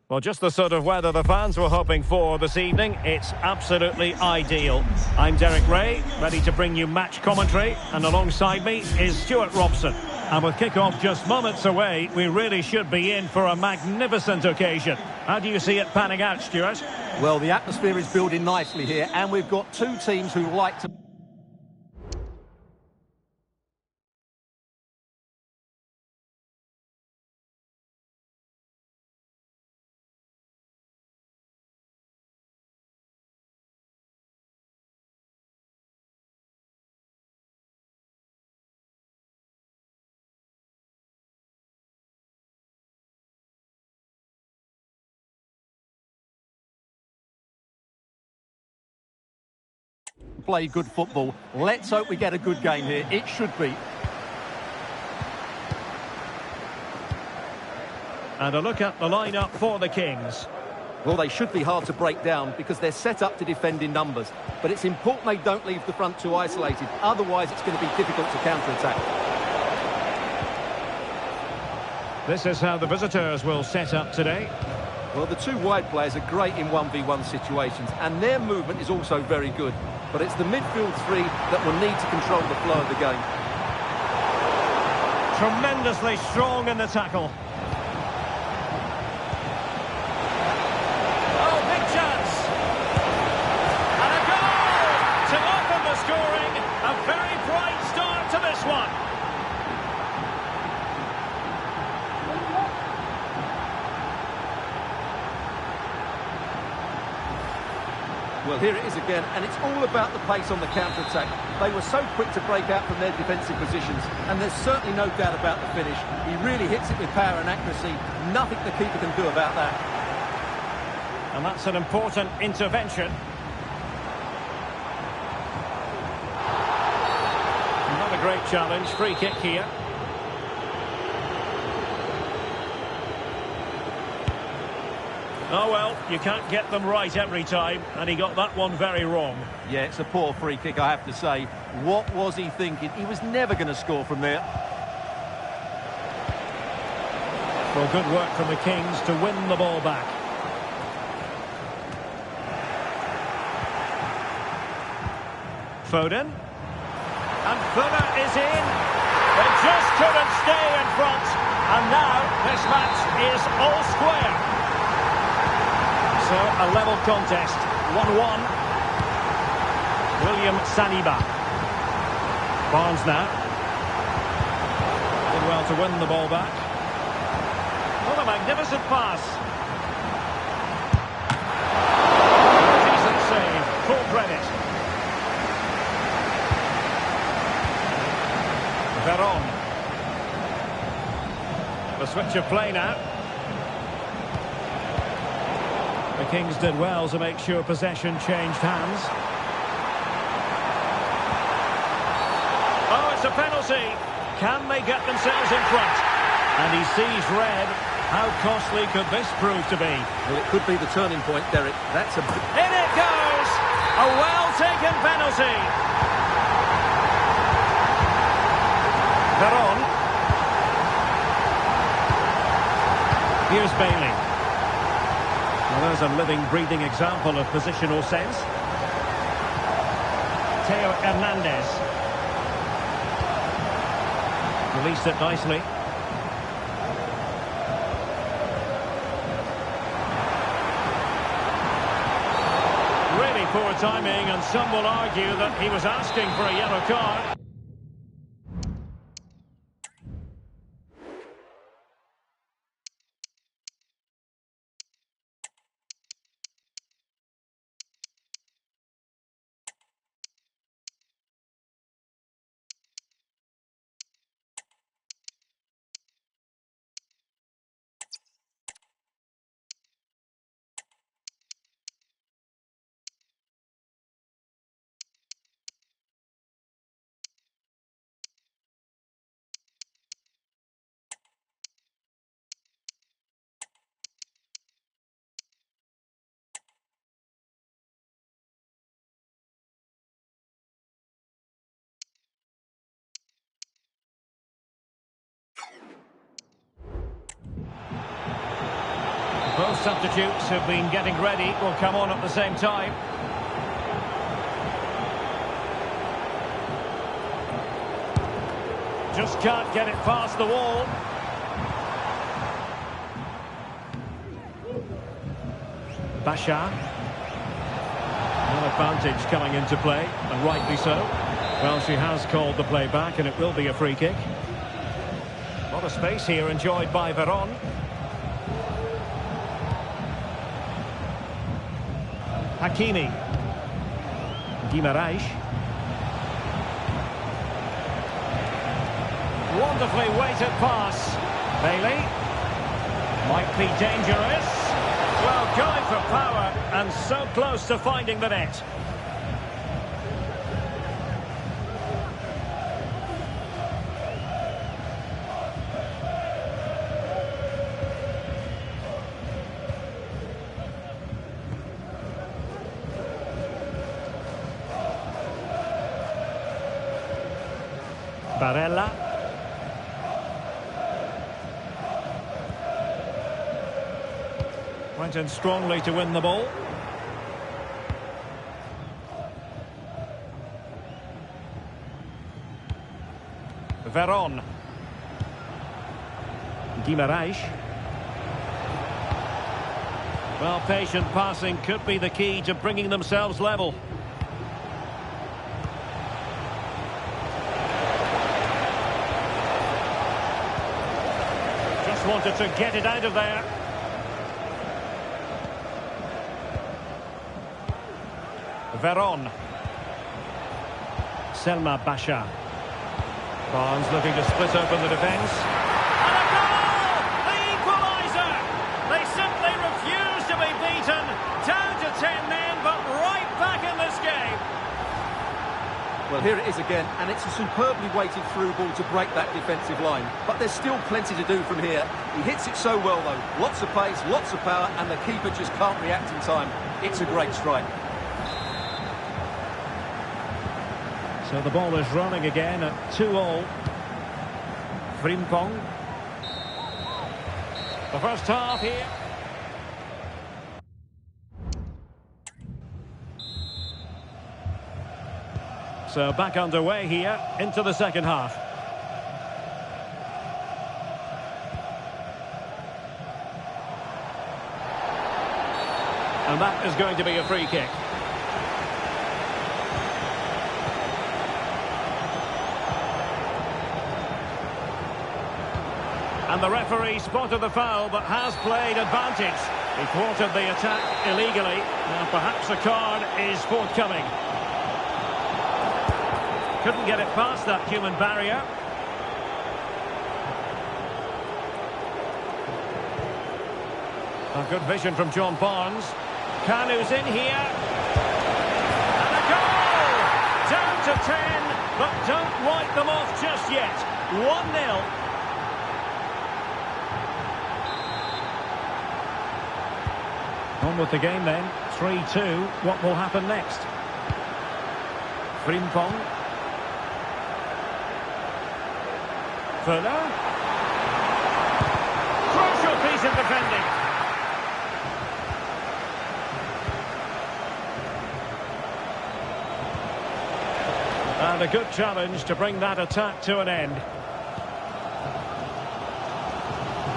Well, just the sort of weather the fans were hoping for this evening. It's absolutely ideal. I'm Derek Ray, ready to bring you match commentary, and alongside me is Stuart Robson. And with kick-off just moments away, we really should be in for a magnificent occasion. How do you see it panning out, Stuart? Well, the atmosphere is building nicely here, and we've got two teams who like to... play good football. Let's hope we get a good game here. It should be. And a look at the lineup for the Kings. Well, they should be hard to break down because they're set up to defend in numbers. But it's important they don't leave the front too isolated. Otherwise, it's going to be difficult to counter-attack. This is how the visitors will set up today. Well, the two wide players are great in 1v1 situations, and their movement is also very good. But it's the midfield three that will need to control the flow of the game. Tremendously strong in the tackle. Oh, big chance! And a goal to open the scoring. A very bright start to this one. Well, here it is again, and it's all about the pace on the counter-attack. They were so quick to break out from their defensive positions, and there's certainly no doubt about the finish. He really hits it with power and accuracy. Nothing the keeper can do about that. And that's an important intervention. Not a great challenge. Free kick here. Oh, well, you can't get them right every time, and he got that one very wrong. Yeah, it's a poor free kick, I have to say. What was he thinking? He was never going to score from there. Well, good work from the Kings to win the ball back. Foden. And Foden is in. They just couldn't stay in front. And now this match is all square. So, a level contest, 1-1. William Saliba. Barnes now. Did well to win the ball back. What a magnificent pass. Decent save, full credit. Veron. The switch of play now. The Kings did well to make sure possession changed hands. Oh, it's a penalty. Can they get themselves in front? And he sees red. How costly could this prove to be? Well, it could be the turning point, Derek. That's a... In it goes! A well-taken penalty. Veron. Here's Bailey. Well, there's a living, breathing example of positional sense. Theo Hernandez. Released it nicely. Really poor timing, and some will argue that he was asking for a yellow card. substitutes have been getting ready will come on at the same time. Just can't get it past the wall. Basha. An advantage coming into play, and rightly so. Well, she has called the play back, and it will be a free kick. A lot of space here enjoyed by Veron. Hakimi. Guimaraes. Wonderfully weighted pass. Bailey. Might be dangerous. Well, going for power and so close to finding the net. Barella. Went in strongly to win the ball. Veron. Guimaraes. Well, patient passing could be the key to bringing themselves level. Just wanted to get it out of there. Veron. Selma Basha. Barnes looking to split open the defence. And a goal! The equaliser! They simply refuse to be beaten. Down to 10 men, but right back in this game. Well, here it is again, and it's a superbly weighted through ball to break that defensive line. But there's still plenty to do from here. He hits it so well, though. Lots of pace, lots of power, and the keeper just can't react in time. It's a great strike. So the ball is running again at 2-2. Frimpong. The first half here. So back underway here into the second half. And that is going to be a free kick. And the referee spotted the foul, but has played advantage. He thwarted the attack illegally. Now perhaps a card is forthcoming. Couldn't get it past that human barrier. A good vision from John Barnes. Kanu's in here. And a goal! Down to 10, but don't write them off just yet. 1-0. On with the game then, 3-2. What will happen next? Frimpong. Fuller. Crucial piece of defending. And a good challenge to bring that attack to an end.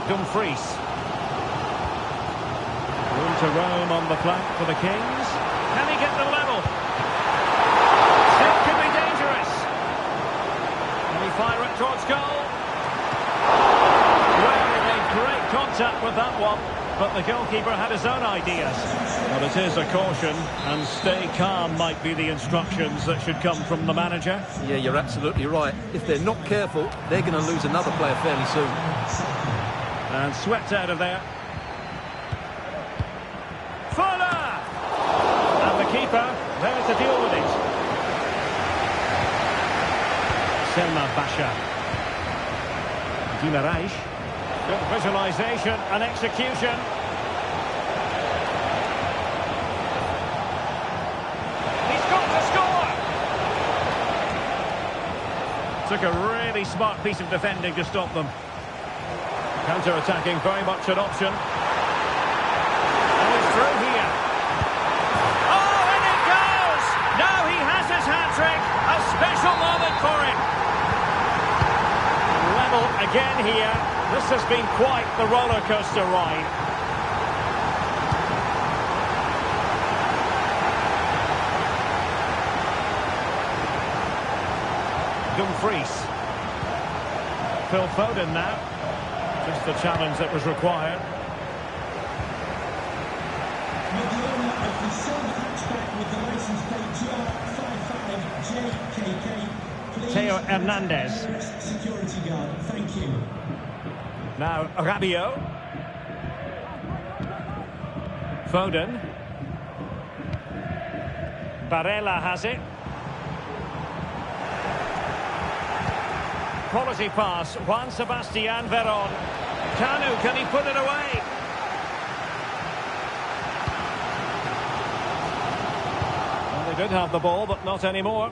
Dumfries. Room to roam on the flank for the Kings. Can he get the level? Still could be dangerous. Can he fire it towards goal? Well, he made great contact with that one, but the goalkeeper had his own ideas. Well, it is a caution, and stay calm might be the instructions that should come from the manager. Yeah, you're absolutely right. If they're not careful, they're going to lose another player fairly soon. And swept out of there. Fuller! And the keeper, there to deal with it. Selma Basha. Guimaraes. Good visualisation and execution. He's got to score! Took a really smart piece of defending to stop them. Counter-attacking, very much an option. here. This has been quite the roller coaster ride. Dumfries. Phil Foden now. Just the challenge that was required. With the owner of the silver hatchback with the license plate GR55JKK, please Theo Hernandez. Security guard, thank you. Now Rabiot. Foden. Barella has it. Quality pass, Juan Sebastian Veron. Kanu, can he put it away? Well, they did have the ball, but not anymore.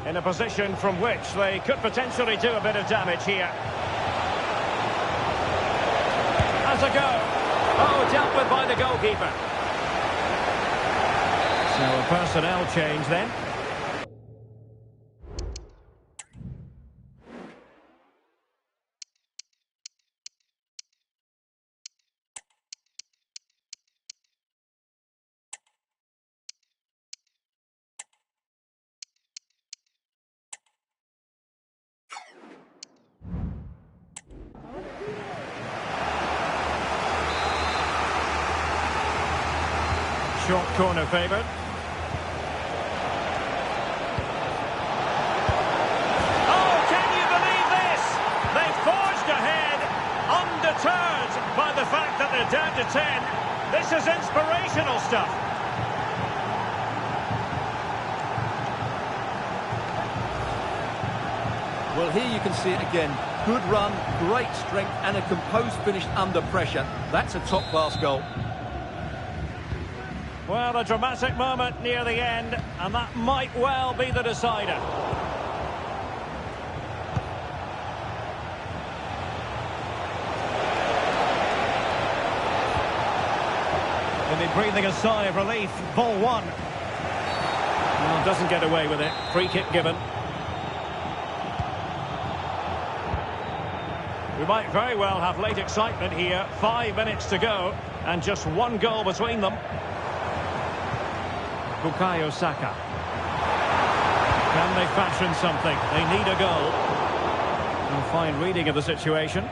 In a position from which they could potentially do a bit of damage here. Has a go. Oh, dealt with by the goalkeeper. So a personnel change then. Short corner favoured. Oh, can you believe this? They forged ahead, undeterred by the fact that they're down to 10. This is inspirational stuff. Well, here you can see it again. Good run, great strength, and a composed finish under pressure. That's a top-class goal. Well, a dramatic moment near the end, and that might well be the decider. They'll be breathing a sigh of relief. Ball one. Well, doesn't get away with it. Free kick given. We might very well have late excitement here. 5 minutes to go, and just one goal between them. Bukayo Saka. Can they fashion something? They need a goal. A fine reading of the situation.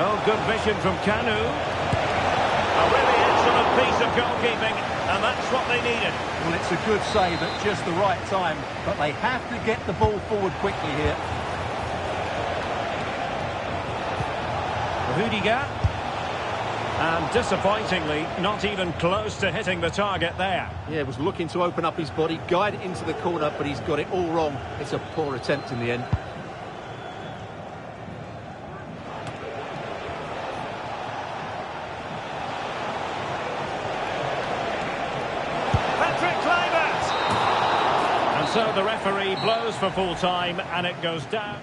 Oh, good vision from Kanu. A really excellent piece of goalkeeping, and that's what they needed. Well, it's a good save at just the right time, but they have to get the ball forward quickly here. Rudiger. And disappointingly, not even close to hitting the target there. Yeah, was looking to open up his body, guide it into the corner, but he's got it all wrong. It's a poor attempt in the end. Patrick Kluivert! And so the referee blows for full time, and it goes down.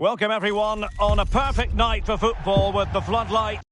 Welcome everyone on a perfect night for football with the floodlights.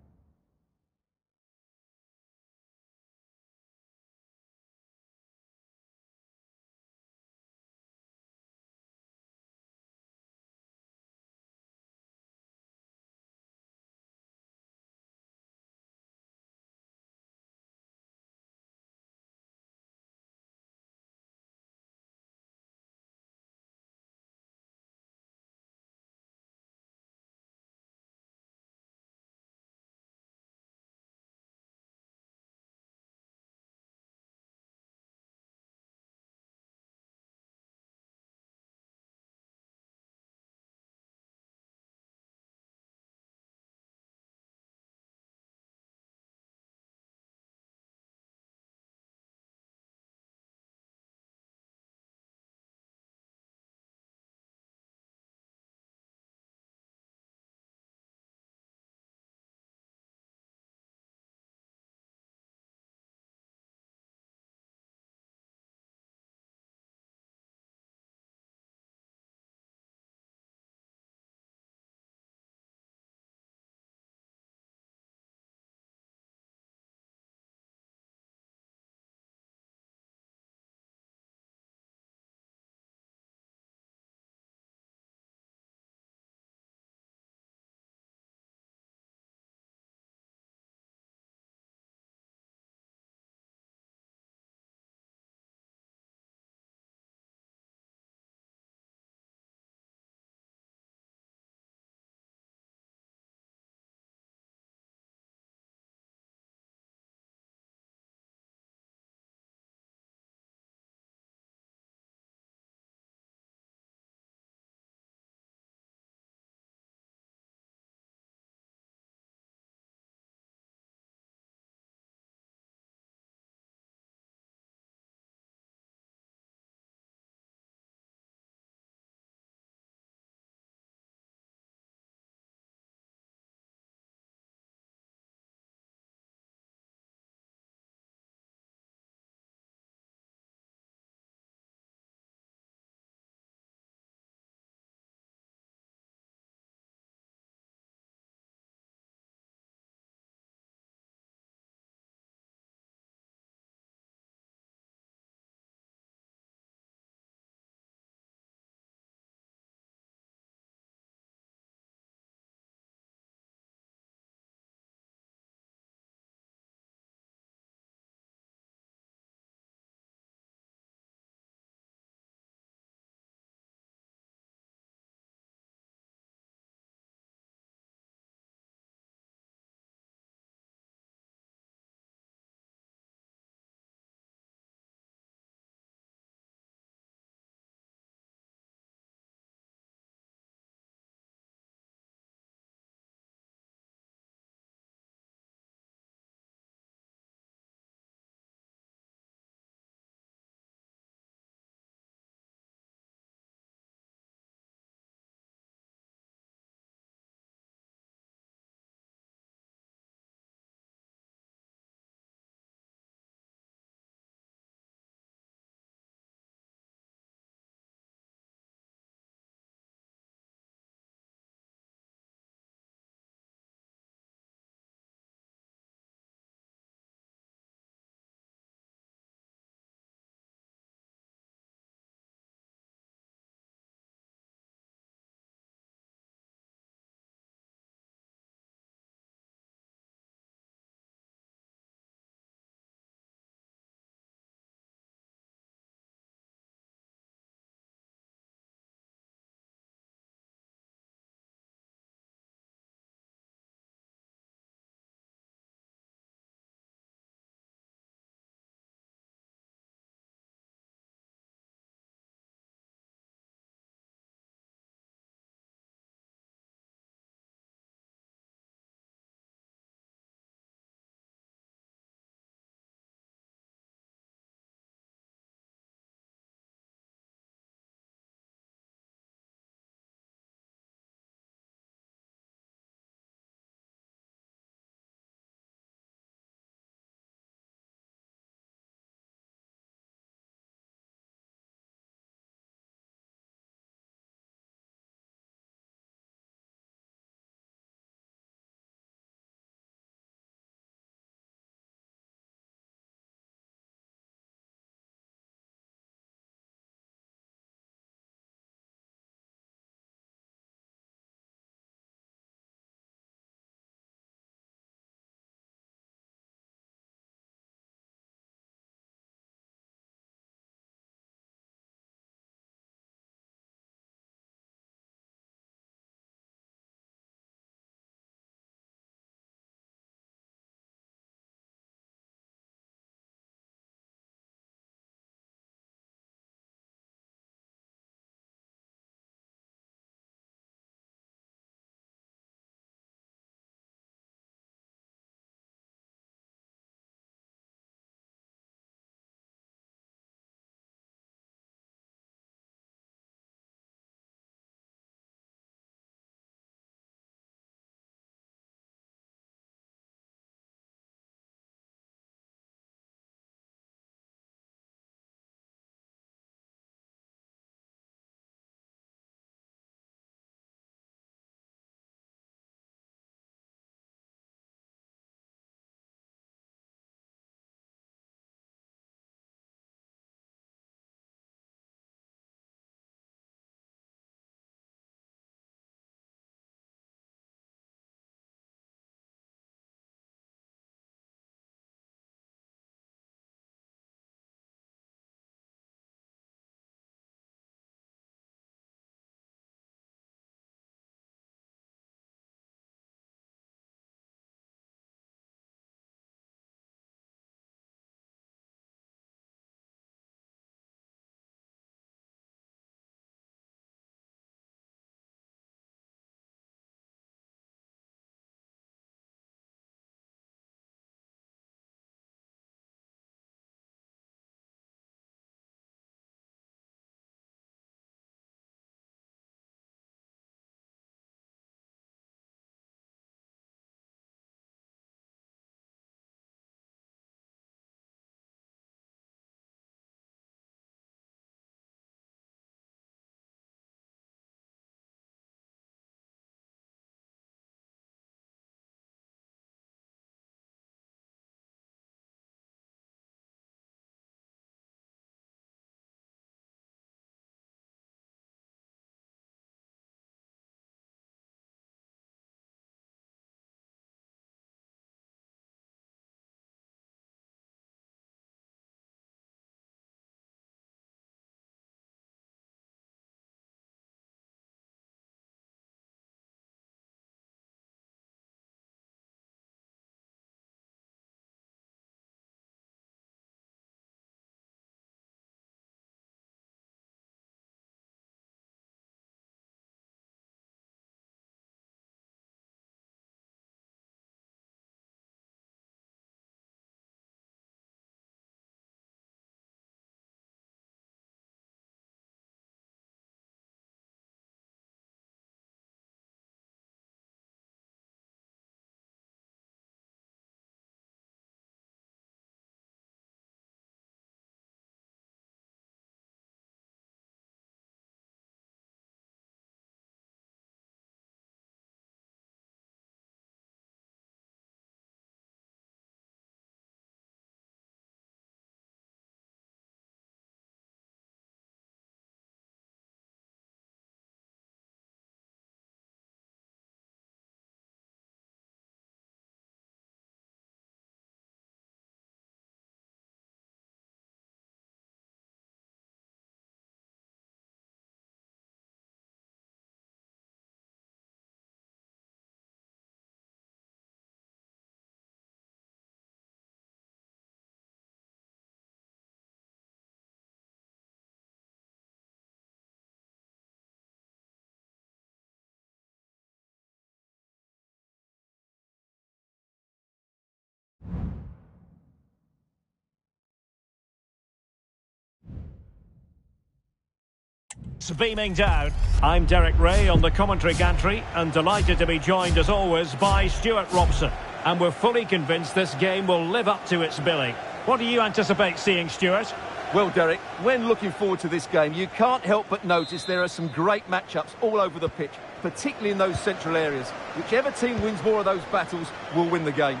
It's beaming down. I'm Derek Ray on the commentary gantry and delighted to be joined as always by Stuart Robson. And we're fully convinced this game will live up to its billing. What do you anticipate seeing, Stuart? Well, Derek, when looking forward to this game, you can't help but notice there are some great matchups all over the pitch, particularly in those central areas. Whichever team wins more of those battles will win the game.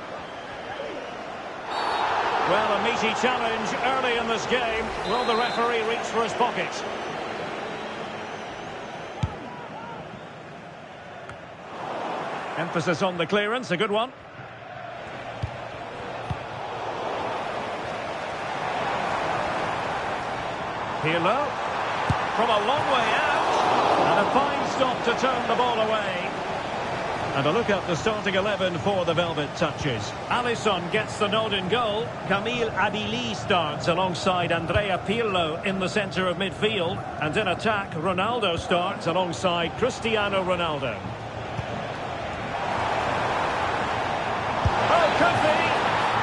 Well, a meaty challenge early in this game. Will the referee reach for his pocket? Emphasis on the clearance, a good one. Pirlo, from a long way out, and a fine stop to turn the ball away. And a look at the starting 11 for the Velvet Touches. Alisson gets the nod in goal. Kamil Adili starts alongside Andrea Pirlo in the centre of midfield. And in attack, Ronaldo starts alongside Cristiano Ronaldo. Oh, could be!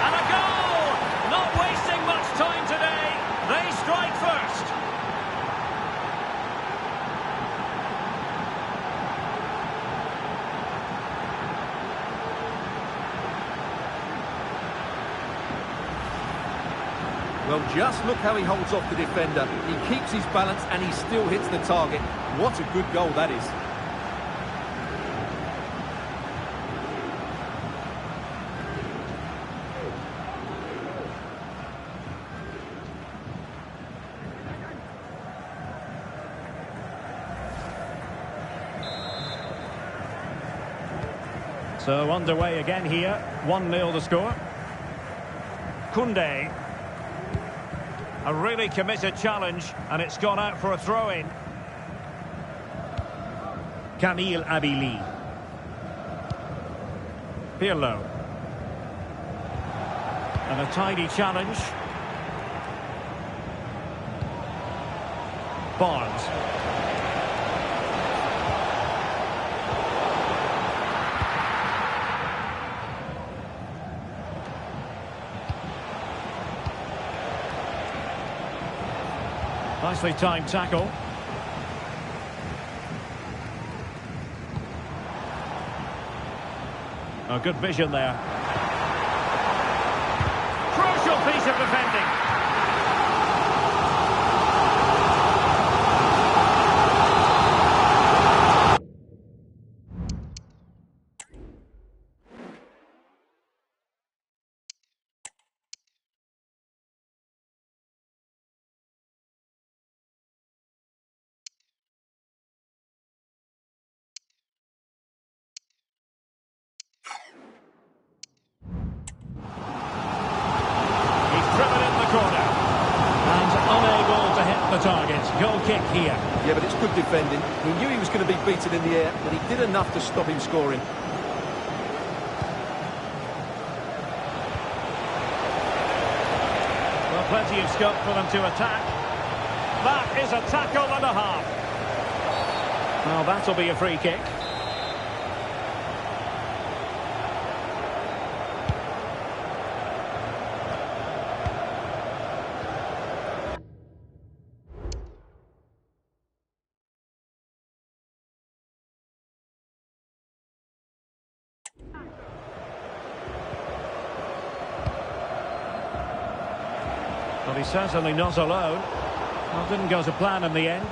And a goal! Not wasting much time today. They strike first. Well, just look how he holds off the defender. He keeps his balance and he still hits the target. What a good goal that is. So underway again here. 1-0 the score. Koundé. A really committed challenge, and it's gone out for a throw-in. Kamil Adili. Pirlo. And a tidy challenge. Barnes. Nicely timed tackle. A good vision there. Crucial piece of defending. Target. Goal kick here. Yeah, but it's good defending. He knew he was going to be beaten in the air, but he did enough to stop him scoring. Well, plenty of scope for them to attack. That is a tackle and a half. Well, that'll be a free kick. But he's certainly not alone. Well, didn't go to plan in the end.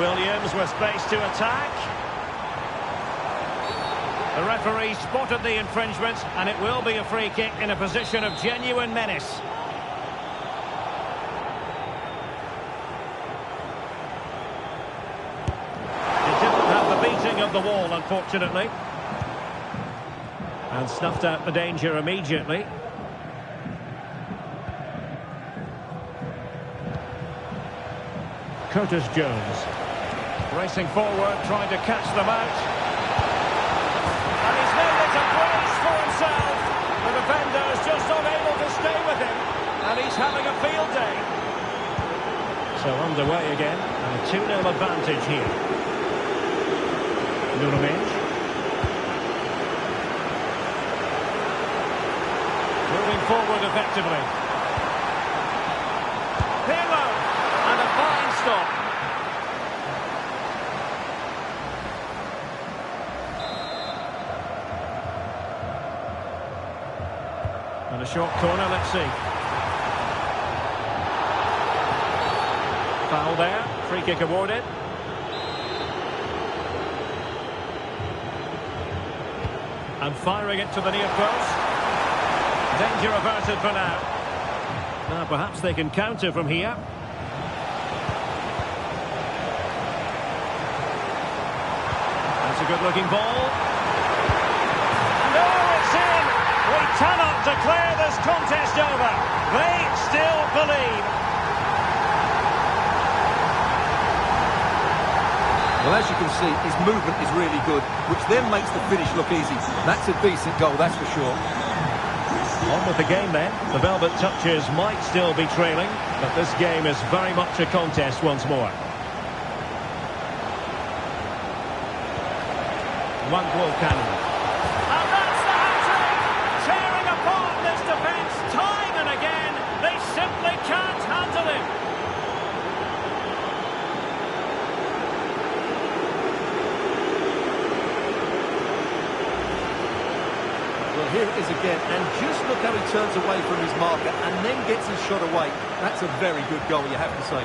Williams with space to attack. The referee spotted the infringement, and it will be a free kick in a position of genuine menace. It didn't have the beating of the wall, unfortunately. And snuffed out the danger immediately. Curtis Jones. Racing forward, trying to catch them out. And he's made it a brace for himself. The defender's just not able to stay with him. And he's having a field day. So underway again. And a 2-0 advantage here. Nuno Mendes. Moving forward effectively. Pirlo. And a fine stop. And a short corner, let's see. Foul there, free kick awarded. And firing it to the near post. Danger averted for now. Now perhaps they can counter from here. That's a good-looking ball. No, it's in! We cannot declare this contest over. They still believe. Well, as you can see, his movement is really good, which then makes the finish look easy. That's a decent goal, that's for sure. On with the game then. The Velvet Touchers might still be trailing, but this game is very much a contest once more. Juan Cannon. And that's the hat-trick! Tearing apart this defence time and again. They simply can't handle him. Well, here it is again, and just look how he turns away from his marker and then gets his shot away. That's a very good goal, you have to say.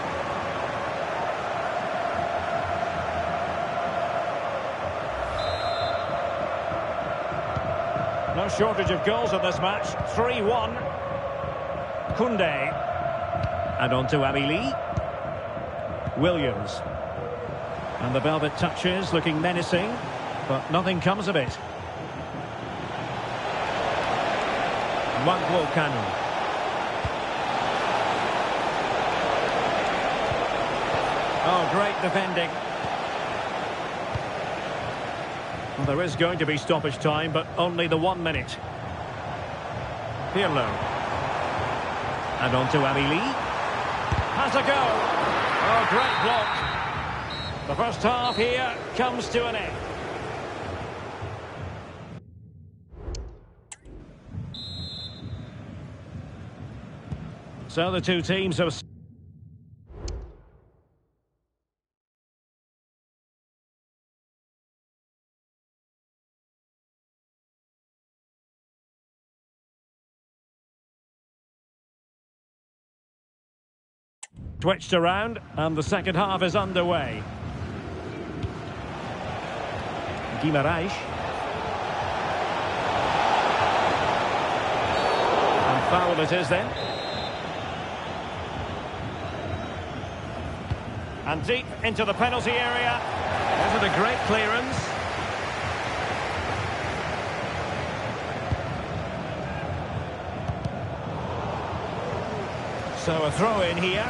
No shortage of goals in this match. 3-1. Koundé. And on to Amili. Williams. And the Velvet Touchers looking menacing, but nothing comes of it. Juan Cannon. Oh, great defending. Well, there is going to be stoppage time, but only the 1 minute. Pirlo. And on to Amili. Has a go. Oh, great block. The first half here comes to an end. So the two teams have... switched around, and the second half is underway. Guimarães. And foul it is then. And deep into the penalty area. Isn't it a great clearance? So a throw in here.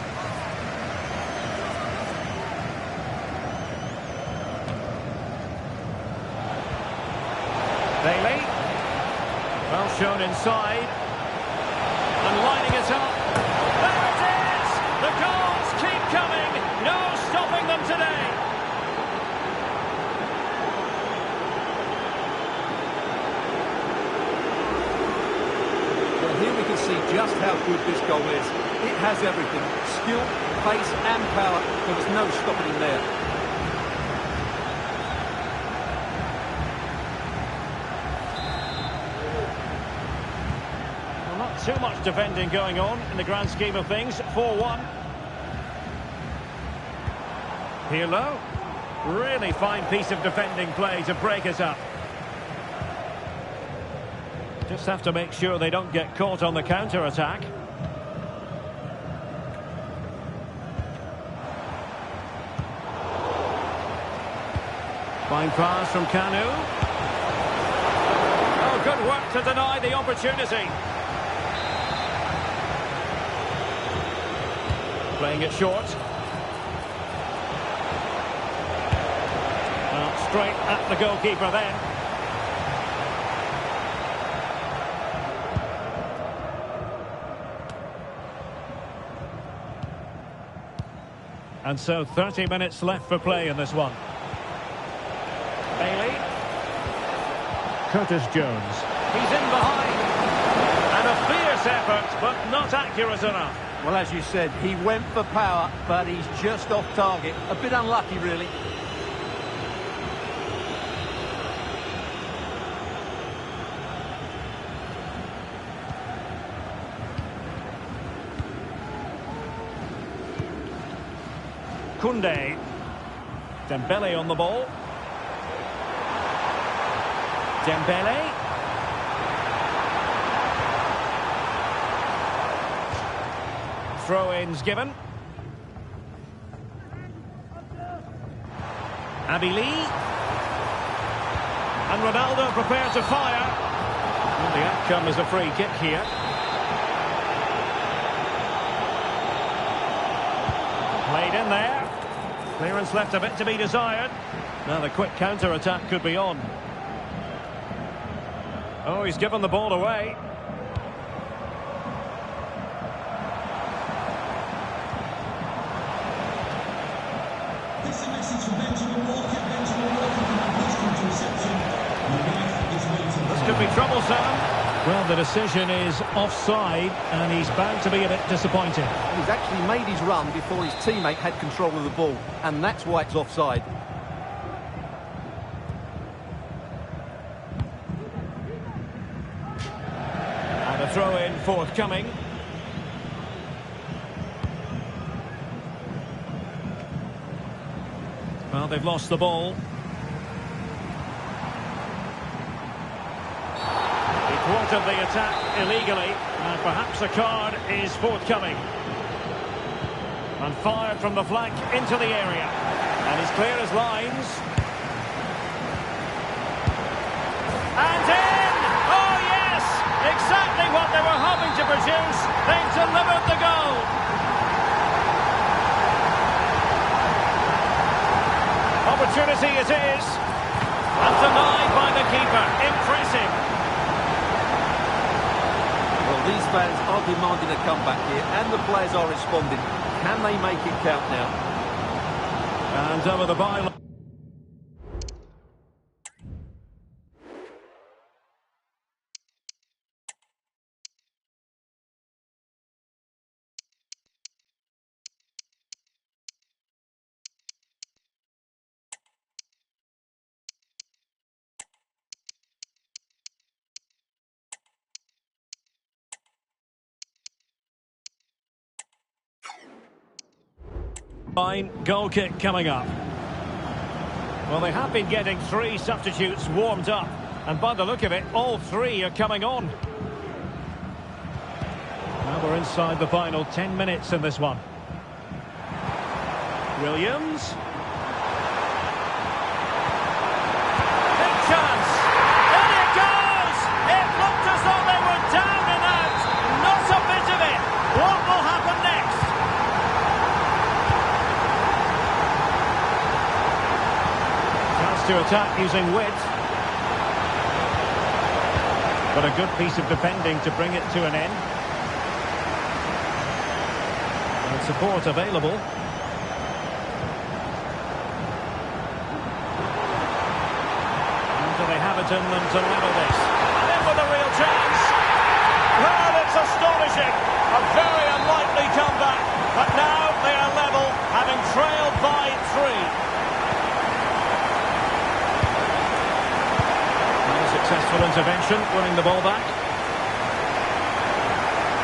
Bailey. Well shown inside. And lining it up. There it is! The goals keep coming. No stopping them today. Well, here we can see just how good this goal is. It has everything. Skill, pace and power. There was no stopping him there. Too much defending going on in the grand scheme of things. 4-1. Pirlo. Really fine piece of defending play to break it up. Just have to make sure they don't get caught on the counter-attack. Fine pass from Kanu. Oh, good work to deny the opportunity. Playing it short. Well, straight at the goalkeeper then. And so 30 minutes left for play in this one. Bailey. Curtis Jones. He's in behind. And a fierce effort, but not accurate enough. Well, as you said, he went for power, but he's just off target. A bit unlucky, really. Koundé. Dembele on the ball. Dembele. Throw-ins given. Abili. And Ronaldo prepared to fire. And the outcome is a free kick here. Played in there. Clearance left a bit to be desired. Now the quick counter-attack could be on. Oh, he's given the ball away. This is a message for Benjamin Walker. Benjamin Walker can have his contraception. The ref is waiting. This could be troublesome. Well, the decision is offside, and he's bound to be a bit disappointed. He's actually made his run before his teammate had control of the ball, and that's why it's offside. And a throw-in forthcoming. Well, they've lost the ball. Thwarted the attack illegally, and perhaps a card is forthcoming. And fired from the flank into the area. And he's clear as lines. And in! Oh yes! Exactly what they were hoping to produce. They've delivered the goal. Opportunity it is. And denied by the keeper. Impressive. These fans are demanding a comeback here, and the players are responding. Can they make it count now? And over the byline. Goal kick coming up. Well, they have been getting 3 substitutes warmed up, and by the look of it, all 3 are coming on. Now we're inside the final 10 minutes in this one. Williams. Big chance. In it goes! It looked as though they were down and out. Not a bit of it. What will happen next? To attack using width, but a good piece of defending to bring it to an end, and support available. And do they have it in them to level this? And in with a real chance. Well, it's astonishing. A very unlikely comeback, but now they are level, having trailed by 3. Successful intervention, winning the ball back.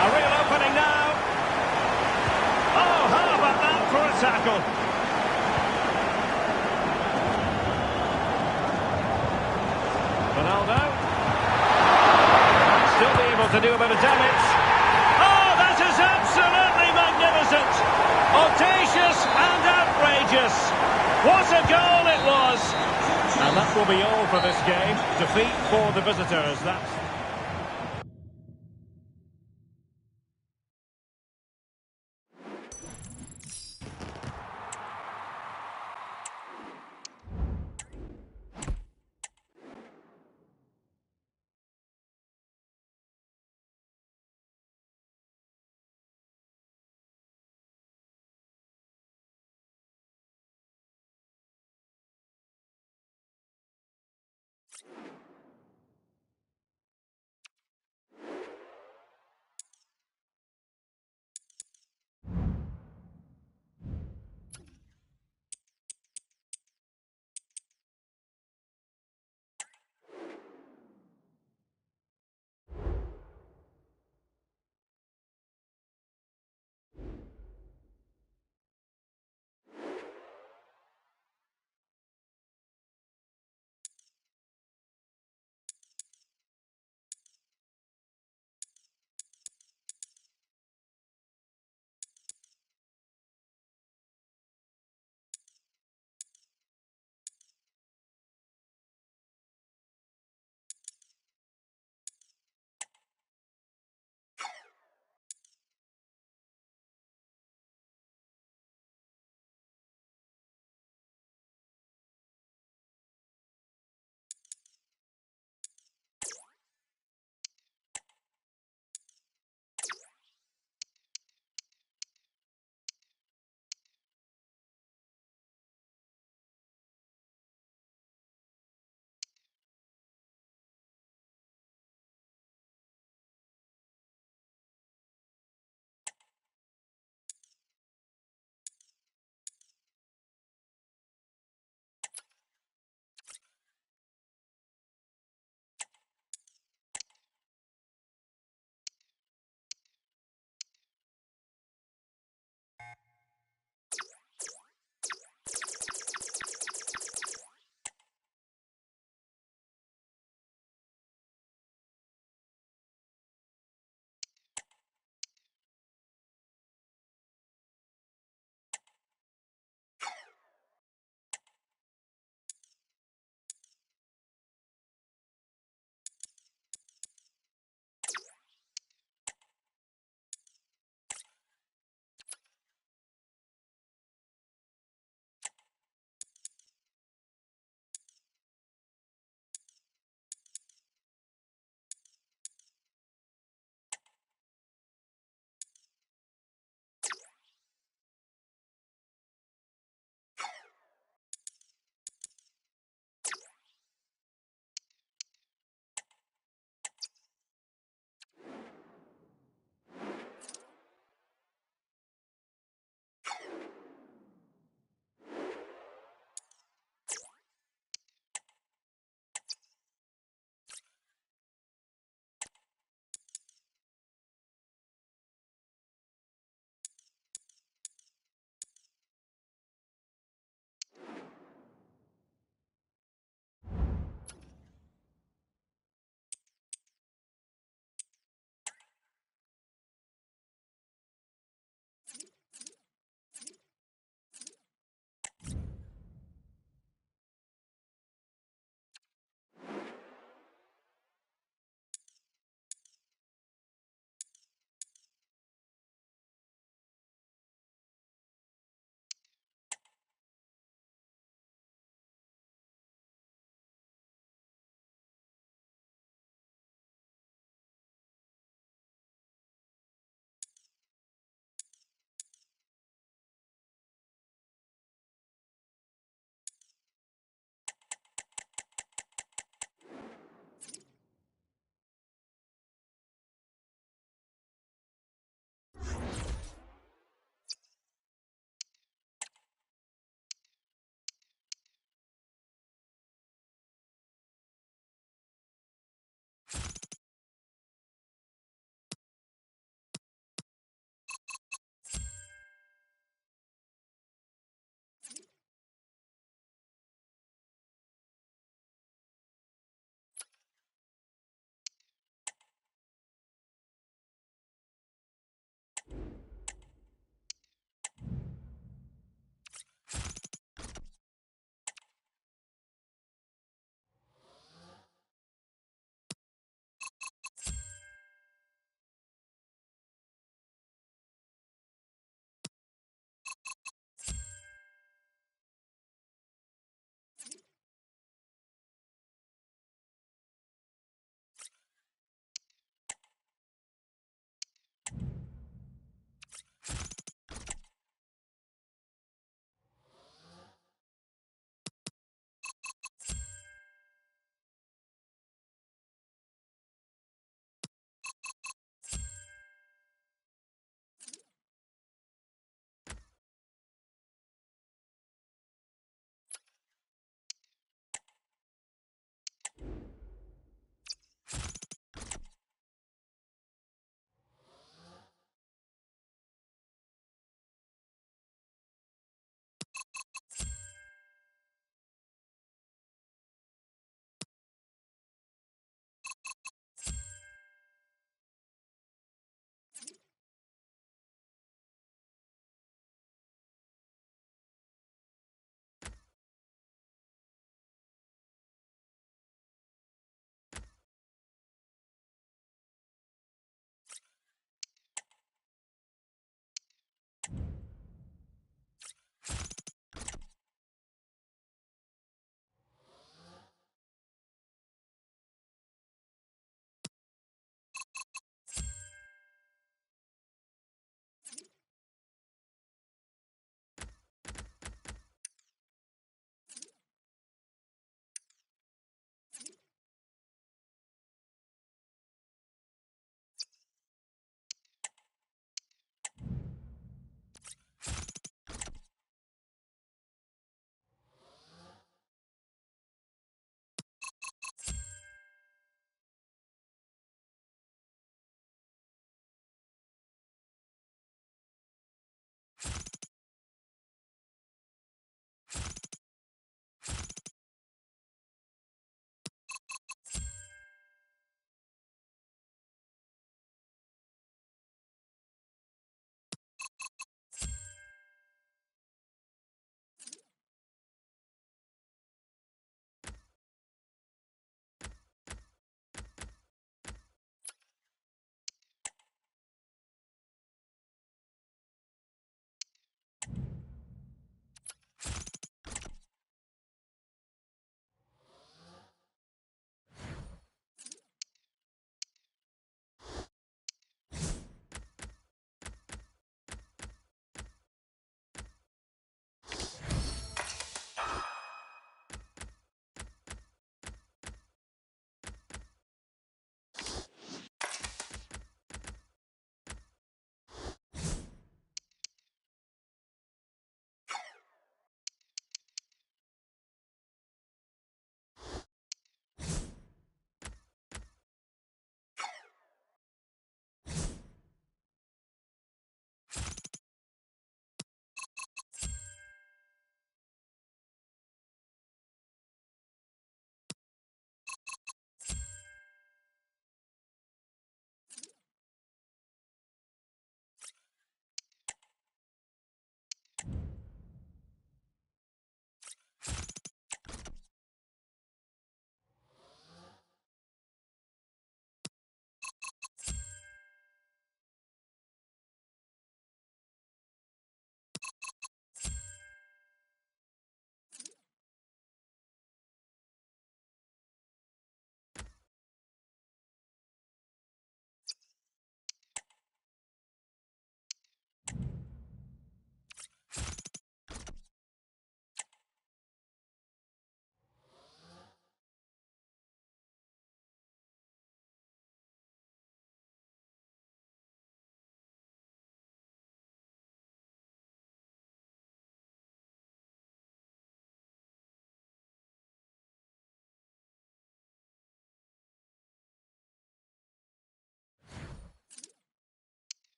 A real opening now. Oh, how about that for a tackle? the damage. Oh, that is absolutely magnificent! Audacious and outrageous! What a goal it was! And that will be all for this game. Defeat for the visitors. That's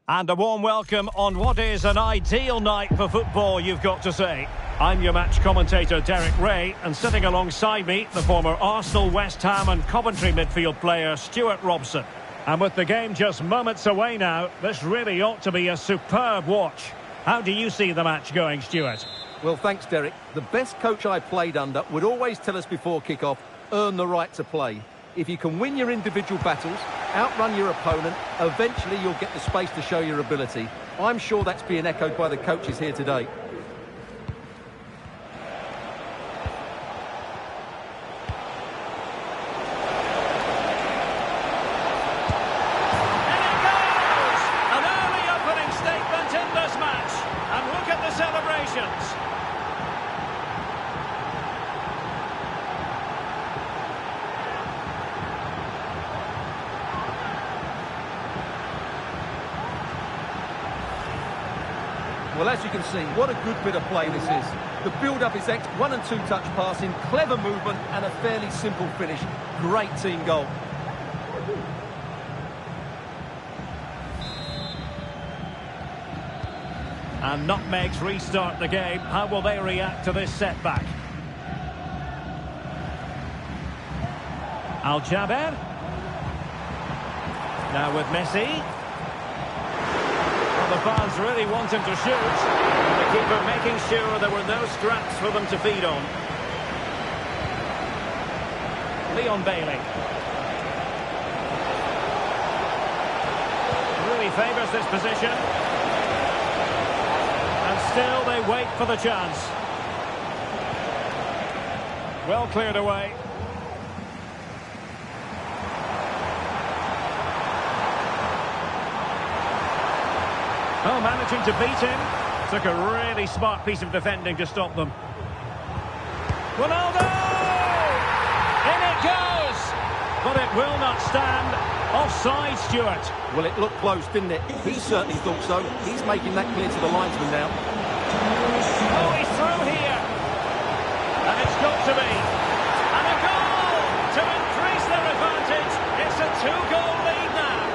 And a warm welcome on what is an ideal night for football, you've got to say. I'm your match commentator, Derek Ray, and sitting alongside me, the former Arsenal, West Ham and Coventry midfield player, Stuart Robson. And with the game just moments away now, this really ought to be a superb watch. How do you see the match going, Stuart? Well, thanks, Derek. The best coach I played under would always tell us before kick-off, earn the right to play. If you can win your individual battles, outrun your opponent, eventually you'll get the space to show your ability. I'm sure that's being echoed by the coaches here today. And it goes! An early opening statement in this match. And look at the celebrations. Well, as you can see, what a good bit of play this is. The build-up is excellent, 1- and 2-touch passing, clever movement and a fairly simple finish. Great team goal. And nutmegs restart the game. How will they react to this setback? Al-Jaber. Now with Messi. The fans really want him to shoot. The keeper making sure there were no scraps for them to feed on. Leon Bailey. Really favours this position. And still they wait for the chance. Well cleared away. Oh, managing to beat him. Took a really smart piece of defending to stop them. Ronaldo! In it goes! But it will not stand. Offside, Stuart. Well, it looked close, didn't it? He certainly thought so. He's making that clear to the linesman now. Oh, he's through here. And it's got to be. And a goal to increase their advantage. It's a 2-goal lead now.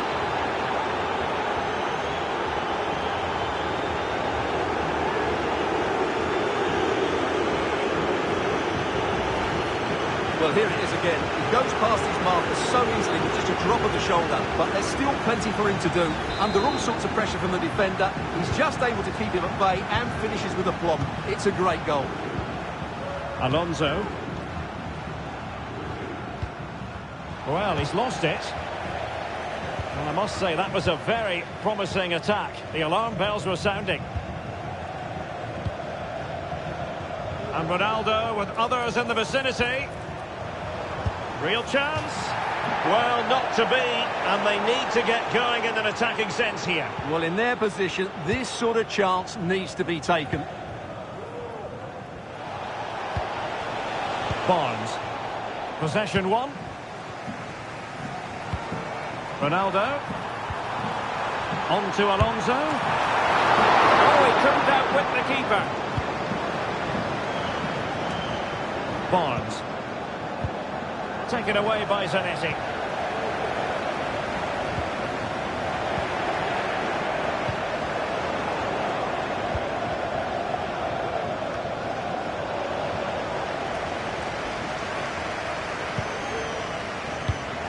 Well, here it is again. He goes past his marker so easily with just a drop of the shoulder, but there's still plenty for him to do. Under all sorts of pressure from the defender, he's just able to keep him at bay and finishes with a plop. It's a great goal. Alonso. Well, he's lost it. Well, I must say that was a very promising attack. The alarm bells were sounding. And Ronaldo with others in the vicinity. Real chance? Well, not to be, and they need to get going in an attacking sense here. Well, in their position, this sort of chance needs to be taken. Barnes. Possession one. Ronaldo. On to Alonso. Oh, he couldn't outwit the keeper. Barnes. Taken away by Zanetti.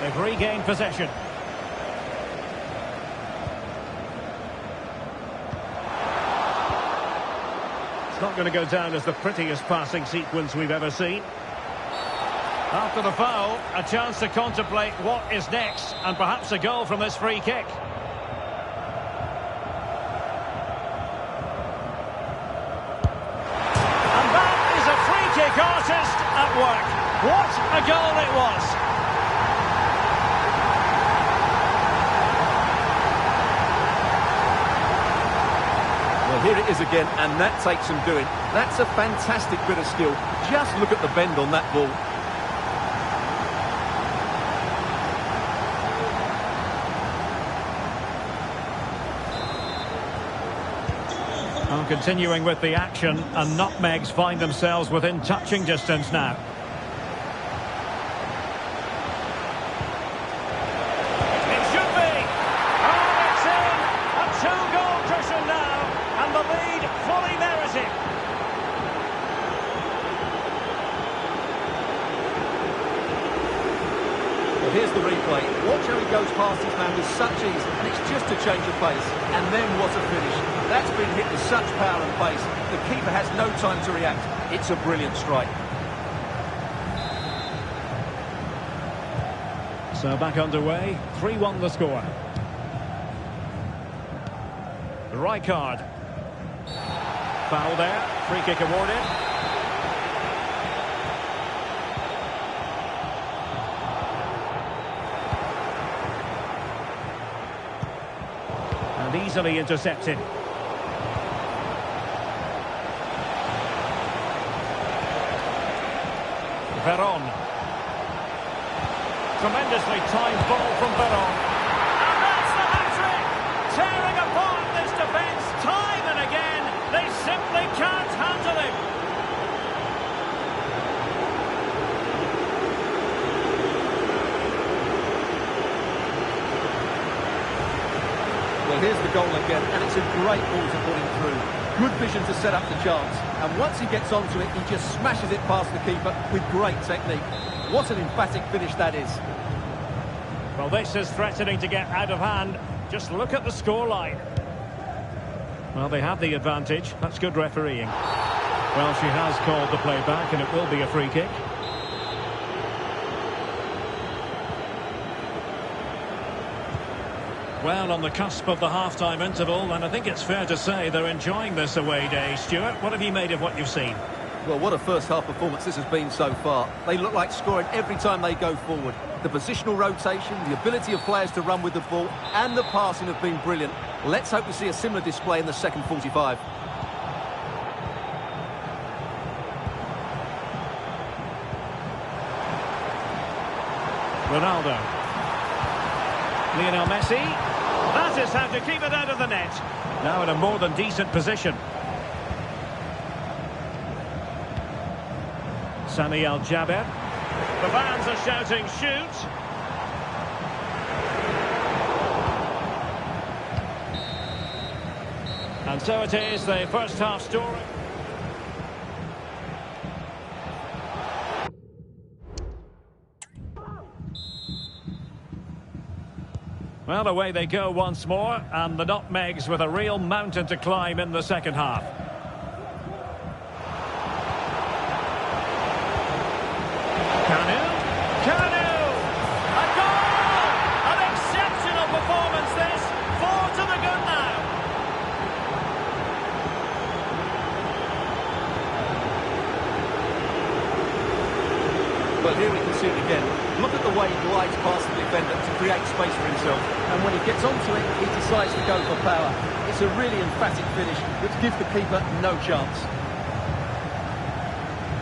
They've regained possession. It's not going to go down as the prettiest passing sequence we've ever seen. After the foul, a chance to contemplate what is next, and perhaps a goal from this free kick. And that is a free kick artist at work. What a goal it was! Well, here it is again, and that takes some doing. That's a fantastic bit of skill. Just look at the bend on that ball. And continuing with the action, and nutmegs find themselves within touching distance now. It should be! Oh, it's in! A Well, here's the replay. Watch how he goes past his man with such ease, and it's just a change of pace. And then what a finish. That's been hit with such power and pace. The keeper has no time to react. It's a brilliant strike. So back underway, 3-1 the score. Rijkaard. Foul there, free kick awarded. And easily intercepted. Veron. Tremendously timed ball from Veron. And that's the hat-trick! Tearing apart this defence time and again. They simply can't handle him. Well, here's the goal again, and it's a great ball to put him through. Good vision to set up the chance. And once he gets onto it, he just smashes it past the keeper with great technique. What an emphatic finish that is. Well, this is threatening to get out of hand. Just look at the scoreline. Well, they have the advantage. That's good refereeing. Well, she has called the play back, and it will be a free kick. Well, on the cusp of the half-time interval, and I think it's fair to say they're enjoying this away day. Stuart, what have you made of what you've seen? Well, what a first-half performance this has been so far. They look like scoring every time they go forward. The positional rotation, the ability of players to run with the ball, and the passing have been brilliant. Let's hope we see a similar display in the second 45. Ronaldo. Lionel Messi. That is how to keep it out of the net. Now in a more than decent position. Sami Al-Jaber. The fans are shouting, shoot! And so it is, the first half story. Well, away they go once more, and the Nutmegs with a real mountain to climb in the second half. Kanu! A goal! An exceptional performance this! 4 to the good now. Well, here we can see it again. Look at the way he glides past the defender to create space for himself. And when he gets onto it, he decides to go for power. It's a really emphatic finish, which gives the keeper no chance.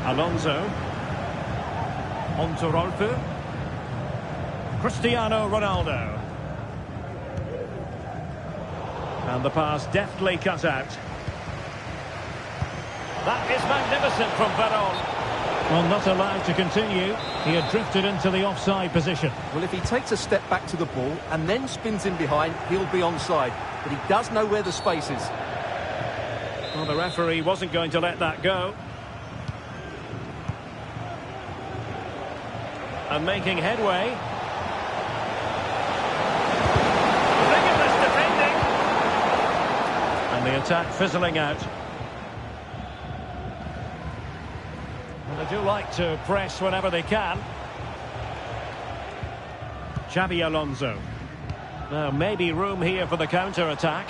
Alonso. On to Rolfo. Cristiano Ronaldo. And the pass deftly cut out. That is magnificent from Veron. Well, not allowed to continue. He had drifted into the offside position. Well, if he takes a step back to the ball and then spins in behind, he'll be onside. But he does know where the space is. Well, the referee wasn't going to let that go. And making headway. Rigorous defending. And the attack fizzling out. And they do like to press whenever they can. Xabi Alonso. Now, maybe room here for the counter-attack.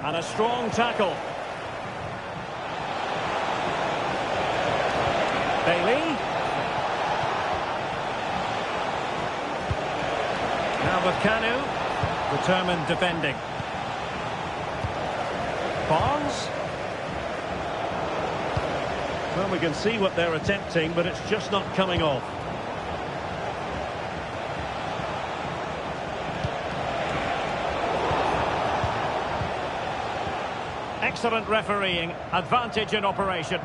And a strong tackle. Bailey. Now with Kanu. Determined defending. Barnes. Well, we can see what they're attempting, but it's just not coming off. Excellent refereeing. Advantage in operation.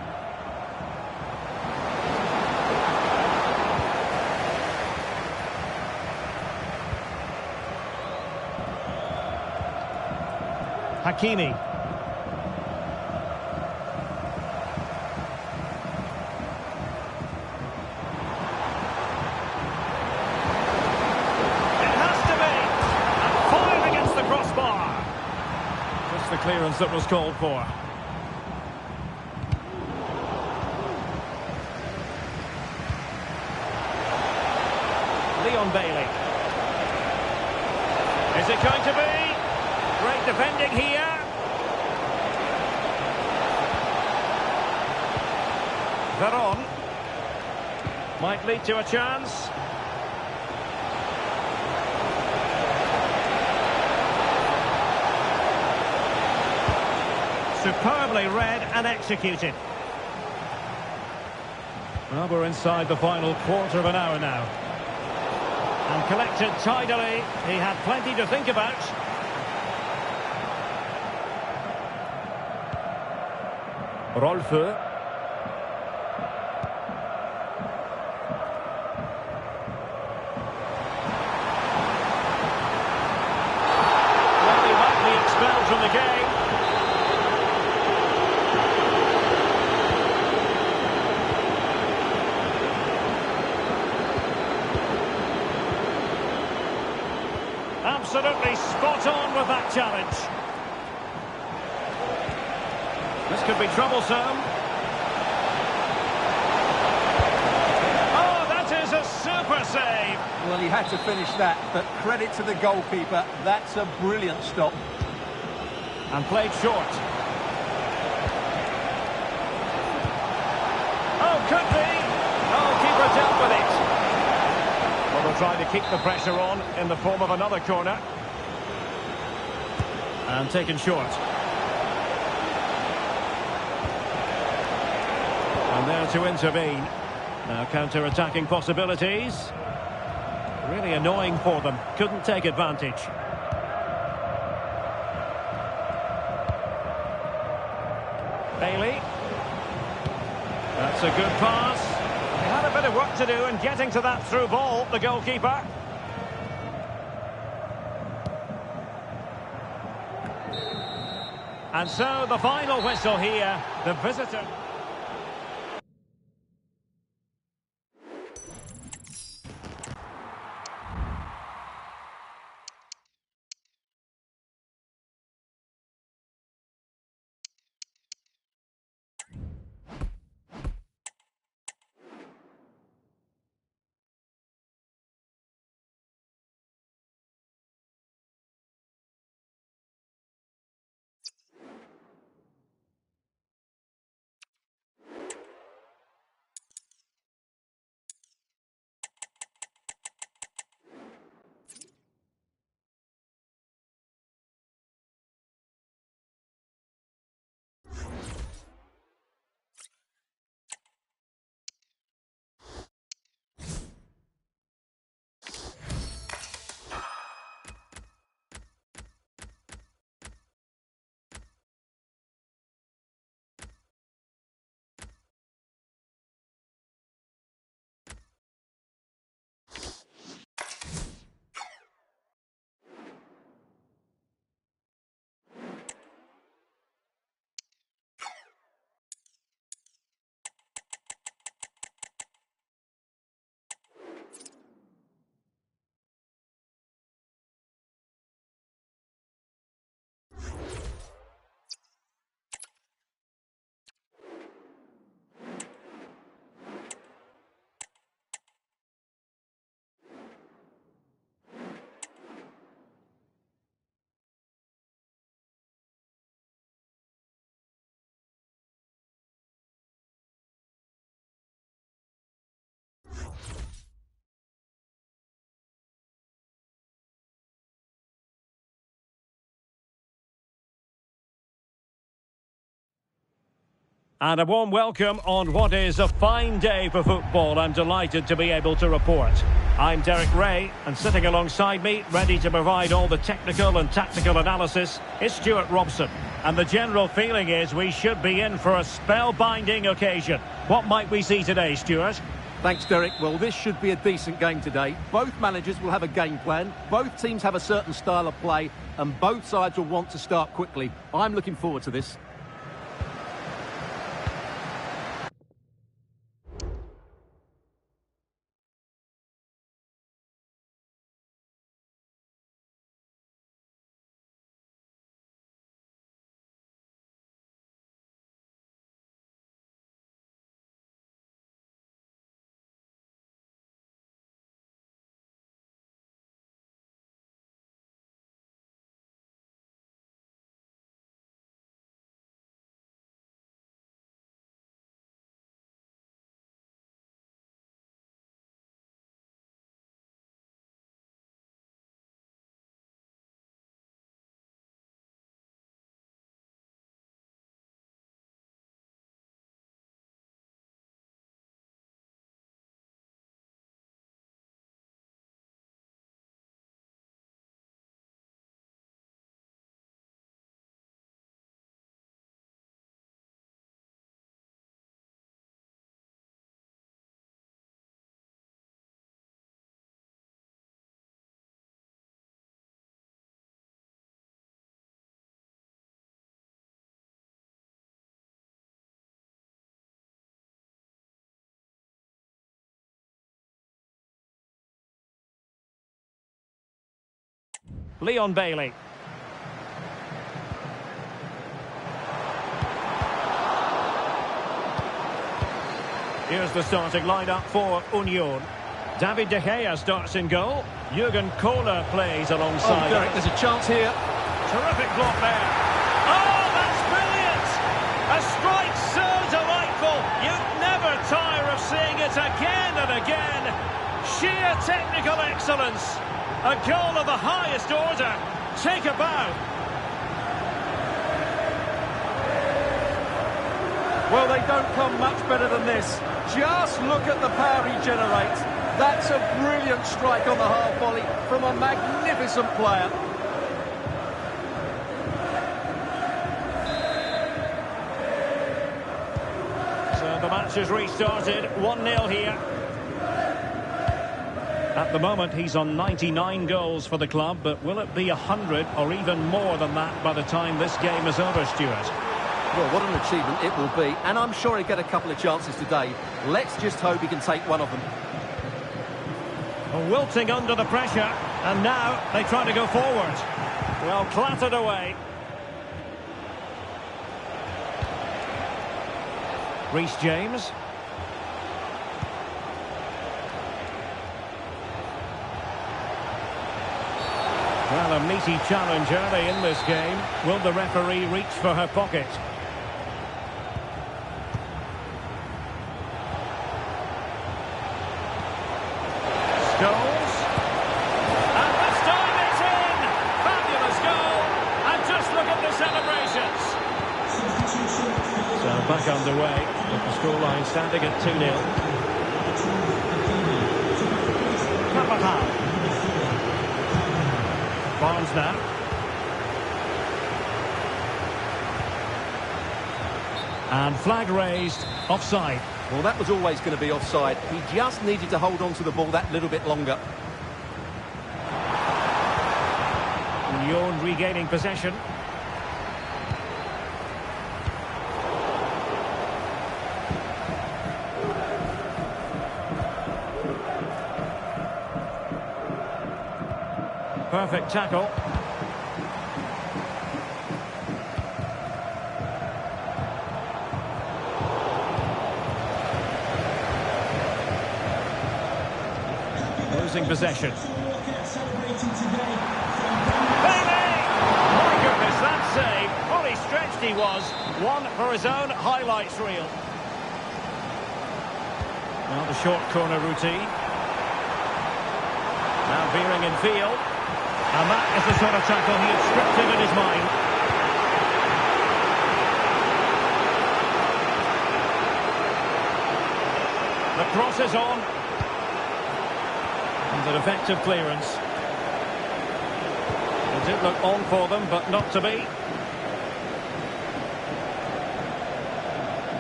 Hakimi. distance that was called for. Leon Bailey. Is it going to be? Great defending here. Veron. Might lead to a chance. Superbly read and executed. Well, we're inside the final quarter of an hour now. And collected tidily. He had plenty to think about. Rolfö. Well, he might be expelled from the game. Absolutely spot on with that challenge. This could be troublesome. Oh, that is a super save. Well, he had to finish that, but credit to the goalkeeper. That's a brilliant stop. And played short. Oh, could be. Oh, keeper dealt with it. Well, they'll try to keep the pressure on in the form of another corner. And taken short. And there to intervene. Now counter-attacking possibilities. Really annoying for them. Couldn't take advantage. Bailey. That's a good pass. He had a bit of work to do in getting to that through ball, the goalkeeper. And so the final whistle here, the visitor. And a warm welcome on what is a fine day for football. I'm delighted to be able to report. I'm Derek Ray, and sitting alongside me, ready to provide all the technical and tactical analysis, is Stuart Robson. And the general feeling is we should be in for a spellbinding occasion. What might we see today, Stuart? Thanks, Derek. Well, this should be a decent game today. Both managers will have a game plan. Both teams have a certain style of play, and both sides will want to start quickly. I'm looking forward to this. Leon Bailey. Here's the starting lineup for Union. David De Gea starts in goal. Jurgen Kohler plays alongside. Oh, Derek, there's a chance here. Terrific block there. Oh, that's brilliant! A strike so delightful. You'd never tire of seeing it again and again. Sheer technical excellence. A goal of the highest order. Take a bow. Well, they don't come much better than this. Just look at the power he generates. That's a brilliant strike on the half volley from a magnificent player. So the match has restarted. 1-0 here. At the moment, he's on 99 goals for the club, but will it be 100 or even more than that by the time this game is over, Stuart? Well, what an achievement it will be, and I'm sure he'll get a couple of chances today. Let's just hope he can take one of them. Wilting under the pressure, and now they try to go forward. Well, clattered away. Reece James. Well, a meaty challenge early in this game. Will the referee reach for her pocket? Scholes. And this time it's in! Fabulous goal! And just look at the celebrations. So back underway, with the scoreline standing at 2-0. Carvajal. Barnes now. And flag raised, offside. Well, that was always going to be offside. He just needed to hold on to the ball that little bit longer. Union regaining possession. Perfect tackle. Losing possession. Bailey! My goodness, that save. Fully stretched he was. One for his own highlights reel. Now the short corner routine. Now veering in field. And that is the sort of tackle he had scripted in his mind. The cross is on. And an effective clearance. It did look on for them, but not to be.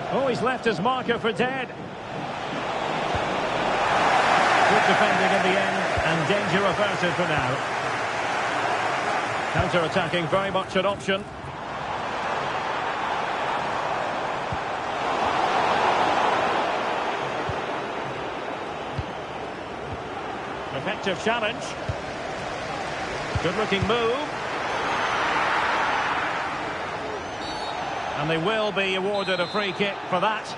Oh, he's left his marker for dead. Good defending in the end, and danger averted for now. Counter-attacking, very much an option. Effective challenge. Good-looking move. And they will be awarded a free kick for that.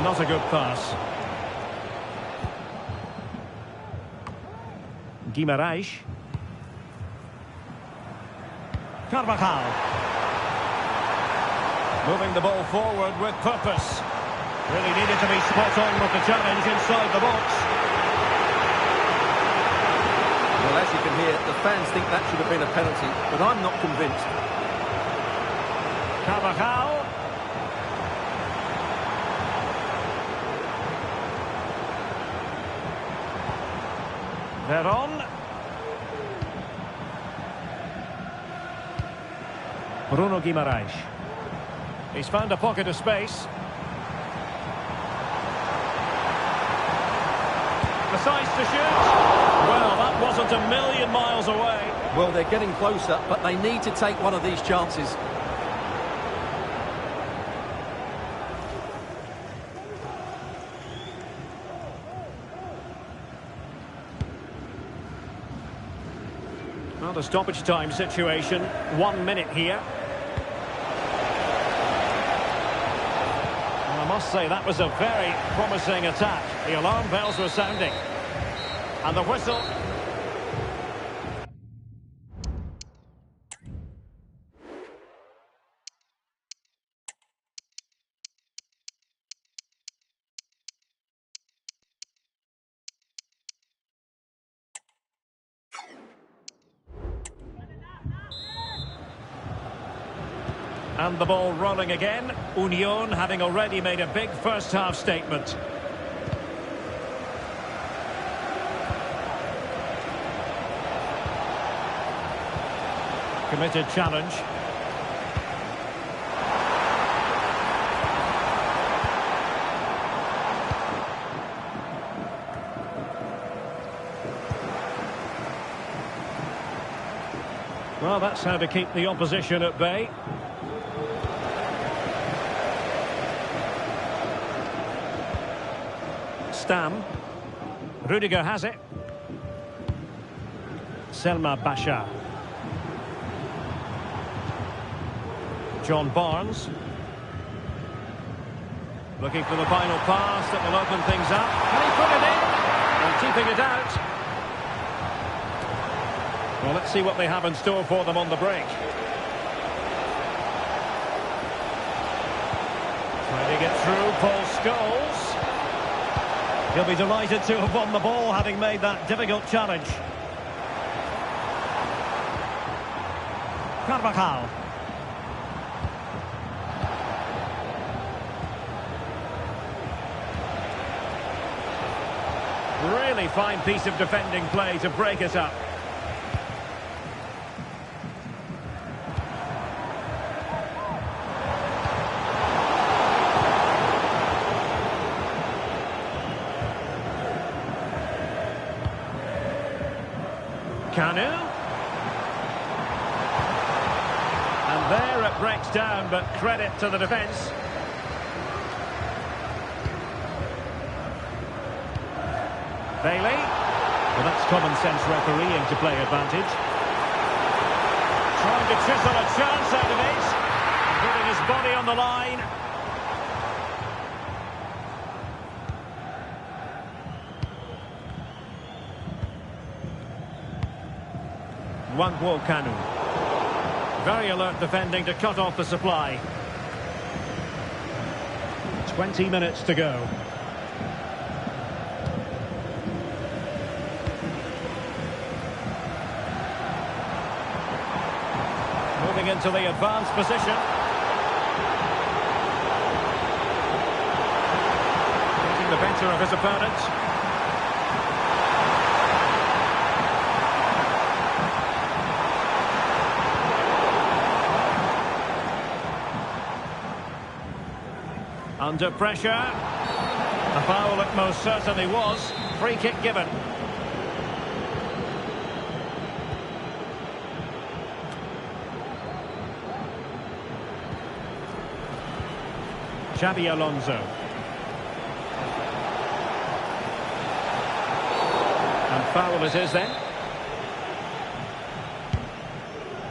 Not a good pass. Guimarães. Carvajal. Moving the ball forward with purpose. Really needed to be spot on with the challenge inside the box. Well, as you can hear, the fans think that should have been a penalty, but I'm not convinced. Carvajal. Veron. Bruno Guimarães. He's found a pocket of space. Decides to shoot. Well, that wasn't a million miles away. Well, they're getting closer, but they need to take one of these chances. Well, the stoppage time situation, 1 minute here. And I must say, that was a very promising attack. The alarm bells were sounding. And the whistle. And the ball rolling again. Union having already made a big first-half statement. Committed challenge. Well, that's how to keep the opposition at bay. Stam. Rudiger has it. Selma Bashar. John Barnes. Looking for the final pass that will open things up. Can he put it in? And keeping it out. Well, let's see what they have in store for them on the break. Trying to get through, Paul Scholes. He'll be delighted to have won the ball, having made that difficult challenge. Carvajal. Really fine piece of defending play to break it up. Kanu. And there it breaks down, but credit to the defence. Bailey. Well, that's common sense refereeing to play advantage. Trying to chisel a chance out of it. Putting his body on the line. Wangwo Kanu. Very alert defending to cut off the supply. 20 minutes to go. Moving into the advanced position. Taking the better of his opponent. Under pressure. A foul it most certainly was. Free kick given. Xabi Alonso. And foul it is then.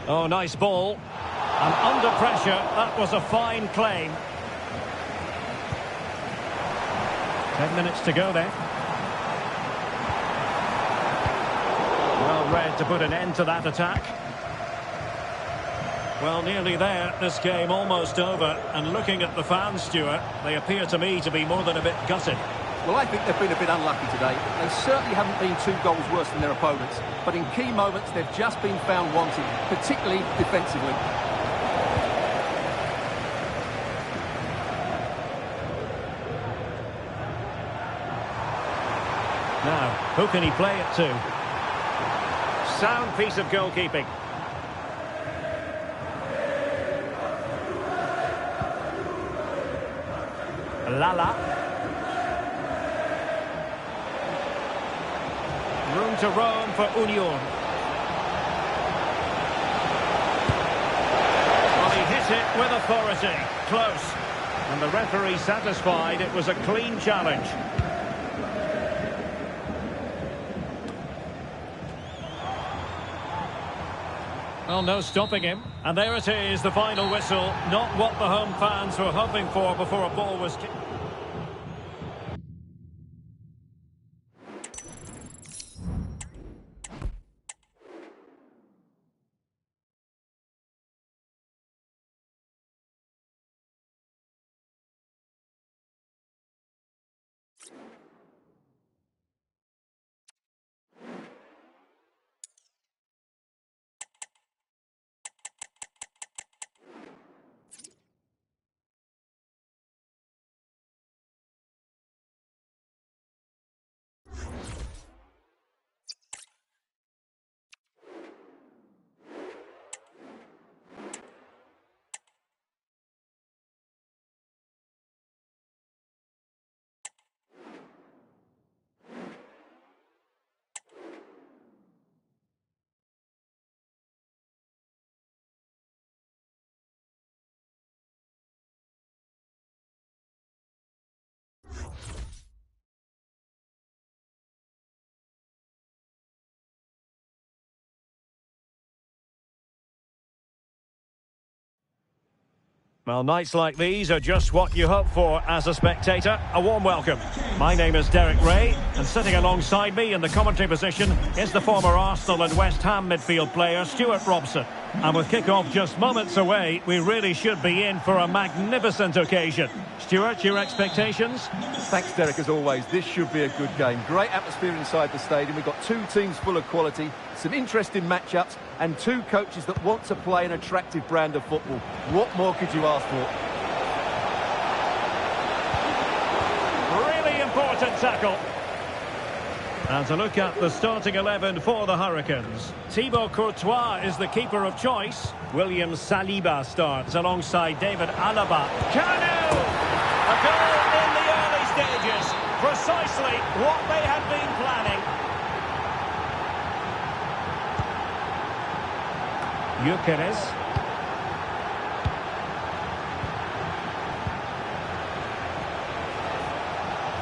Oh, nice ball. And under pressure, that was a fine claim. 10 minutes to go then. Well read to put an end to that attack. Well, nearly there. This game almost over. And looking at the fans, Stuart, they appear to me to be more than a bit gutted. Well, I think they've been a bit unlucky today. They certainly haven't been 2 goals worse than their opponents. But in key moments, they've just been found wanting, particularly defensively. Now, who can he play it to? Sound piece of goalkeeping. Lala. Room to roam for Union. Well, he hit it with authority. Close. And the referee satisfied it was a clean challenge. Well, no stopping him. And there it is, the final whistle. Not what the home fans were hoping for before a ball was kicked. Well, nights like these are just what you hope for as a spectator. A warm welcome. My name is Derek Ray, and sitting alongside me in the commentary position is the former Arsenal and West Ham midfield player, Stuart Robson. And with kick-off just moments away, we really should be in for a magnificent occasion. Stuart, your expectations? Thanks, Derek, as always. This should be a good game. Great atmosphere inside the stadium. We've got two teams full of quality, some interesting matchups, and two coaches that want to play an attractive brand of football. What more could you ask for? Really important tackle. And to look at the starting 11 for the Hurricanes. Thibaut Courtois is the keeper of choice. William Saliba starts alongside David Alaba. Kanu! A goal in the early stages. Precisely what they had been planning. Gyökeres.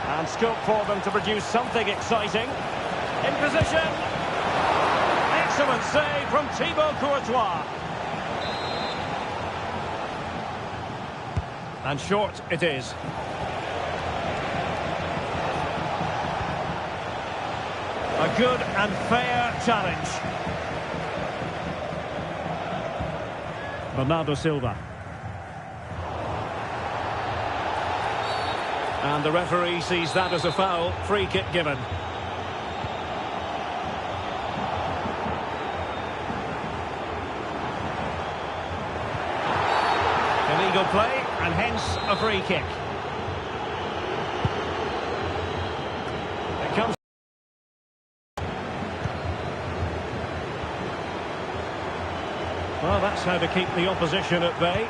And scope for them to produce something exciting. In position. Excellent save from Thibaut Courtois. And short it is. A good and fair challenge. Bernardo Silva. And the referee sees that as a foul. Free kick given. Illegal play, and hence a free kick. It comes. Well, that's how to keep the opposition at bay.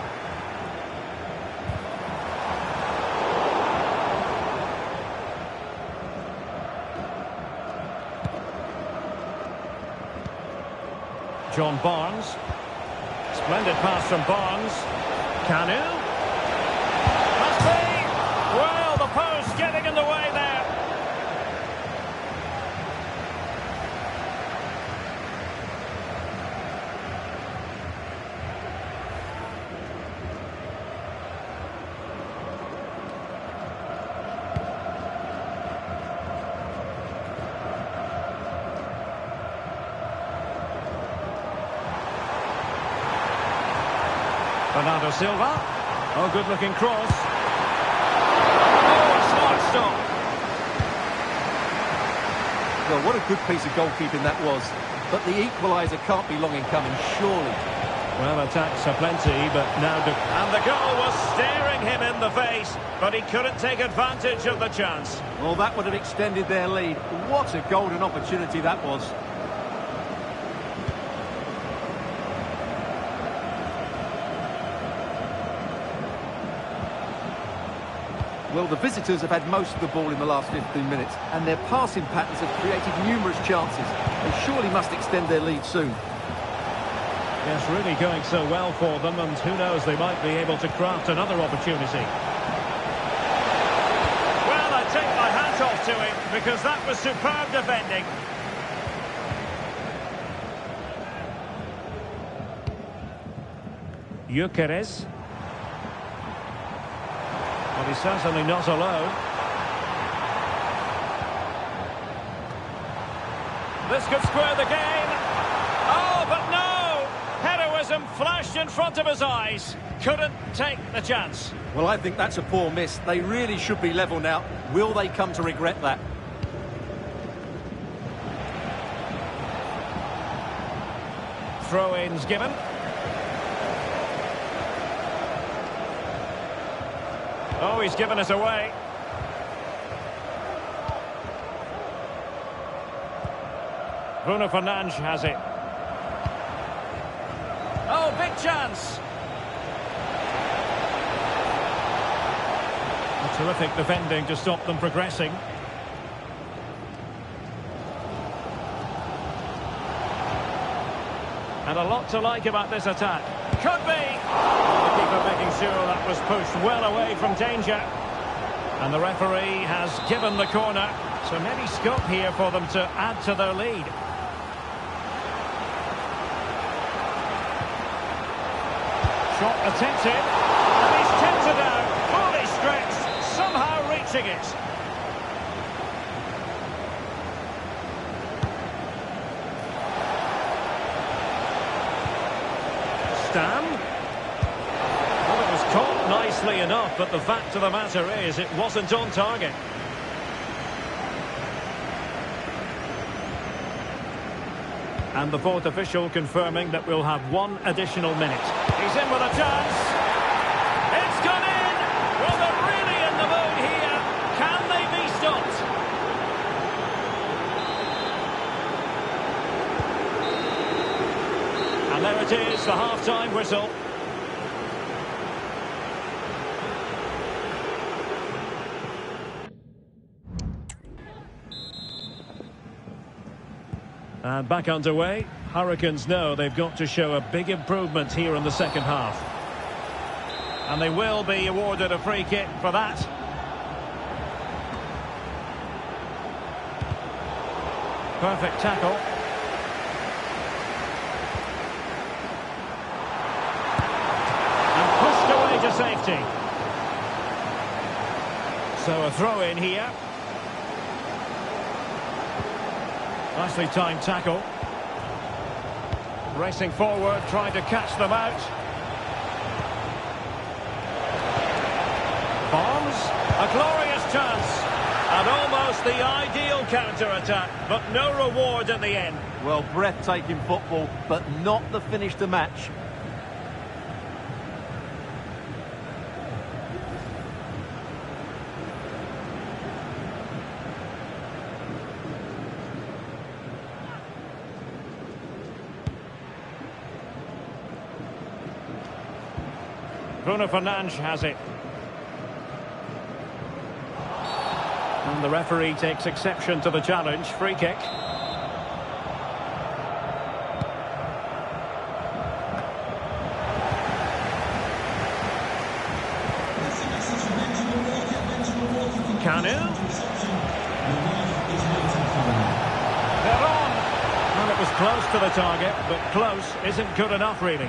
John Barnes. Splendid pass from Barnes. Kanu. Must be. Well, the post getting in the way there. Bernardo Silva. Oh, good-looking cross. Oh, a smart stop. Well, what a good piece of goalkeeping that was. But the equaliser can't be long in coming, surely. Well, attacks are plenty, but now... And the goal was staring him in the face, but he couldn't take advantage of the chance. Well, that would have extended their lead. What a golden opportunity that was. Well, the visitors have had most of the ball in the last 15 minutes, and their passing patterns have created numerous chances. They surely must extend their lead soon. Yes, really going so well for them, and who knows, they might be able to craft another opportunity. Well, I take my hat off to him, because that was superb defending. Gyökeres. Well, he's certainly not alone. This could square the game. Oh, but no! Heroism flashed in front of his eyes. Couldn't take the chance. Well, I think that's a poor miss. They really should be level now. Will they come to regret that? Throw-ins given. Oh, he's given us away. Bruno Fernandes has it. Oh, big chance. A terrific defending to stop them progressing. And a lot to like about this attack. Could be! The keeper making sure that was pushed well away from danger. And the referee has given the corner. So maybe scope here for them to add to their lead. Shot attempted. And he's tipped it out. Fully stretched. Somehow reaching it. Stam. Well, it was caught nicely enough, but the fact of the matter is it wasn't on target. And the fourth official confirming that we'll have one additional minute. He's in with a chance. It's gone in. Well, they're really in the mood here. Can they be stopped? And there it is, the half-time whistle. And back underway. Hurricanes know they've got to show a big improvement here in the second half. And they will be awarded a free kick for that. Perfect tackle. And pushed away to safety. So a throw in here. Nicely timed tackle. Racing forward, trying to catch them out. Bombs. A glorious chance. And almost the ideal counter-attack, but no reward at the end. Well, breathtaking football, but not the finish to match. Bruno Fernandes has it. And the referee takes exception to the challenge. Free kick. Kanu. They're on. Well, it was close to the target, but close isn't good enough, really.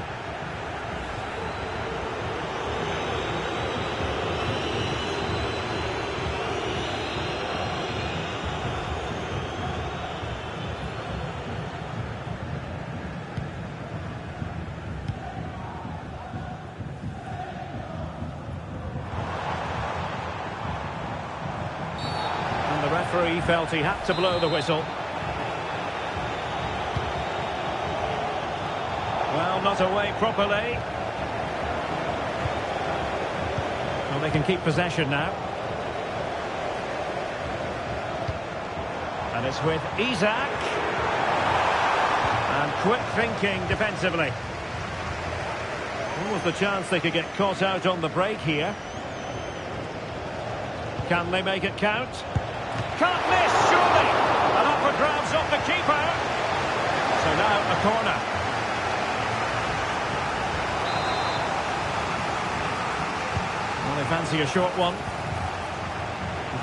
He felt he had to blow the whistle. Well, not away properly. Well, they can keep possession now. And it's with Isak. And quick thinking defensively. What was the chance they could get caught out on the break here? Can they make it count? Can't miss, surely! And up for grabs off the keeper. So now a corner. Well, they fancy a short one.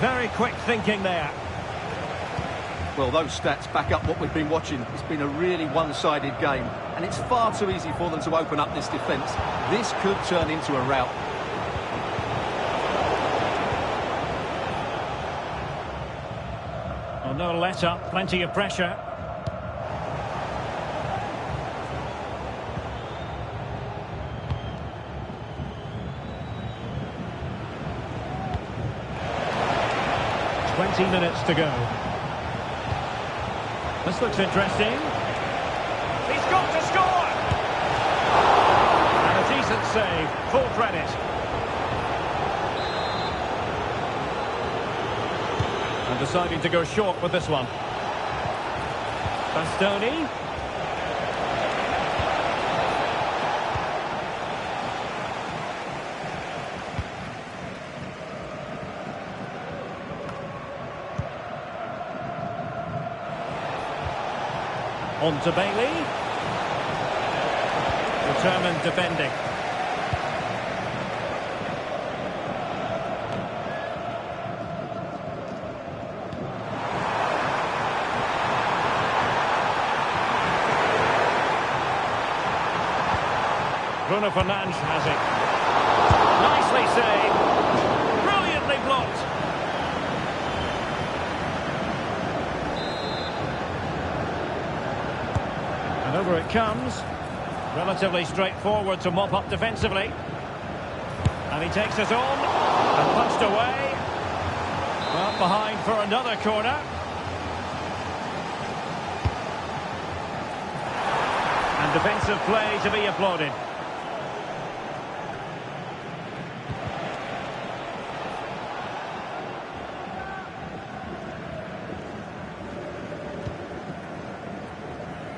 Very quick thinking there. Well, those stats back up what we've been watching. It's been a really one-sided game, and it's far too easy for them to open up this defence. This could turn into a rout. Well, no let-up, plenty of pressure. Minutes to go. This looks interesting. He's got to score! And a decent save, full credit. And deciding to go short with this one. Bastoni. On to Bailey. Determined defending. Bruno Fernandes has it. Nicely saved. Brilliantly blocked. And over it comes. Relatively straightforward to mop up defensively. And he takes it on. And punched away. Well, behind for another corner. And defensive play to be applauded.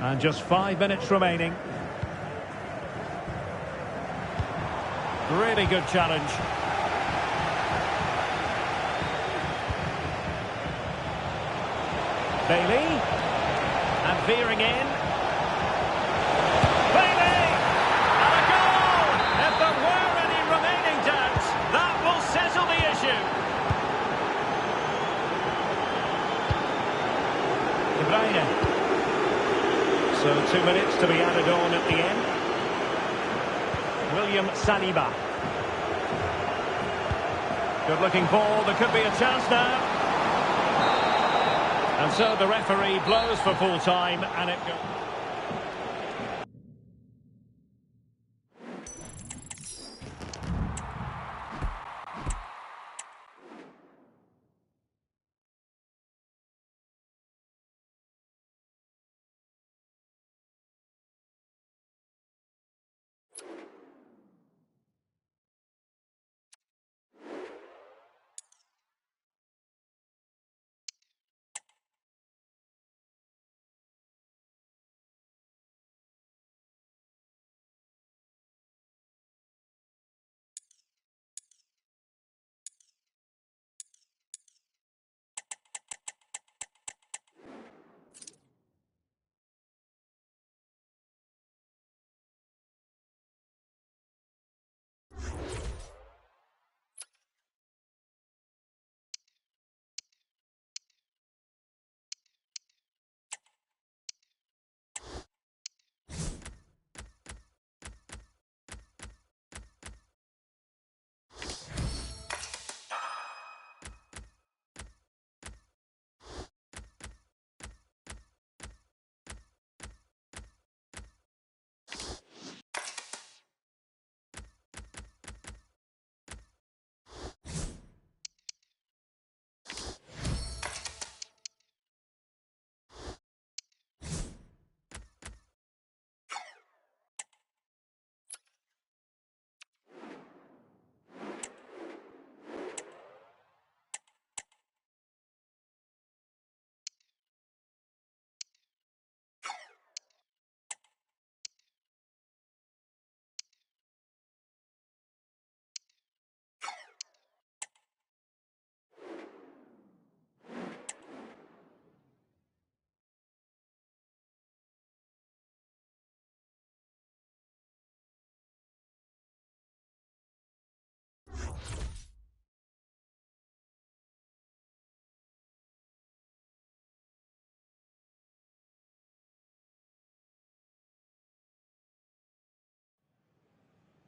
And just 5 minutes remaining. Really good challenge. Bailey. And veering in. Bailey! And a goal! If there were any remaining doubts, that will settle the issue. De Bruyne. So 2 minutes to be added on at the end. William Saliba. Good looking ball, there could be a chance now. And so the referee blows for full time and it goes.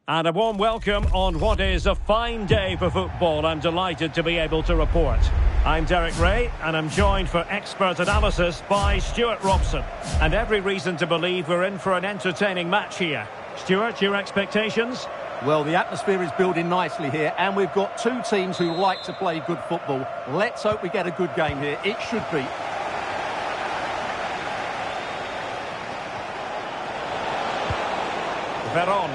And a warm welcome on what is a fine day for football. I'm delighted to be able to report. I'm Derek Ray, and I'm joined for expert analysis by Stuart Robson. And every reason to believe we're in for an entertaining match here. Stuart, your expectations? Well, the atmosphere is building nicely here, and we've got two teams who like to play good football. Let's hope we get a good game here. It should be. Veron.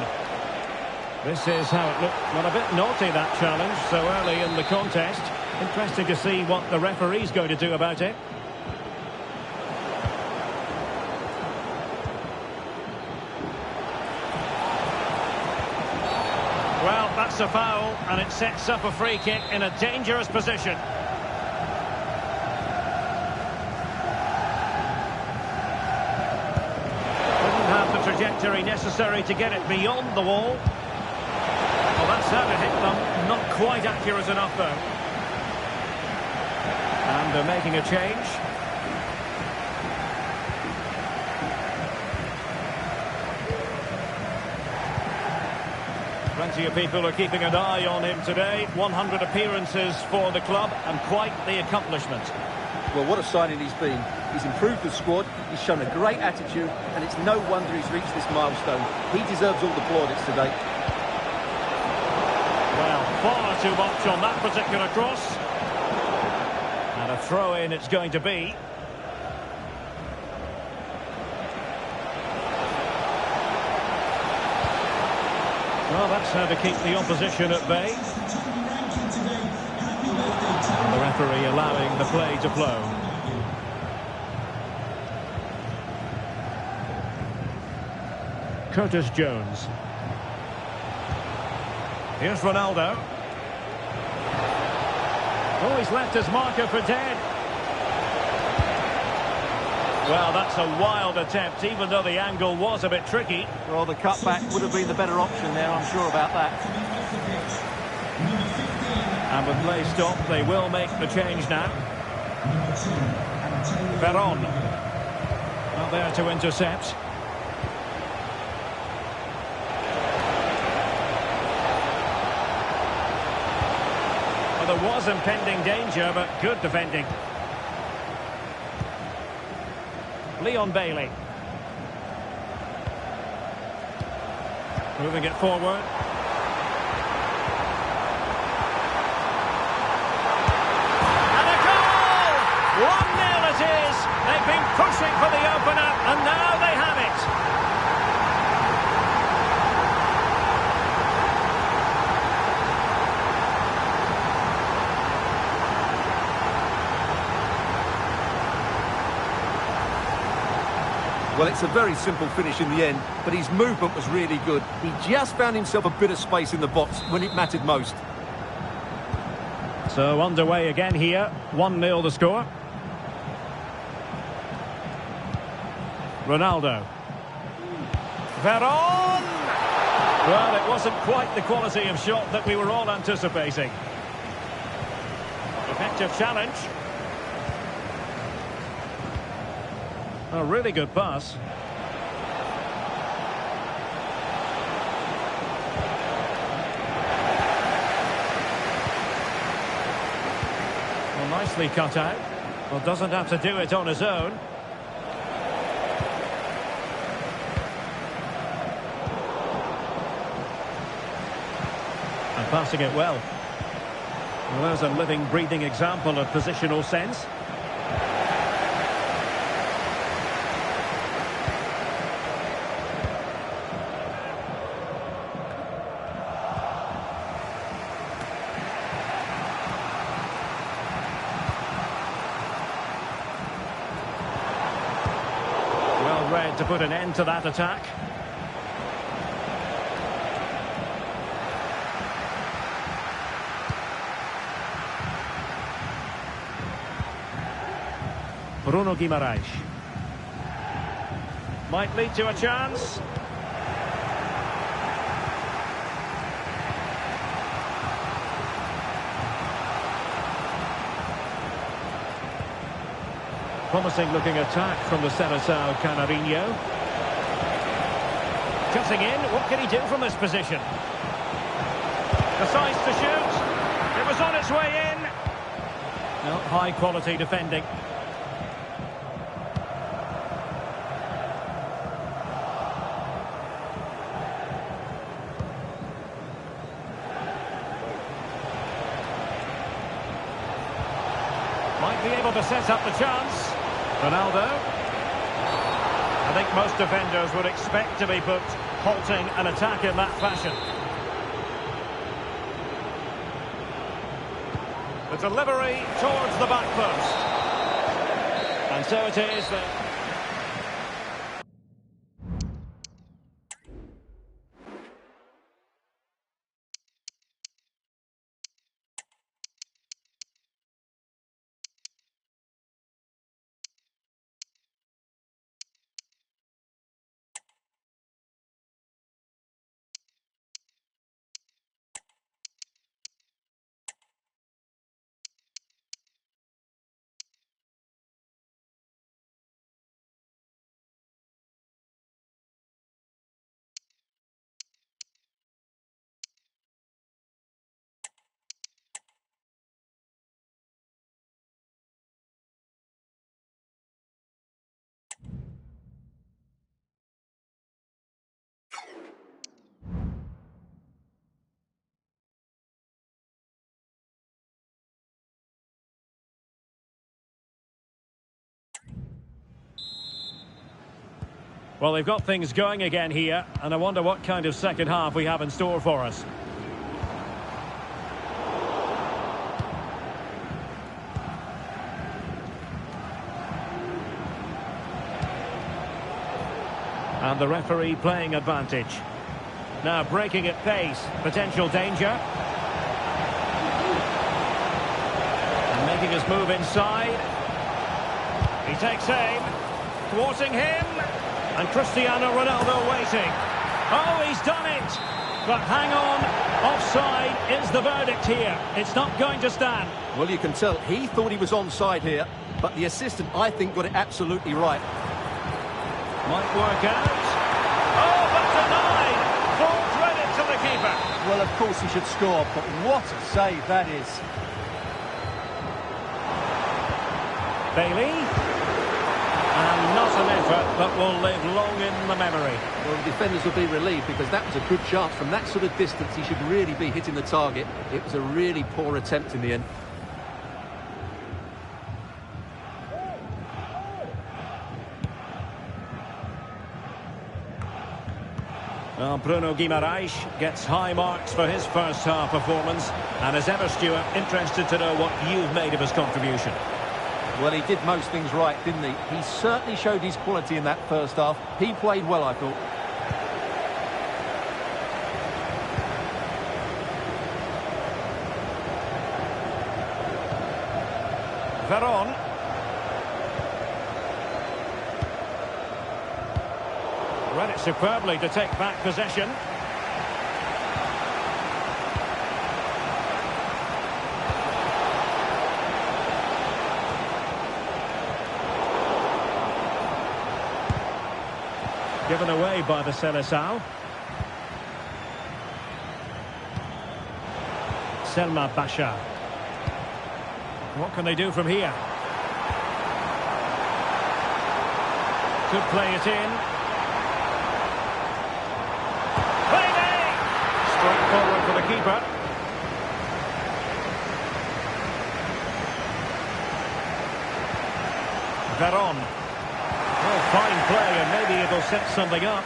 This is how it looked. Well, a bit naughty, that challenge, so early in the contest. Interesting to see what the referee's going to do about it. Well, that's a foul, and it sets up a free kick in a dangerous position. Didn't have the trajectory necessary to get it beyond the wall. Well, that's how to hit them. Not quite accurate enough, though. And they're making a change. Plenty of people are keeping an eye on him today. 100 appearances for the club, and quite the accomplishment. Well, what a signing he's been. He's improved the squad, he's shown a great attitude, and it's no wonder he's reached this milestone. He deserves all the plaudits today. Well, far too much on that particular cross. And a throw-in it's going to be. Well, that's how to keep the opposition at bay. And the referee allowing the play to flow. Curtis Jones. Here's Ronaldo. Oh, he's left his marker for dead. Well, that's a wild attempt, even though the angle was a bit tricky. Well, the cutback would have been the better option there, I'm sure about that. And with play stopped, they will make the change now. Veron. Not there to intercept. Well, there was impending danger, but good defending. Leon Bailey. Moving it forward. And a goal! 1-0 it is. They've been pushing for the opener, and now they have it. Well, it's a very simple finish in the end, but his movement was really good. He just found himself a bit of space in the box when it mattered most. So underway again here. 1-0 the score. Ronaldo. Veron! Well, it wasn't quite the quality of shot that we were all anticipating. Effective challenge. A really good pass. Well, nicely cut out. Well, doesn't have to do it on his own. And passing it well. Well, there's a living, breathing example of positional sense. Read to put an end to that attack. Bruno Guimaraes. Might lead to a chance. Promising looking attack from the Seleção Canarinho. Cutting in, what can he do from this position? Decides to shoot. It was on its way in. No, high quality defending. Might be able to set up the chance. Ronaldo. I think most defenders would expect to be booked halting an attack in that fashion. The delivery towards the back post. And so it is that... Well, they've got things going again here, and I wonder what kind of second half we have in store for us. And the referee playing advantage. Now breaking at pace, potential danger. And making his move inside. He takes aim, thwarting him. And Cristiano Ronaldo waiting. Oh, he's done it! But hang on, offside is the verdict here. It's not going to stand. Well, you can tell he thought he was onside here, but the assistant, I think, got it absolutely right. Might work out. Oh, but denied! Full credit to the keeper. Well, of course he should score, but what a save that is. Bailey. And not an effort that will live long in the memory. Well, the defenders will be relieved because that was a good chance. From that sort of distance, he should really be hitting the target. It was a really poor attempt in the end. Well, Bruno Guimaraes gets high marks for his first half performance. And as ever, Stuart, interested to know what you've made of his contribution. Well, he did most things right, didn't he? He certainly showed his quality in that first half. He played well, I thought. Veron. Read it superbly to take back possession. Given away by the Seleção. Selma Basha. What can they do from here? Could play it in. Baby! Straight forward for the keeper. Veron. Oh, fine play, and maybe it'll set something up.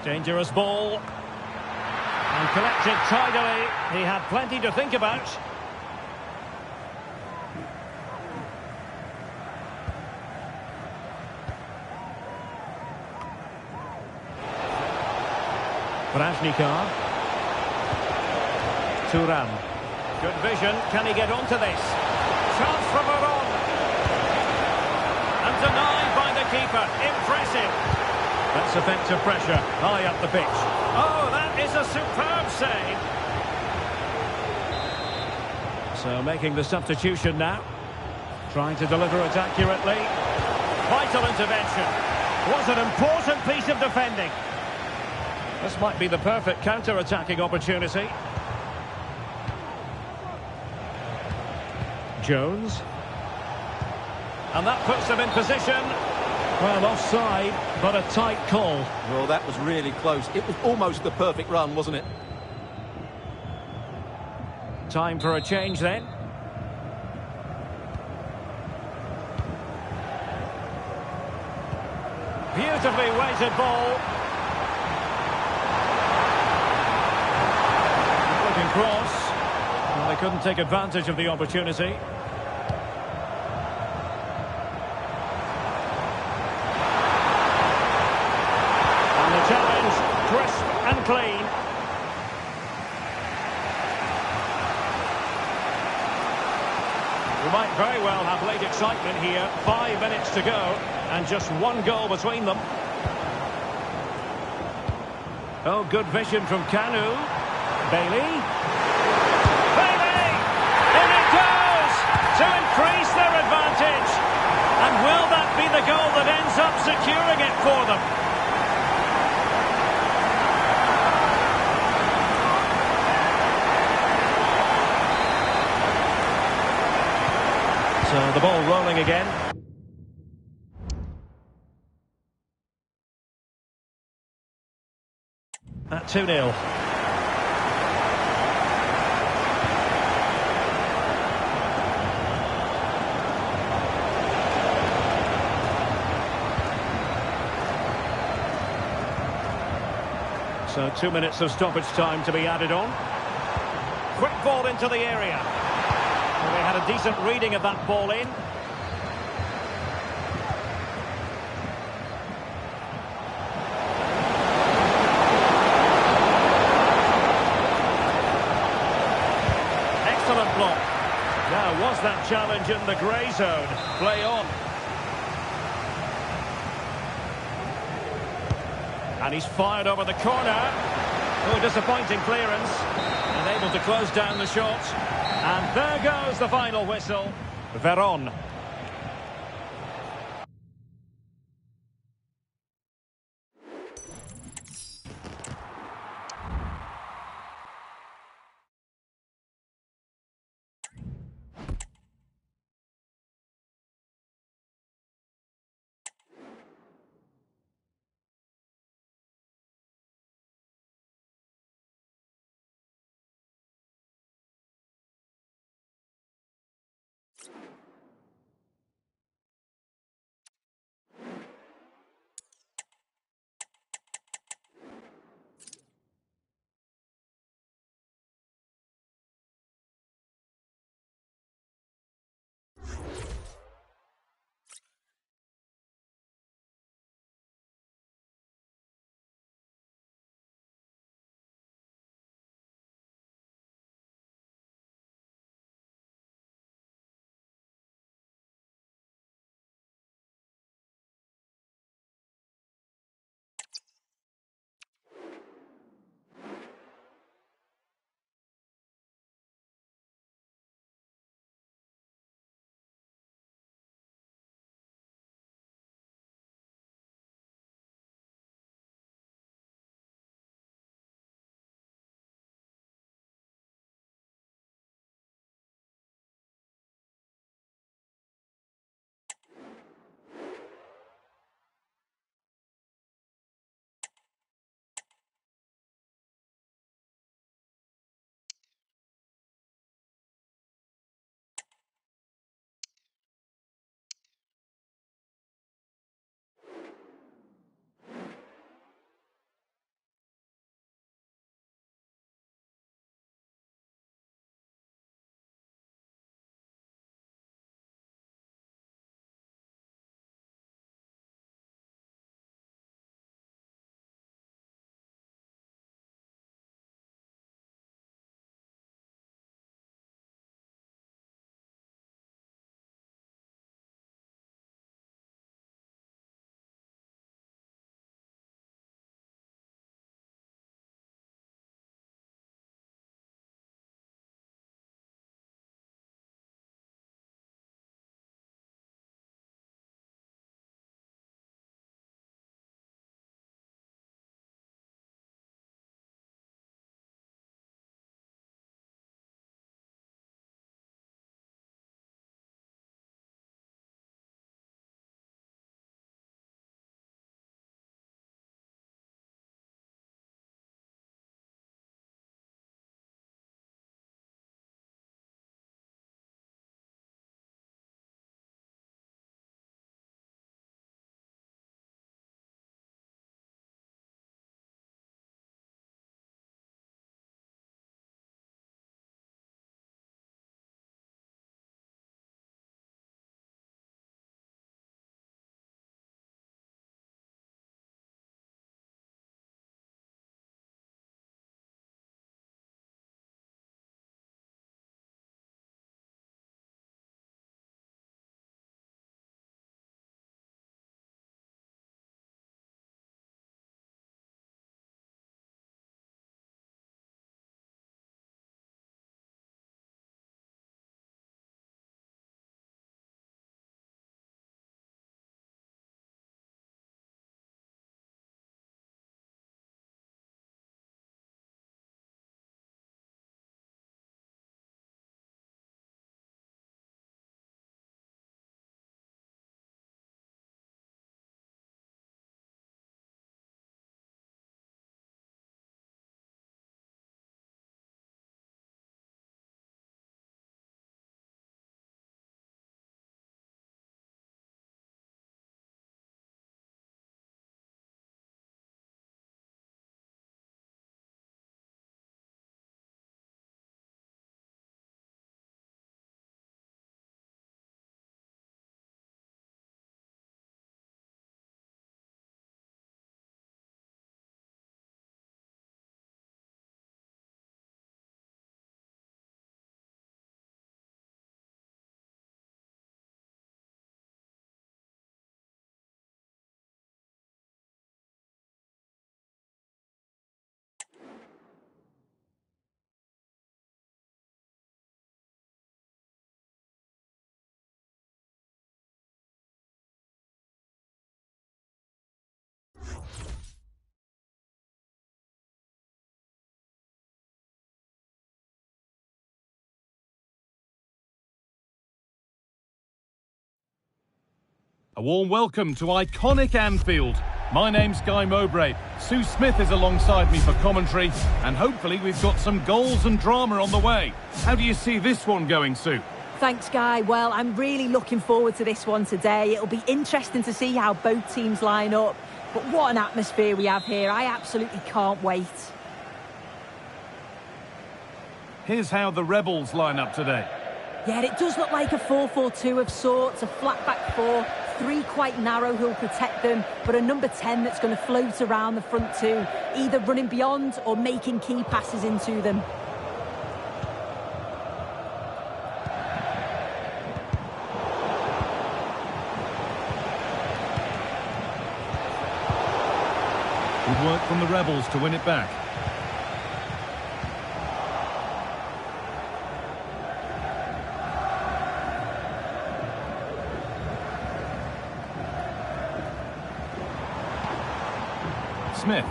Dangerous ball. And collected tidily. He had plenty to think about. Brajnikar. Thuram. Good vision. Can he get onto this? Chance for Veron. And denied by the keeper. Impressive. That's effective pressure. High up the pitch. Oh, that is a superb save. So making the substitution now. Trying to deliver it accurately. Vital intervention. Was an important piece of defending. This might be the perfect counter-attacking opportunity. Jones. And that puts them in position. Well, offside, but a tight call. Well, that was really close. It was almost the perfect run, wasn't it? Time for a change then. Beautifully weighted ball. Looking cross. Well, they couldn't take advantage of the opportunity. And the challenge, crisp and clean. We might very well have late excitement here. 5 minutes to go, and just one goal between them. Oh, good vision from Kanu. Bailey. Bailey! In it goes! To increase their advantage. And will that be the goal that ends up securing it for them? So the ball rolling again. At 2-0. So 2 minutes of stoppage time to be added on. Quick ball into the area. Well, they had a decent reading of that ball in. Excellent block. Now, was that challenge in the grey zone? Play on. And he's fired over the corner. Oh, disappointing clearance. Unable to close down the shot. And there goes the final whistle. Veron. A warm welcome to iconic Anfield. My name's Guy Mowbray. Sue Smith is alongside me for commentary, and hopefully we've got some goals and drama on the way. How do you see this one going, Sue? Thanks, Guy. Well, I'm really looking forward to this one today. It'll be interesting to see how both teams line up. But what an atmosphere we have here. I absolutely can't wait. Here's how the Rebels line up today. Yeah, it does look like a 4-4-2 of sorts, a flat back four, three quite narrow who'll protect them, but a number 10 that's going to float around the front two, either running beyond or making key passes into them. Good work from the Rebels to win it back. Smith.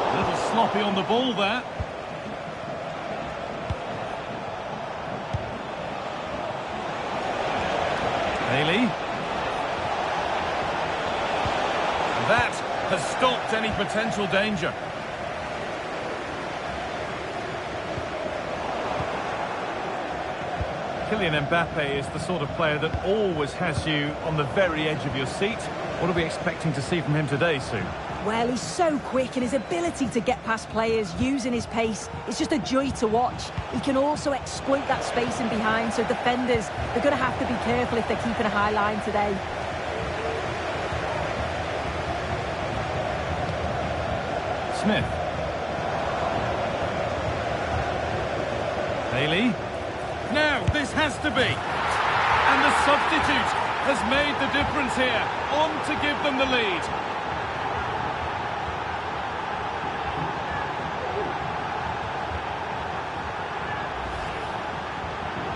A little sloppy on the ball there. Bailey. That has stopped any potential danger. Kylian Mbappe is the sort of player that always has you on the very edge of your seat. What are we expecting to see from him today, Sue? Well, he's so quick, and his ability to get past players using his pace is just a joy to watch. He can also exploit that space in behind, so defenders, they're going to have to be careful if they're keeping a high line today. Smith. Bailey. Now, this has to be. And the substitute has made the difference here. On to give them the lead.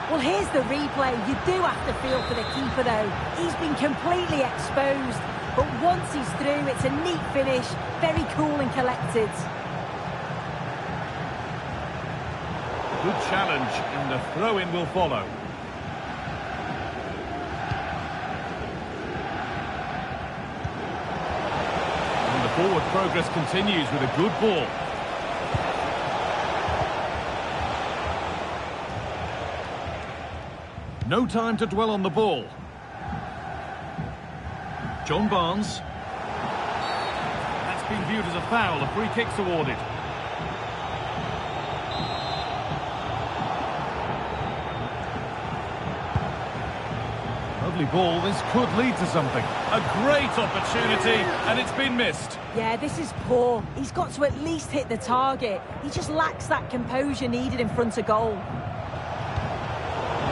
Well, here's the replay. You do have to feel for the keeper, though. He's been completely exposed. But once he's through, it's a neat finish, very cool and collected. Good challenge, and the throw-in will follow. And the forward progress continues with a good ball. No time to dwell on the ball. John Barnes. That's been viewed as a foul. A free kick's awarded. Lovely ball. This could lead to something. A great opportunity, and it's been missed. Yeah, this is poor. He's got to at least hit the target. He just lacks that composure needed in front of goal.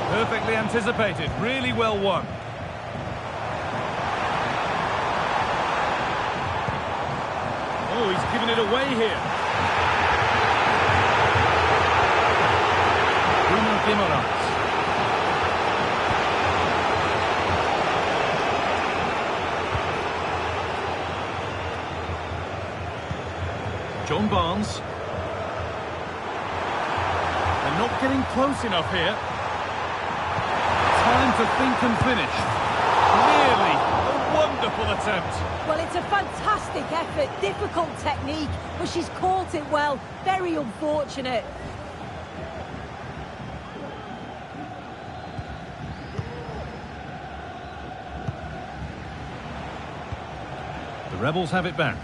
Perfectly anticipated. Really well won. Oh, he's given it away here. Bruno Guimaraes. John Barnes. They're not getting close enough here. Time to think and finish. Nearly. A wonderful attempt. Well, it's a fantastic effort, difficult technique, but she's caught it well. Very unfortunate. The Rebels have it back.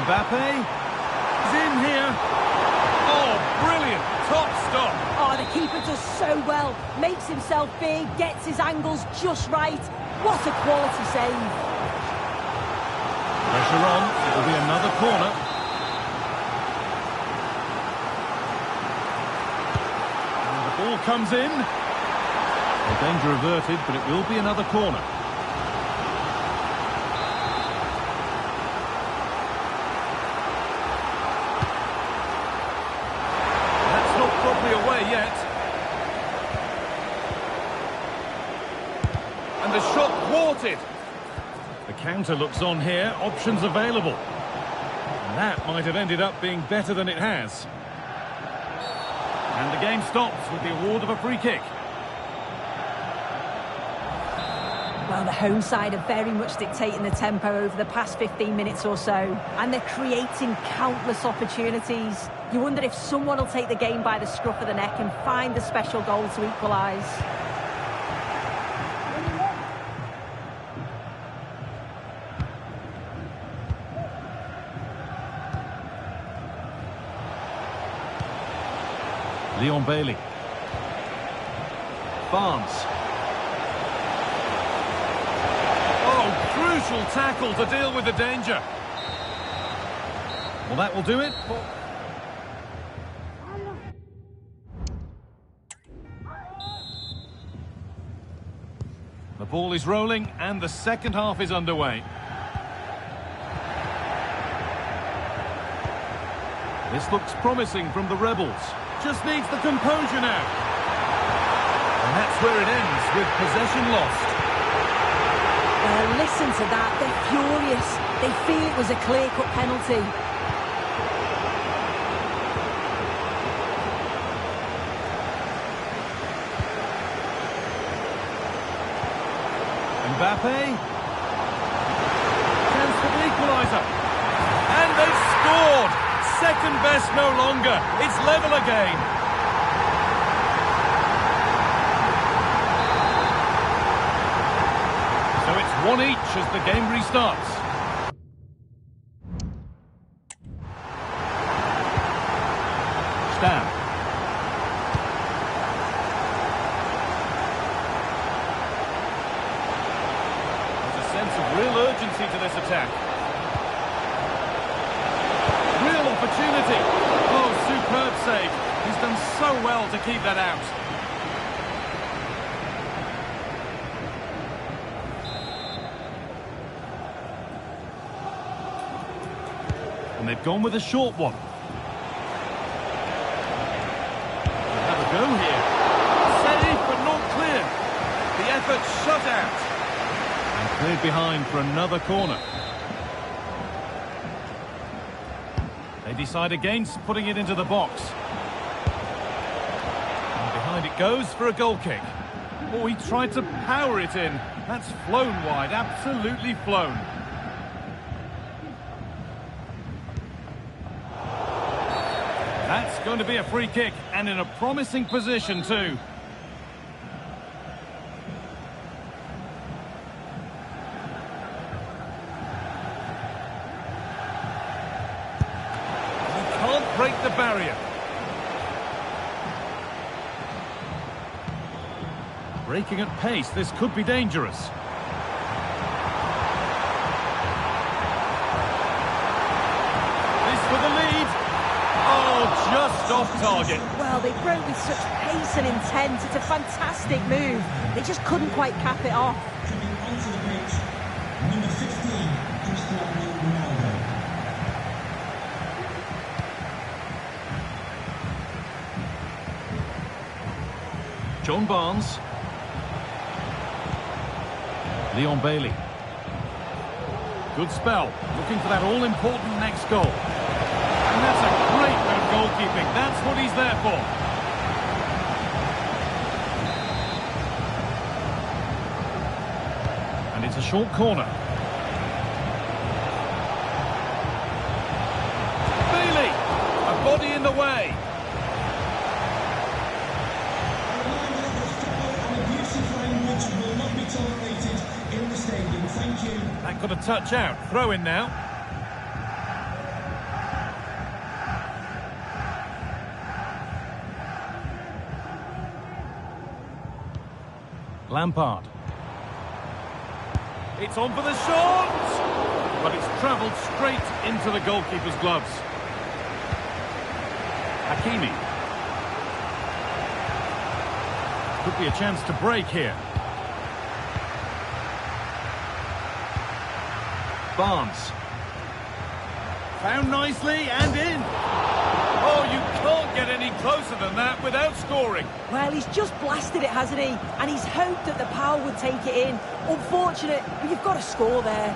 Mbappe is in here. Oh, brilliant. Top stop. Oh, the keeper does so well. Makes himself big, gets his angles just right. What a quality save. Pressure on. It'll be another corner. And the ball comes in. Well, danger averted, but it will be another corner. That's not properly away. away yet. And the shot thwarted. The counter looks on here, options available. And that might have ended up being better than it has. And the game stops with the award of a free kick. Well, the home side are very much dictating the tempo over the past 15 minutes or so, and they're creating countless opportunities. You wonder if someone will take the game by the scruff of the neck and find the special goal to equalise. Leon Bailey. Barnes. Oh, crucial tackle to deal with the danger. Well, that will do it. The ball is rolling and the second half is underway. This looks promising from the Rebels. Just needs the composure now. And that's where it ends, with possession lost. Well, listen to that. They're furious. They feel it was a clear-cut penalty. Mbappe. Chance for the equaliser. And they've scored! Second best no longer. It's level again. So it's 1 each as the game restarts. Stam. There's a sense of real urgency to this attack. Real opportunity. Oh, superb save. He's done so well to keep that out. And they've gone with a short one. They'll have a go here. Save, but not clear. The effort shut out. And cleared behind for another corner. They decide against putting it into the box. And behind it goes for a goal kick. Oh, he tried to power it in. That's flown wide, absolutely flown. That's going to be a free kick, and in a promising position too. Break the barrier. Breaking at pace, this could be dangerous. This for the lead. Oh, just off target. Well, they broke with such pace and intent. It's a fantastic move. They just couldn't quite cap it off. Coming onto the pitch, number 15, Cristiano Ronaldo. John Barnes. Leon Bailey. Good spell. Looking for that all-important next goal. And that's a great bit of goalkeeping. That's what he's there for. And it's a short corner. Bailey! A body in the way. That got a touch out. Throw in now. Lampard. It's on for the shot! But it's travelled straight into the goalkeeper's gloves. Hakimi. Could be a chance to break here. Barnes. Found nicely and in. Oh, you can't get any closer than that without scoring. Well, he's just blasted it, hasn't he? And he's hoped that the power would take it in. Unfortunate, but you've got to score there.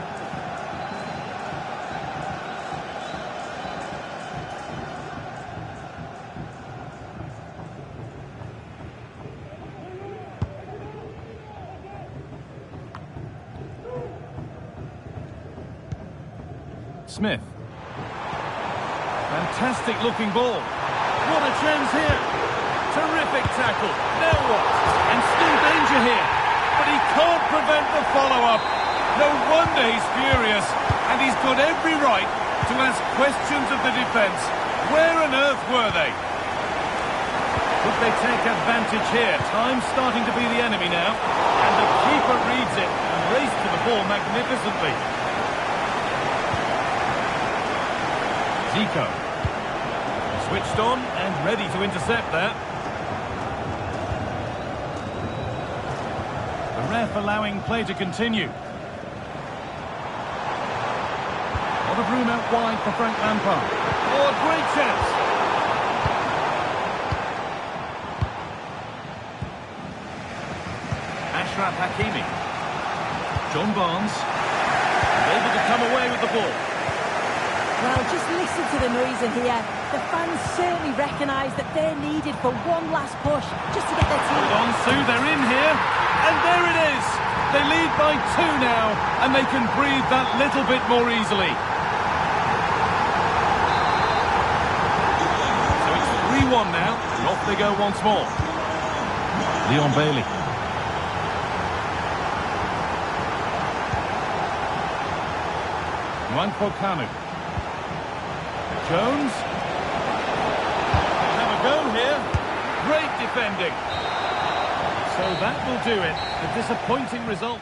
Smith. Fantastic looking ball. What a chance here. Terrific tackle. Now what? And still danger here. But he can't prevent the follow-up. No wonder he's furious. And he's got every right to ask questions of the defence. Where on earth were they? Could they take advantage here? Time's starting to be the enemy now. And the keeper reads it and raced to the ball magnificently. Zico. Switched on and ready to intercept that. The ref allowing play to continue. A lot of room out wide for Frank Lampard. Oh, a great chance. Achraf Hakimi. John Barnes. And able to come away with the ball. Well, just listen to the noise in here. The fans certainly recognise that they're needed for one last push, just to get their team... Hold on, Sue, they're in here. And there it is. They lead by 2 now, and they can breathe that little bit more easily. So it's 3-1 now, and off they go once more. Leon Bailey. Nwankwo Kanu. Jones. Have a go here. Great defending. So that will do it. A disappointing result.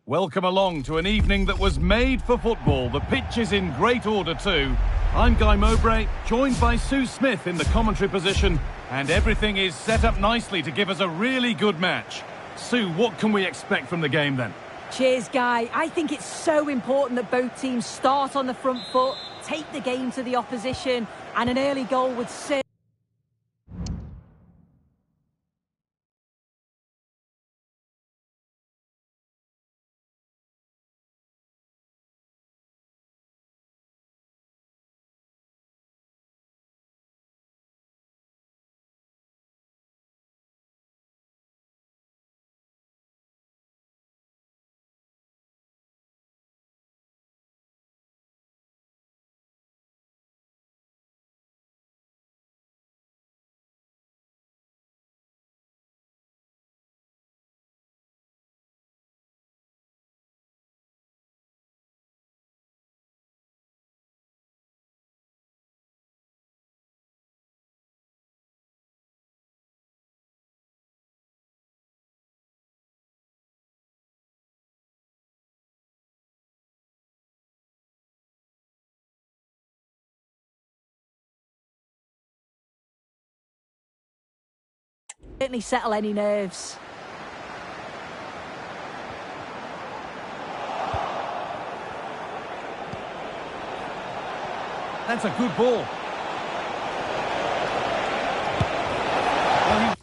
Welcome along to an evening that was made for football. The pitch is in great order too. I'm Guy Mowbray, joined by Sue Smith in the commentary position, and everything is set up nicely to give us a really good match. Sue, what can we expect from the game then? Cheers, Guy. I think it's so important that both teams start on the front foot, take the game to the opposition, and an early goal would certainly... certainly settle any nerves. That's a good ball. Well,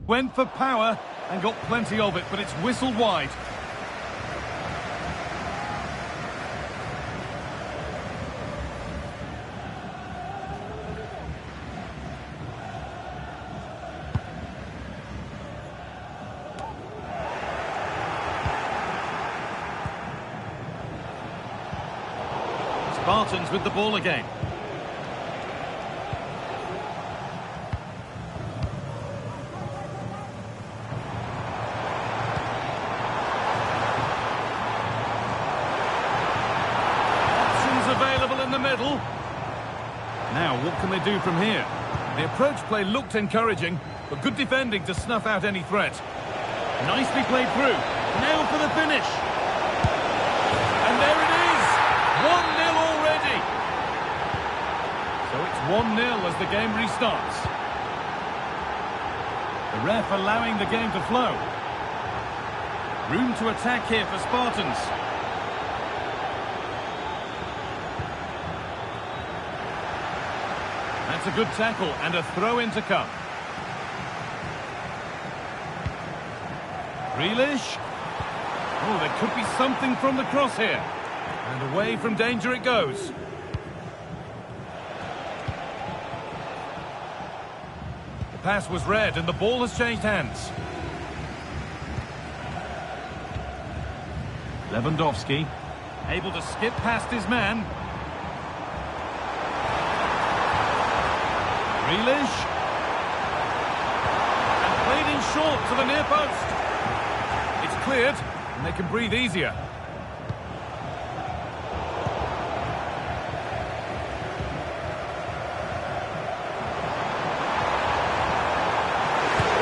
went for power and got plenty of it, but it's whistled wide. Spartans with the ball again. Available in the middle. Now, what can they do from here? The approach play looked encouraging, but good defending to snuff out any threat. Nicely played through. Now for the finish. And there it is! 1-0 already. So it's 1-0 as the game restarts. The ref allowing the game to flow. Room to attack here for Spartans. That's a good tackle and a throw-in to come. Grealish. Oh, there could be something from the cross here. And away from danger it goes. The pass was read and the ball has changed hands. Lewandowski, able to skip past his man. Grealish. And played in short to the near post. It's cleared, and they can breathe easier.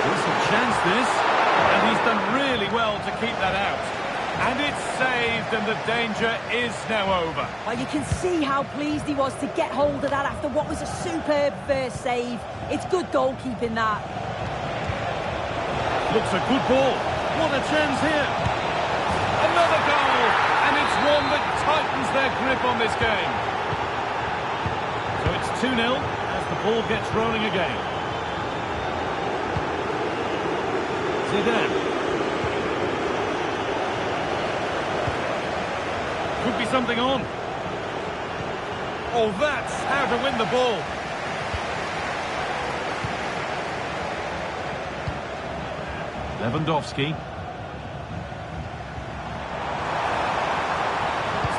There's a chance this, and he's done really well to keep that out. And it's saved, and the danger is now over. Well, you can see how pleased he was to get hold of that after what was a superb first save. It's good goalkeeping, that. Looks a good ball. What a chance here. Another goal, and it's one that tightens their grip on this game. So it's 2-0 as the ball gets rolling again. Zidane. Could be something on. Oh, that's how to win the ball. Lewandowski.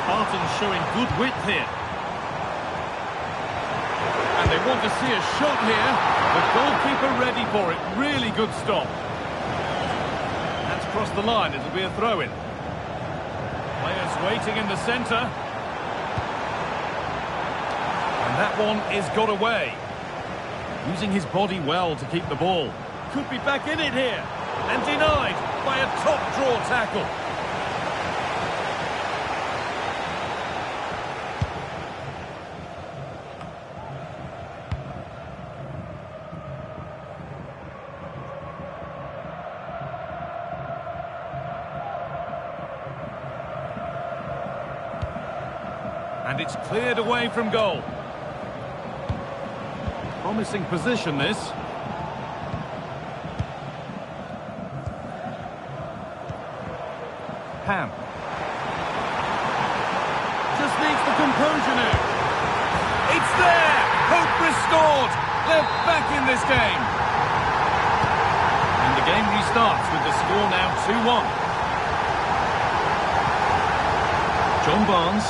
Spartans showing good width here. And they want to see a shot here. The goalkeeper ready for it. Really good stop. That's crossed the line. It'll be a throw-in. Players waiting in the centre. And that one is got away. Using his body well to keep the ball. Could be back in it here. And denied by a top-draw tackle. And it's cleared away from goal. Promising position, this. Ham. Just needs the composure now. It's there! Hope restored! They're back in this game. And the game restarts with the score now 2-1. John Barnes.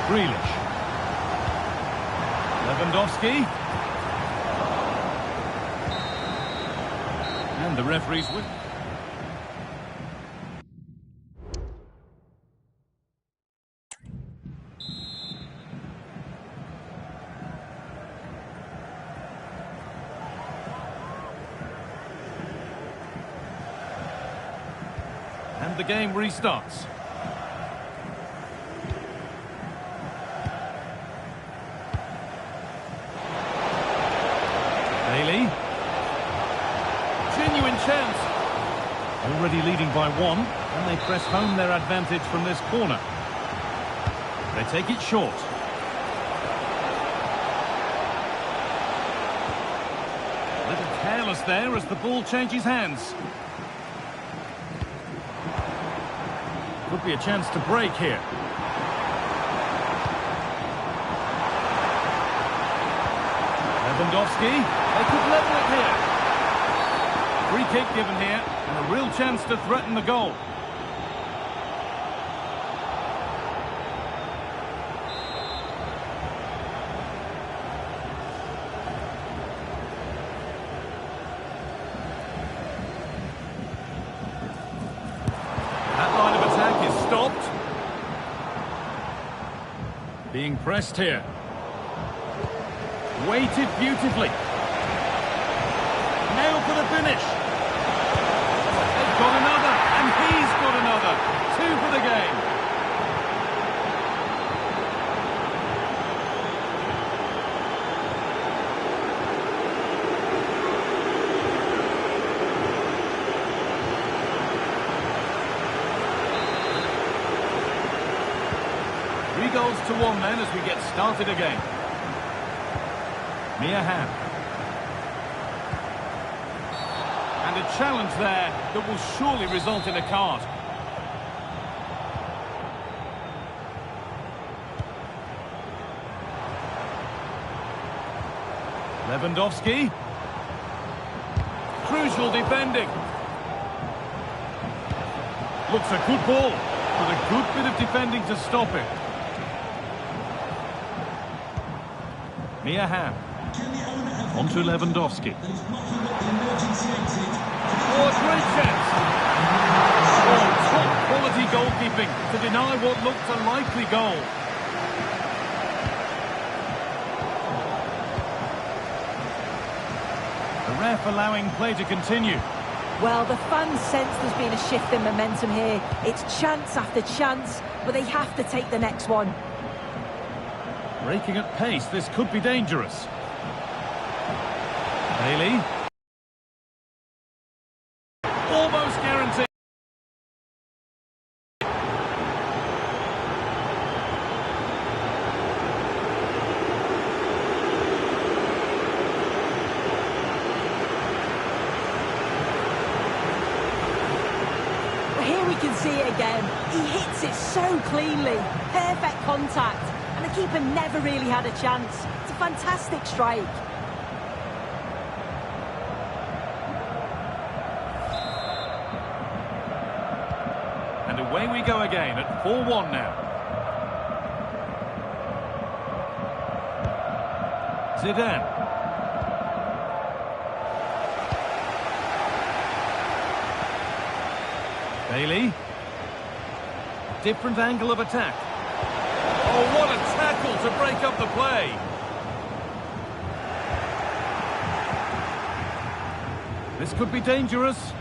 Grealish. Lewandowski. And the referee's with. And the game restarts. Bailey. Genuine chance. Already leading by one, and they press home their advantage from this corner. They take it short. A little careless there as the ball changes hands. Could be a chance to break here. Lewandowski, they could level it here. Free kick given here, and a real chance to threaten the goal. That line of attack is stopped. Being pressed here. Weighted beautifully. Now for the finish. They've got another, and he's got another. 2 for the game. Three goals to 1 then as we get started again. Mia Hamm. And a challenge there that will surely result in a card. Lewandowski. Crucial defending. Looks a good ball, but a good bit of defending to stop it. Mia Hamm. On to Lewandowski. Oh, a great chance. Oh, top quality goalkeeping to deny what looked a likely goal. The ref allowing play to continue. Well, the fans sense there's been a shift in momentum here. It's chance after chance, but they have to take the next one. Breaking at pace, this could be dangerous. Bailey. Almost guaranteed. Well, here we can see it again. He hits it so cleanly. Perfect contact. And the keeper never really had a chance. It's a fantastic strike. And away we go again at 4-1 now. Zidane. Bailey. Different angle of attack. Oh, what a tackle to break up the play. This could be dangerous.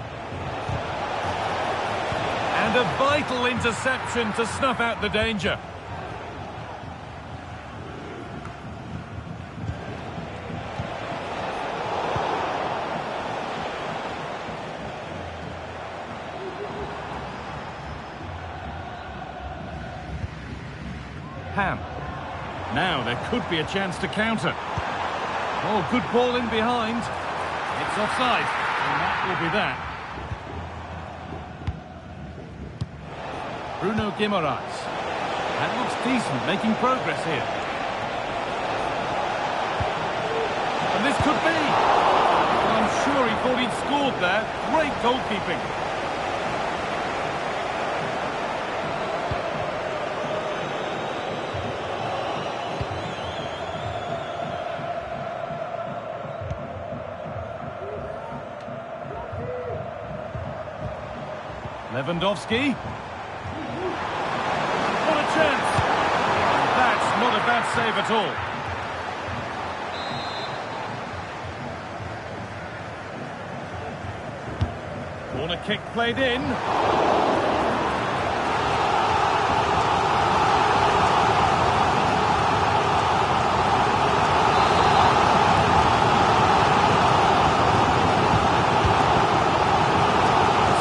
And a vital interception to snuff out the danger. Hamm. Now there could be a chance to counter. Oh, good ball in behind. It's offside, and that will be that. Bruno Guimaraes. That looks decent, making progress here. And this could be. Well, I'm sure he thought he'd scored there. Great goalkeeping. Lewandowski. What a chance! That's not a bad save at all. Corner kick played in.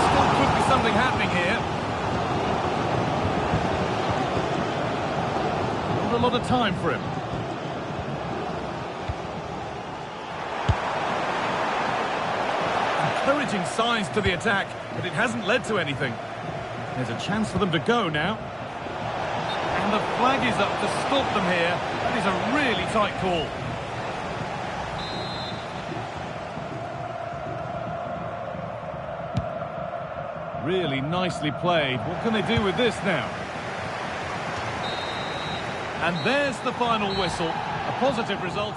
Still could be something happening here. Not a lot of time for him. Encouraging signs to the attack, but it hasn't led to anything. There's a chance for them to go now. And the flag is up to stop them here. That is a really tight call. Really nicely played. What can they do with this now? And there's the final whistle. A positive result.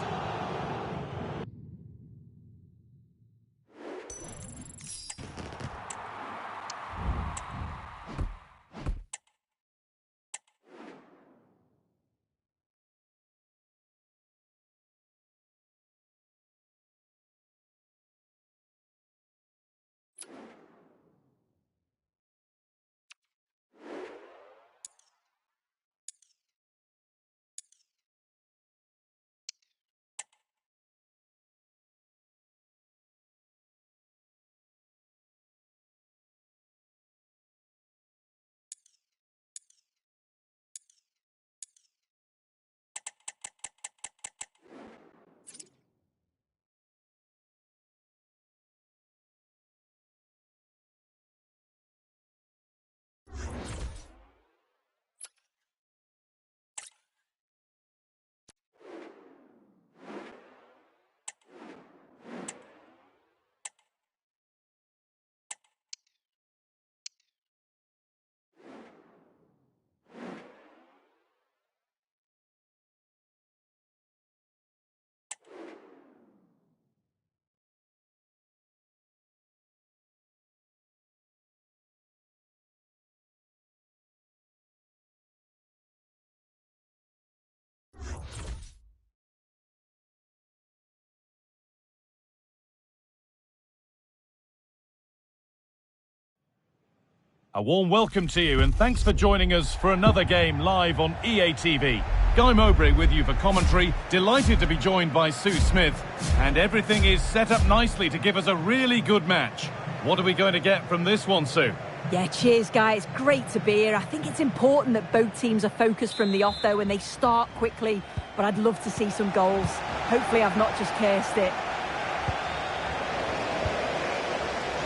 A warm welcome to you and thanks for joining us for another game live on EA TV. Guy Mowbray with you for commentary, delighted to be joined by Sue Smith, and everything is set up nicely to give us a really good match. What are we going to get from this one, Sue? Yeah, cheers, guys. Great to be here. I think it's important that both teams are focused from the off, though, and they start quickly, but I'd love to see some goals. Hopefully I've not just cursed it.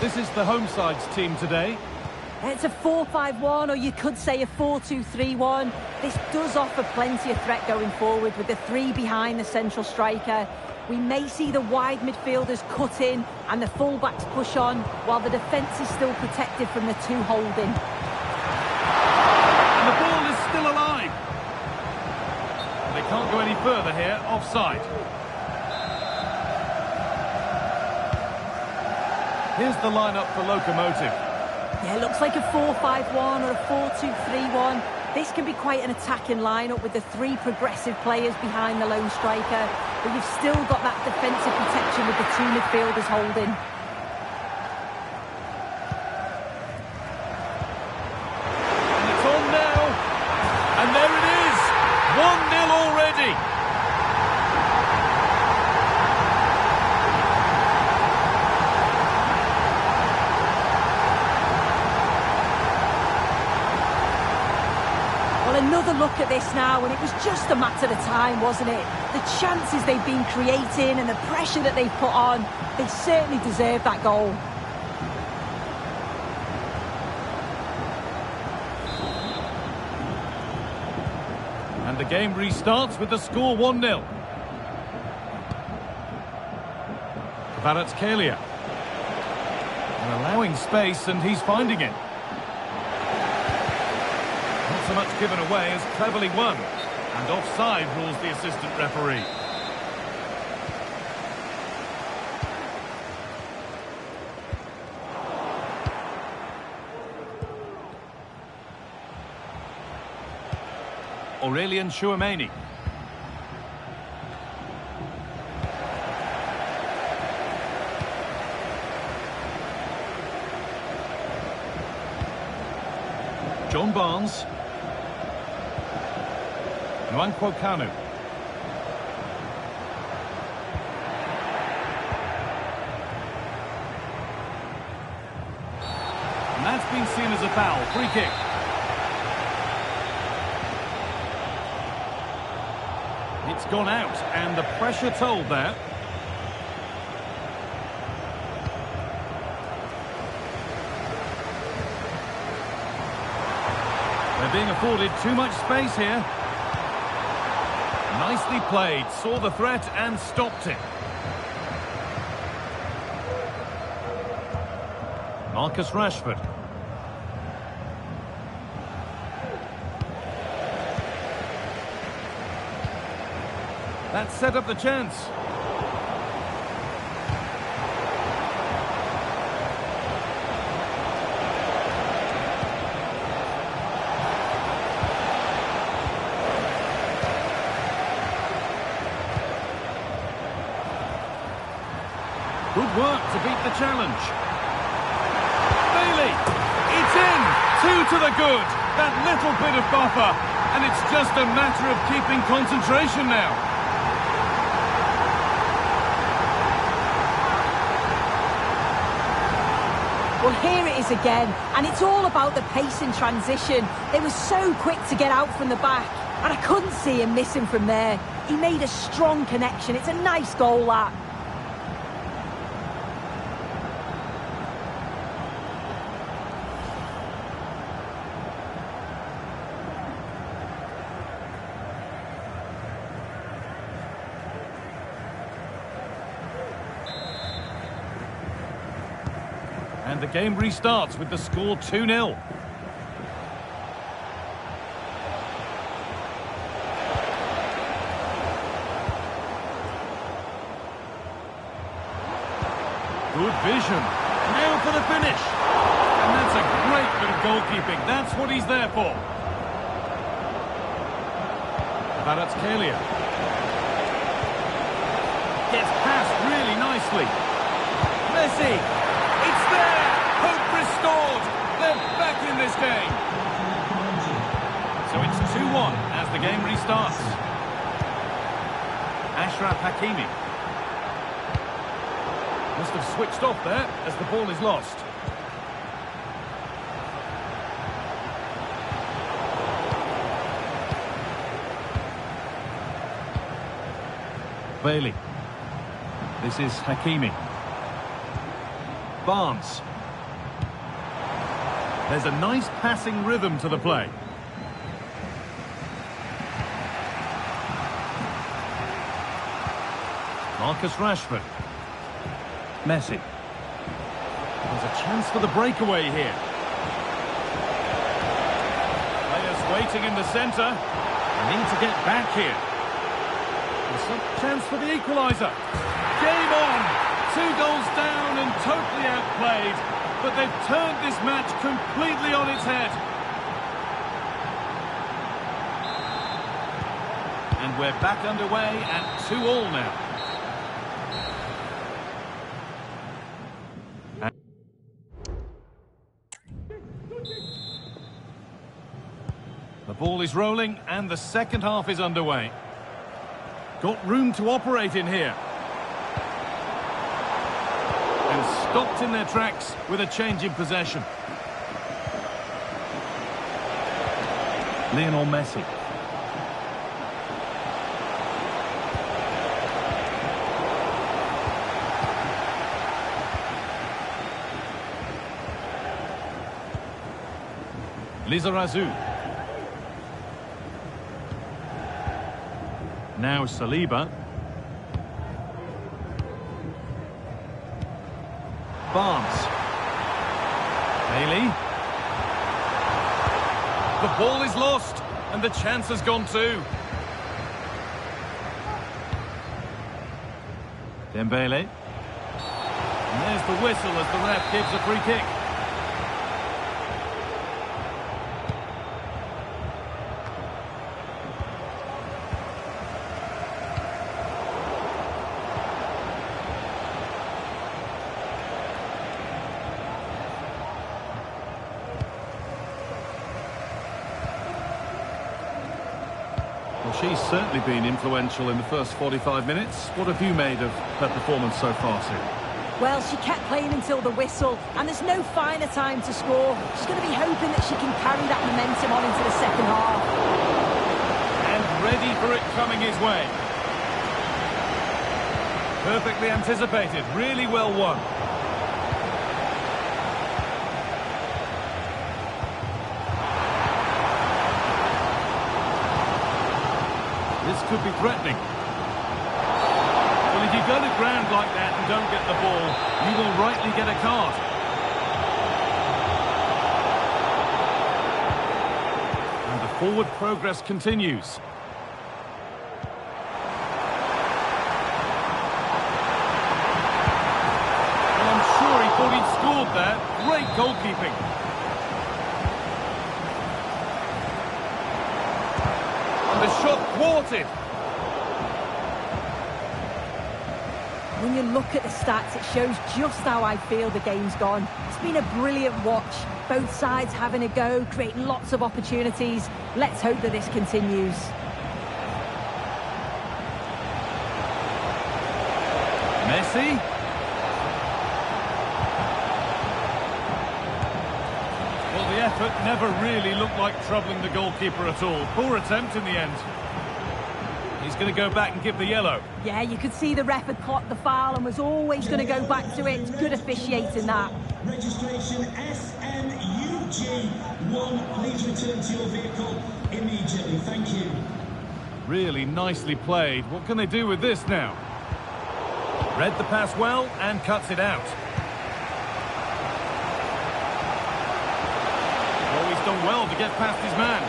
This is the home side's team today. It's a 4-5-1, or you could say a 4-2-3-1. This does offer plenty of threat going forward with the three behind the central striker. We may see the wide midfielders cut in and the fullbacks push on, while the defence is still protected from the two holding. And the ball is still alive. They can't go any further here, offside. Here's the lineup for Locomotive. Yeah, it looks like a 4-5-1 or a 4-2-3-1. This can be quite an attacking lineup with the three progressive players behind the lone striker, but you've still got that defensive protection with the two midfielders holding. And it's on now. And there it is. 1-0 already. Another look at this now, and it was just a matter of time, wasn't it? The chances they've been creating and the pressure that they've put on, they certainly deserve that goal. And the game restarts with the score 1-0. Kvaratskhelia. And allowing space, and he's finding it. Not so much given away as cleverly won. And offside rules the assistant referee. Aurelien Tchouameni. John Barnes. Nwankwo Kanu. And that's been seen as a foul. Free kick. It's gone out, and the pressure told there. They're being afforded too much space here. Nicely played, saw the threat and stopped it. Marcus Rashford. That set up the chance. Good work to beat the challenge. Bailey, it's in! 2 to the good. That little bit of buffer. And it's just a matter of keeping concentration now. Well, here it is again, and it's all about the pace in transition. They were so quick to get out from the back, and I couldn't see him missing from there. He made a strong connection. It's a nice goal, that. And the game restarts with the score 2-0. Good vision. Now for the finish. And that's a great bit of goalkeeping. That's what he's there for. Kvaratskhelia. Gets past really nicely. Messi. It's there! Hope restored! They're back in this game! So it's 2-1 as the game restarts. Achraf Hakimi. Must have switched off there as the ball is lost. Bailey. This is Hakimi. Barnes. There's a nice passing rhythm to the play. Marcus Rashford. Messi. There's a chance for the breakaway here. Players waiting in the centre. They need to get back here. There's a chance for the equaliser. Game on! 2 goals down and totally outplayed, but they've turned this match completely on its head. And we're back underway at 2-2 now. The ball is rolling and the second half is underway. Got room to operate in here. And stopped in their tracks with a change in possession. Lionel Messi. Lizarazu. Now Saliba. Barnes. Bailey. The ball is lost, and the chance has gone too. Dembele. And there's the whistle as the ref gives a free kick. She's certainly been influential in the first 45 minutes. What have you made of her performance so far, Sue? Well, she kept playing until the whistle, and there's no finer time to score. She's going to be hoping that she can carry that momentum on into the second half. And ready for it coming his way. Perfectly anticipated, really well won. This could be threatening. Well, if you go to ground like that and don't get the ball, you will rightly get a card. And the forward progress continues. Well, I'm sure he thought he'd scored there. Great goalkeeping. The shot thwarted. When you look at the stats, it shows just how I feel the game's gone. It's been a brilliant watch. Both sides having a go, creating lots of opportunities. Let's hope that this continues. Messi. Well, the effort never really looked like troubling the goalkeeper at all. Poor attempt in the end. He's going to go back and give the yellow. Yeah, you could see the ref had clocked the foul and was always going to go back to it. Good officiating that. Registration SNUG1. Please return to your vehicle immediately. Thank you. Really nicely played. What can they do with this now? Read the pass well and cuts it out. Oh, he's done well to get past his man.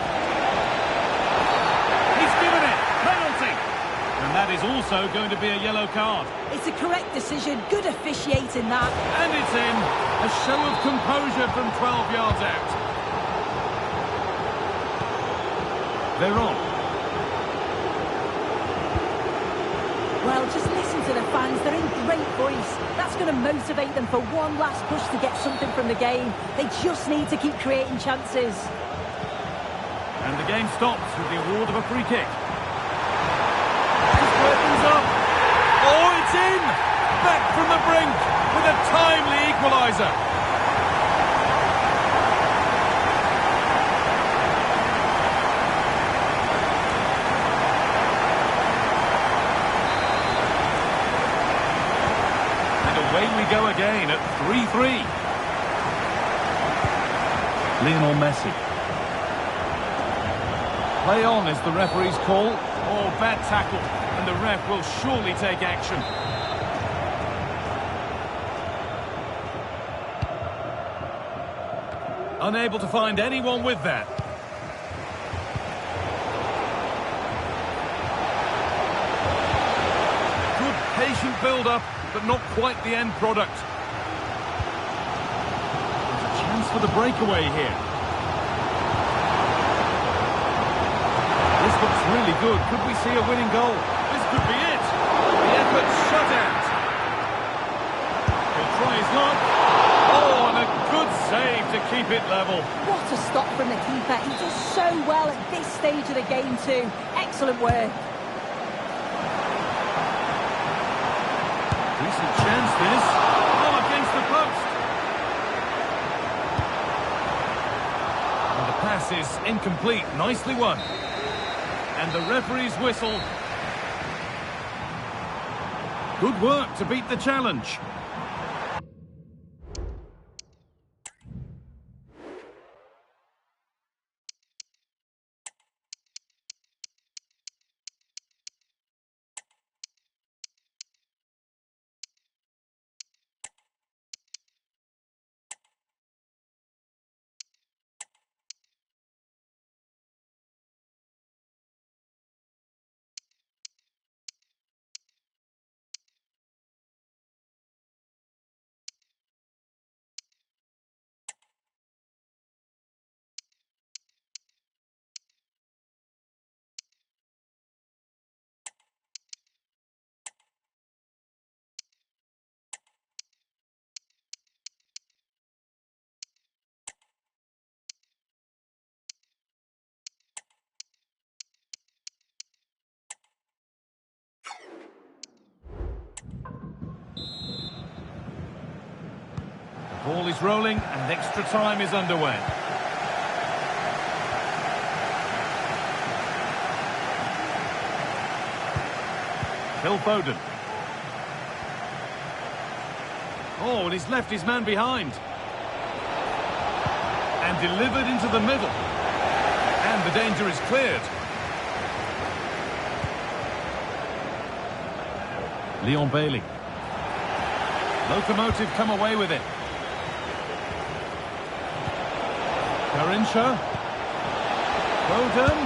He's given it. Penalty. And that is also going to be a yellow card. It's a correct decision. Good officiating that. And it's in. A show of composure from 12 yards out. They're on. Well, just listen to the fans. They're in great voice. That's going to motivate them for one last push to get something from the game. They just need to keep creating chances. And the game stops with the award of a free kick. Just opens up. Oh, it's in! Back from the brink with a timely equaliser. And away we go again at 3-3. Lionel Messi. Play on is the referee's call. Oh, bad tackle. And the ref will surely take action. Unable to find anyone with that. Good patient build-up, but not quite the end product. There's a chance for the breakaway here. This looks really good. Could we see a winning goal? This could be it. The effort shut out. He'll try his luck. Oh, and a good save to keep it level. What a stop from the keeper. He does so well at this stage of the game too. Excellent work. Decent chance this. Oh, against the post. And the pass is incomplete. Nicely won. And the referee's whistle. Good work to beat the challenge. Ball is rolling and extra time is underway. Phil Foden. Oh, and he's left his man behind. And delivered into the middle. And the danger is cleared. Leon Bailey. Locomotive come away with it. Garrincha. Foden.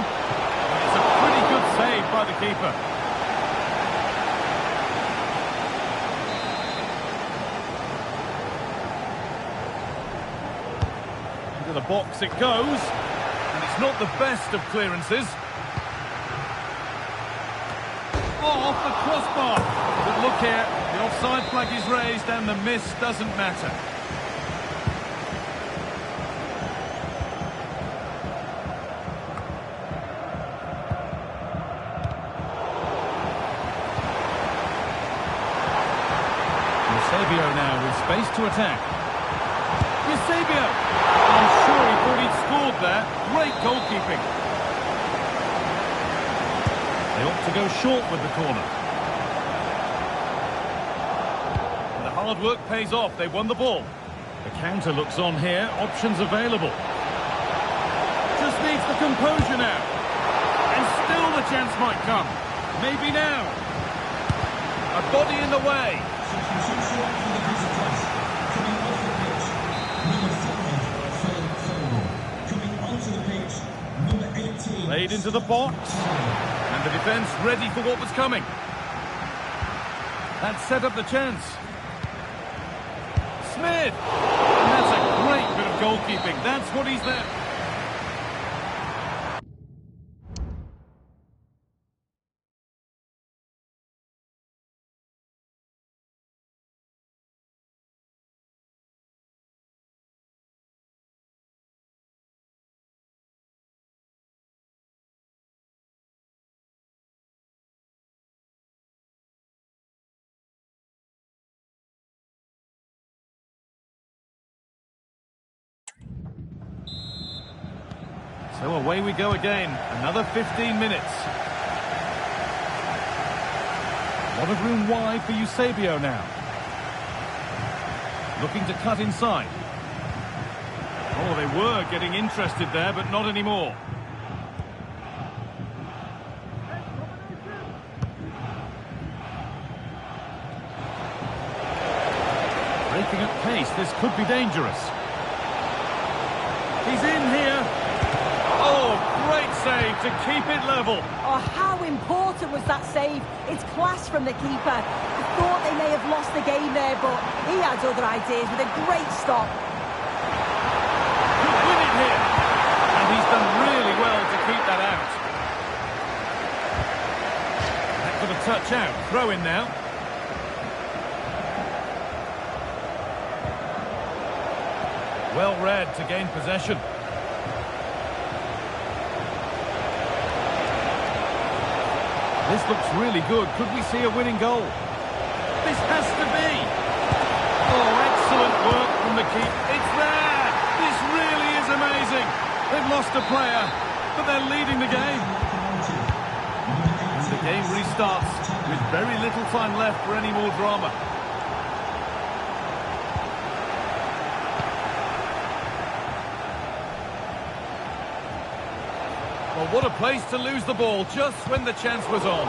It's a pretty good save by the keeper. Into the box it goes. And it's not the best of clearances. Oh, off the crossbar. But look here, the offside flag is raised and the miss doesn't matter. Eusebio now with space to attack. Eusebio! I'm sure he thought he'd scored there. Great goalkeeping. They ought to go short with the corner. And the hard work pays off. They won the ball. The counter looks on here. Options available. Just needs the composure now. And still the chance might come. Maybe now. A body in the way. Substitution for the visitors. Coming off the pitch, number 5, Phil Foden. Coming onto the pitch, number 18. Played into the box. And the defence ready for what was coming. That set up the chance. Smith! And that's a great bit of goalkeeping. That's what he's there. So away we go again. Another 15 minutes. A lot of room wide for Eusebio now. Looking to cut inside. Oh, they were getting interested there, but not anymore. Breaking at pace, this could be dangerous. He's in here. Oh, great save to keep it level. Oh, how important was that save? It's class from the keeper. I thought they may have lost the game there, but he had other ideas with a great stop. Could win it here. And he's done really well to keep that out. That got a touch out. Throw in now. Well read to gain possession. This looks really good. Could we see a winning goal? This has to be. Oh, excellent work from the keeper. It's there. This really is amazing. They've lost a player, but they're leading the game. And the game restarts with very little time left for any more drama. Well, what a place to lose the ball just when the chance was on.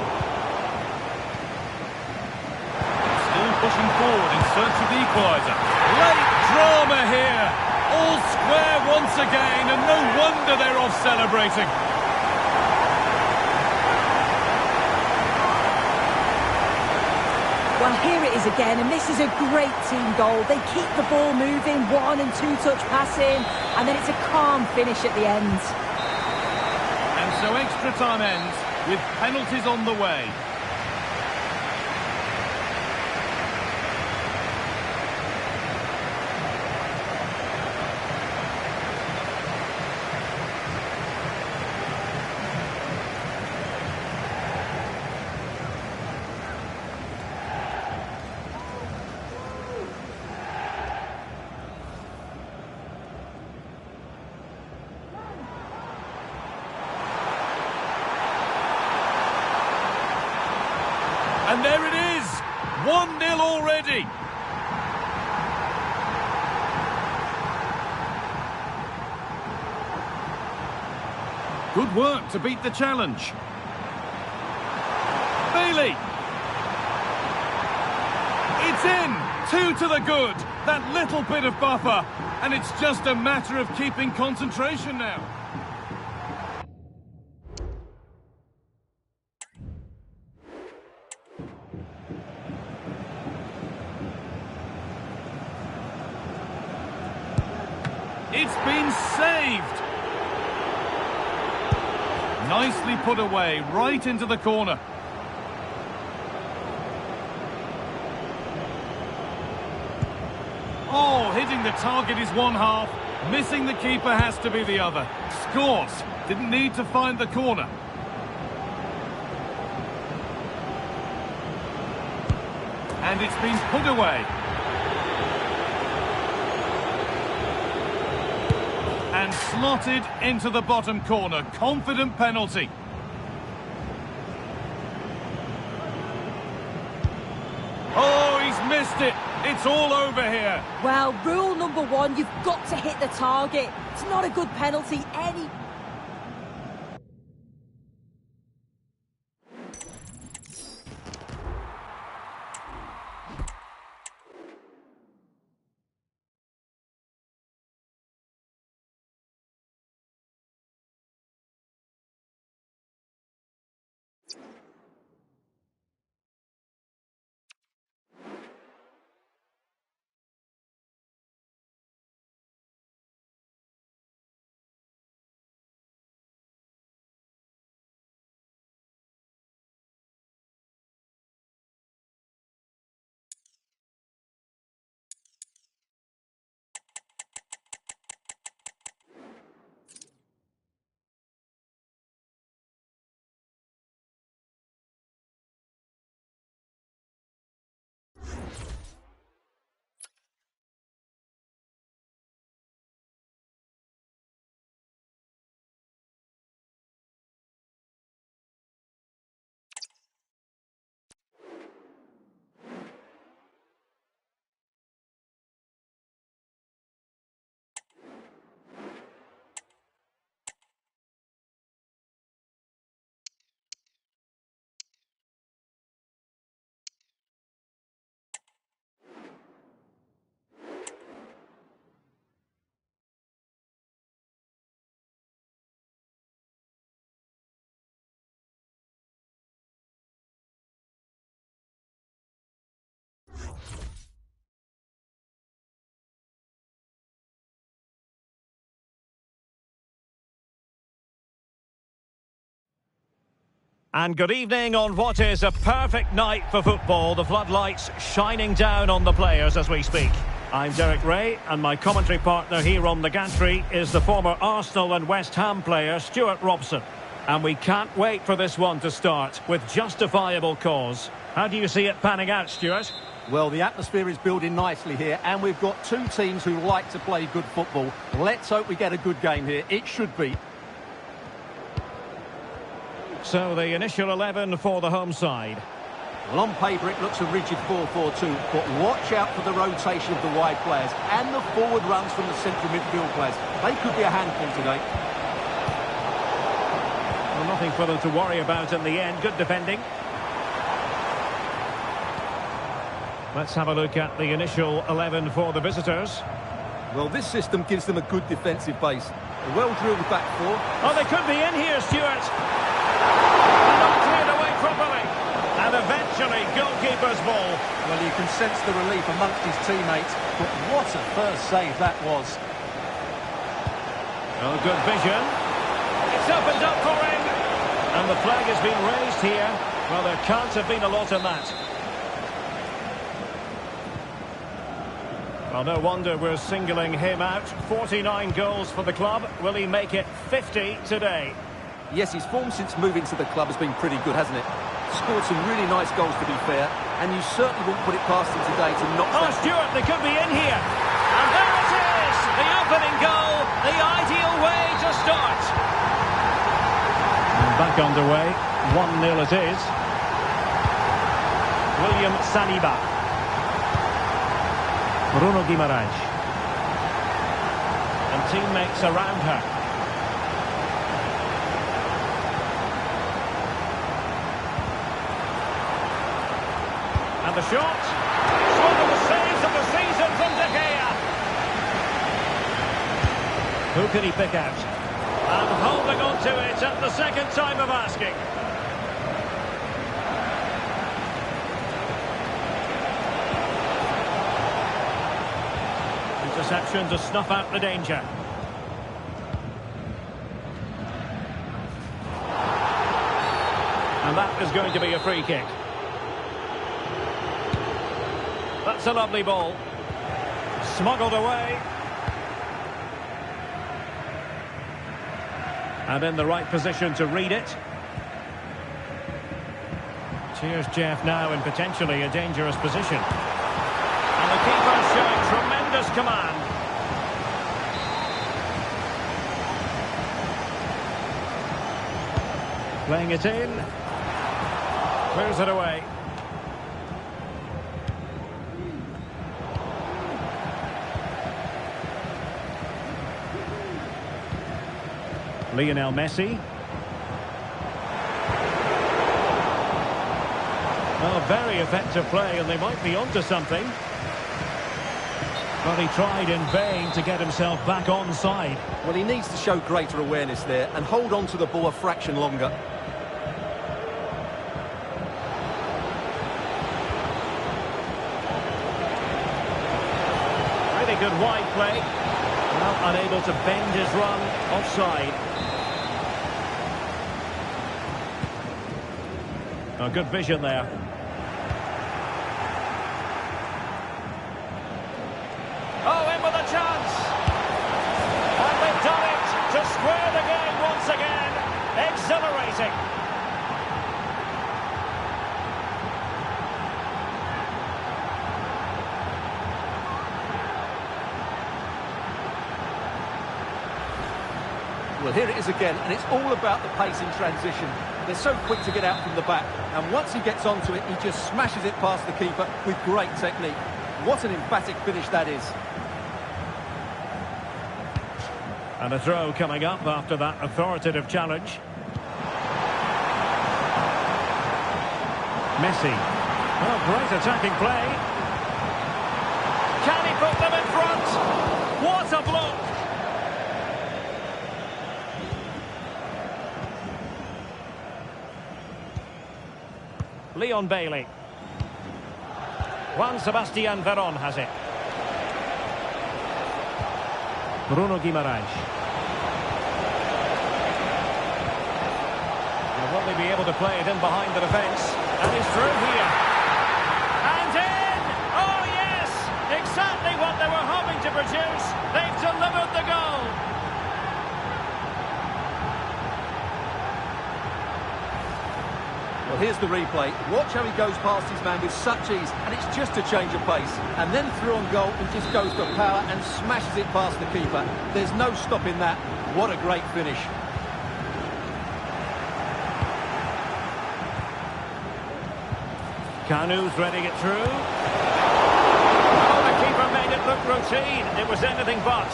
Still pushing forward in search of the equaliser. Late drama here. All square once again, and no wonder they're off celebrating. Well, here it is again, and this is a great team goal. They keep the ball moving, 1- and 2-touch passing, and then it's a calm finish at the end. So extra time ends with penalties on the way. And there it is! 1-0 already! Good work to beat the challenge. Bailey! It's in! 2 to the good! That little bit of buffer. And it's just a matter of keeping concentration now. It's been saved! Nicely put away, right into the corner. Oh, hitting the target is one half. Missing the keeper has to be the other. Scores. Didn't need to find the corner. And it's been put away. And slotted into the bottom corner. Confident penalty. Oh, he's missed it. It's all over here. Well, rule number 1, you've got to hit the target. It's not a good penalty. And good evening on what is a perfect night for football. The floodlights shining down on the players as we speak. I'm Derek Ray, and my commentary partner here on the gantry is the former Arsenal and West Ham player Stuart Robson. And we can't wait for this one to start with justifiable cause. How do you see it panning out, Stuart? Well, the atmosphere is building nicely here, and we've got two teams who like to play good football. Let's hope we get a good game here. It should be. So the initial 11 for the home side. Well, on paper it looks a rigid 4-4-2, but watch out for the rotation of the wide players and the forward runs from the central midfield players. They could be a handful today. Well, nothing for them to worry about in the end. Good defending. Let's have a look at the initial 11 for the visitors. Well, this system gives them a good defensive base. A well-drilled back four. Oh, they could be in here, Stuart. Not cleared away properly. And eventually, goalkeeper's ball. Well, you can sense the relief amongst his teammates, but what a first save that was. Oh, good vision. It's opened up for him. And the flag has been raised here. Well, there can't have been a lot in that. Well, no wonder we're singling him out. 49 goals for the club. Will he make it 50 today? Yes, his form since moving to the club has been pretty good, hasn't it? Scored some really nice goals, to be fair, and you certainly wouldn't put it past him today to knock Oh, Stuart, they could be in here. And there it is! The opening goal, the ideal way to start. And back underway, 1-0 it is. William Saliba. Bruno Guimaraes. And teammates around her. And the shot. It's one of the saves of the season from De Gea. Who can he pick out? And holding on to it at the second time of asking. Interception to snuff out the danger. And that is going to be a free kick. That's a lovely ball. Smuggled away. And in the right position to read it. Cheers Jeff now in potentially a dangerous position. And the keeper showing tremendous command. Playing it in. Clears it away. Lionel Messi. Well, very effective play, and they might be onto something. But he tried in vain to get himself back on side. Well, he needs to show greater awareness there and hold on to the ball a fraction longer. Really good wide play. Well, unable to bend his run offside. Oh, good vision there. Oh, in with a chance. And they've done it to square the game once again. Exhilarating. Well, here it is again, and it's all about the pace in transition. They're so quick to get out from the back, and once he gets onto it, he just smashes it past the keeper with great technique. What an emphatic finish that is. And a throw coming up after that authoritative challenge. Messi. Oh, great attacking play. Can he put them in front? What a block! Leon Bailey. Juan Sebastian Veron has it. Bruno Guimaraes. Now, will they be able to play it in behind the defence? And he's through here. And in! Oh, yes! Exactly what they were hoping to produce. They've delivered the goal. Well, here's the replay. Watch how he goes past his man with such ease, and it's just a change of pace. And then through on goal, he just goes for power and smashes it past the keeper. There's no stopping that. What a great finish. Kanu's threading it through. Oh, the keeper made it look routine. It was anything but.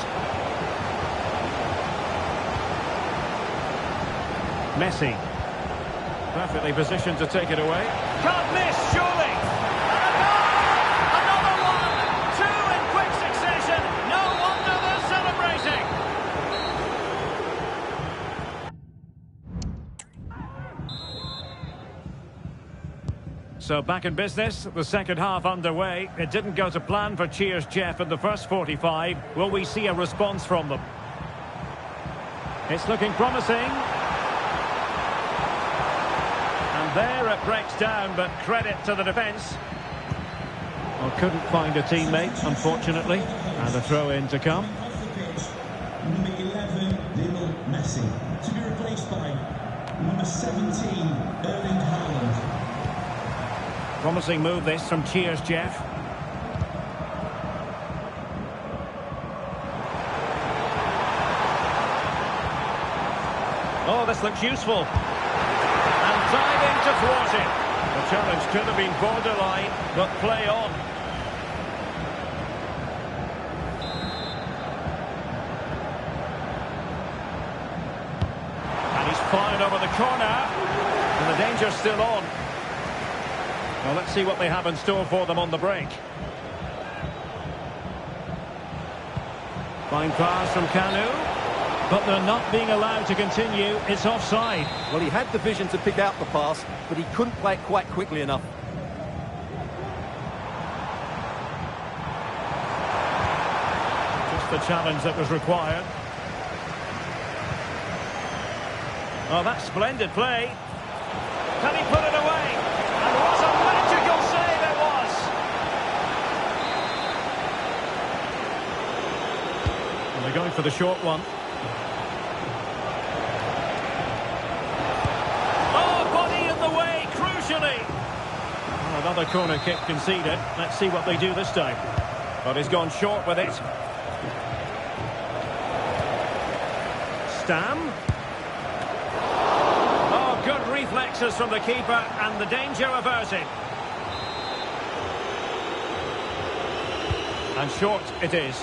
Messi. Perfectly positioned to take it away. Can't miss, surely. And a goal! Another one! Two in quick succession. No wonder they're celebrating. So back in business, the second half underway. It didn't go to plan for Cheers Jeff in the first 45. Will we see a response from them? It's looking promising. There it breaks down, but credit to the defence. Well, couldn't find a teammate, unfortunately. And a throw-in to come. Off the pitch, number 11, Lionel Messi. To be replaced by number 17, Erling Haaland. Promising move this from Cheers Jeff. Oh, this looks useful. Diving to thwart it. The challenge could have been borderline, but play on. And he's fired over the corner. And the danger's still on. Well, let's see what they have in store for them on the break. Fine pass from Kanu. But they're not being allowed to continue. It's offside. Well, he had the vision to pick out the pass, but he couldn't play it quite quickly enough. Just the challenge that was required. Oh, that's splendid play. Can he put it away? And what a magical save it was! And they're going for the short one. Oh, body in the way, crucially. Oh, another corner kick conceded. Let's see what they do this time. But he's gone short with it. Stam. Good reflexes from the keeper, and the danger averted. And short it is.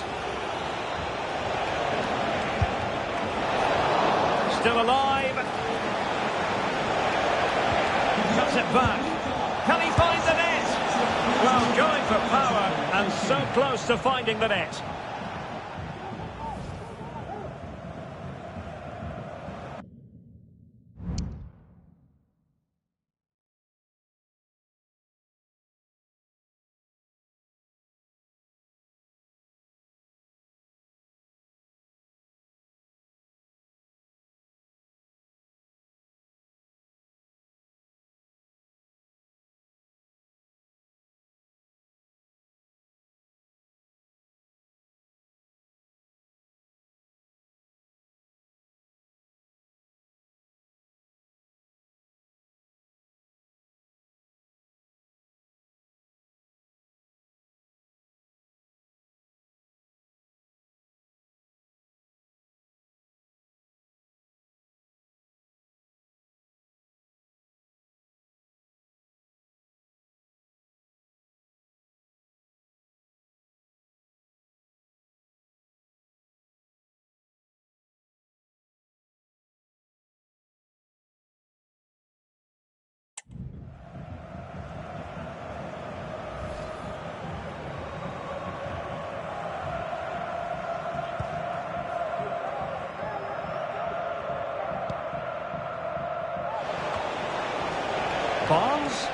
Still alive. Cuts it back. Can he find the net? Well, going for power, and so close to finding the net. Bonds,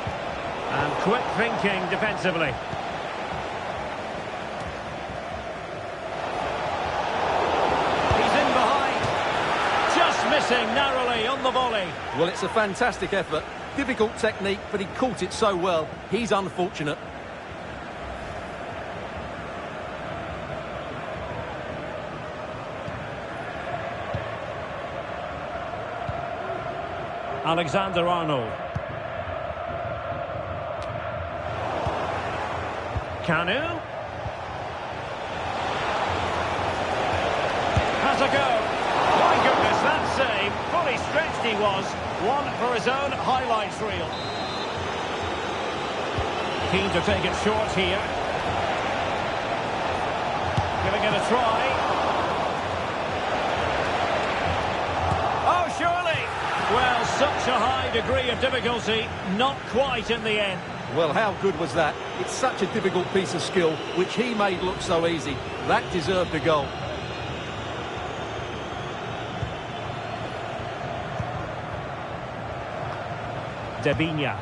and quick thinking defensively. He's in behind, just missing narrowly on the volley. Well, it's a fantastic effort. Difficult technique, but he caught it so well. He's unfortunate. Alexander-Arnold. Kanu. Has a go. My goodness, that save. Fully stretched he was. One for his own highlights reel. Keen to take it short here. Giving it a try. Oh, surely. Well, such a high degree of difficulty, not quite in the end. Well, how good was that? It's such a difficult piece of skill, which he made look so easy. That deserved a goal. Debinha.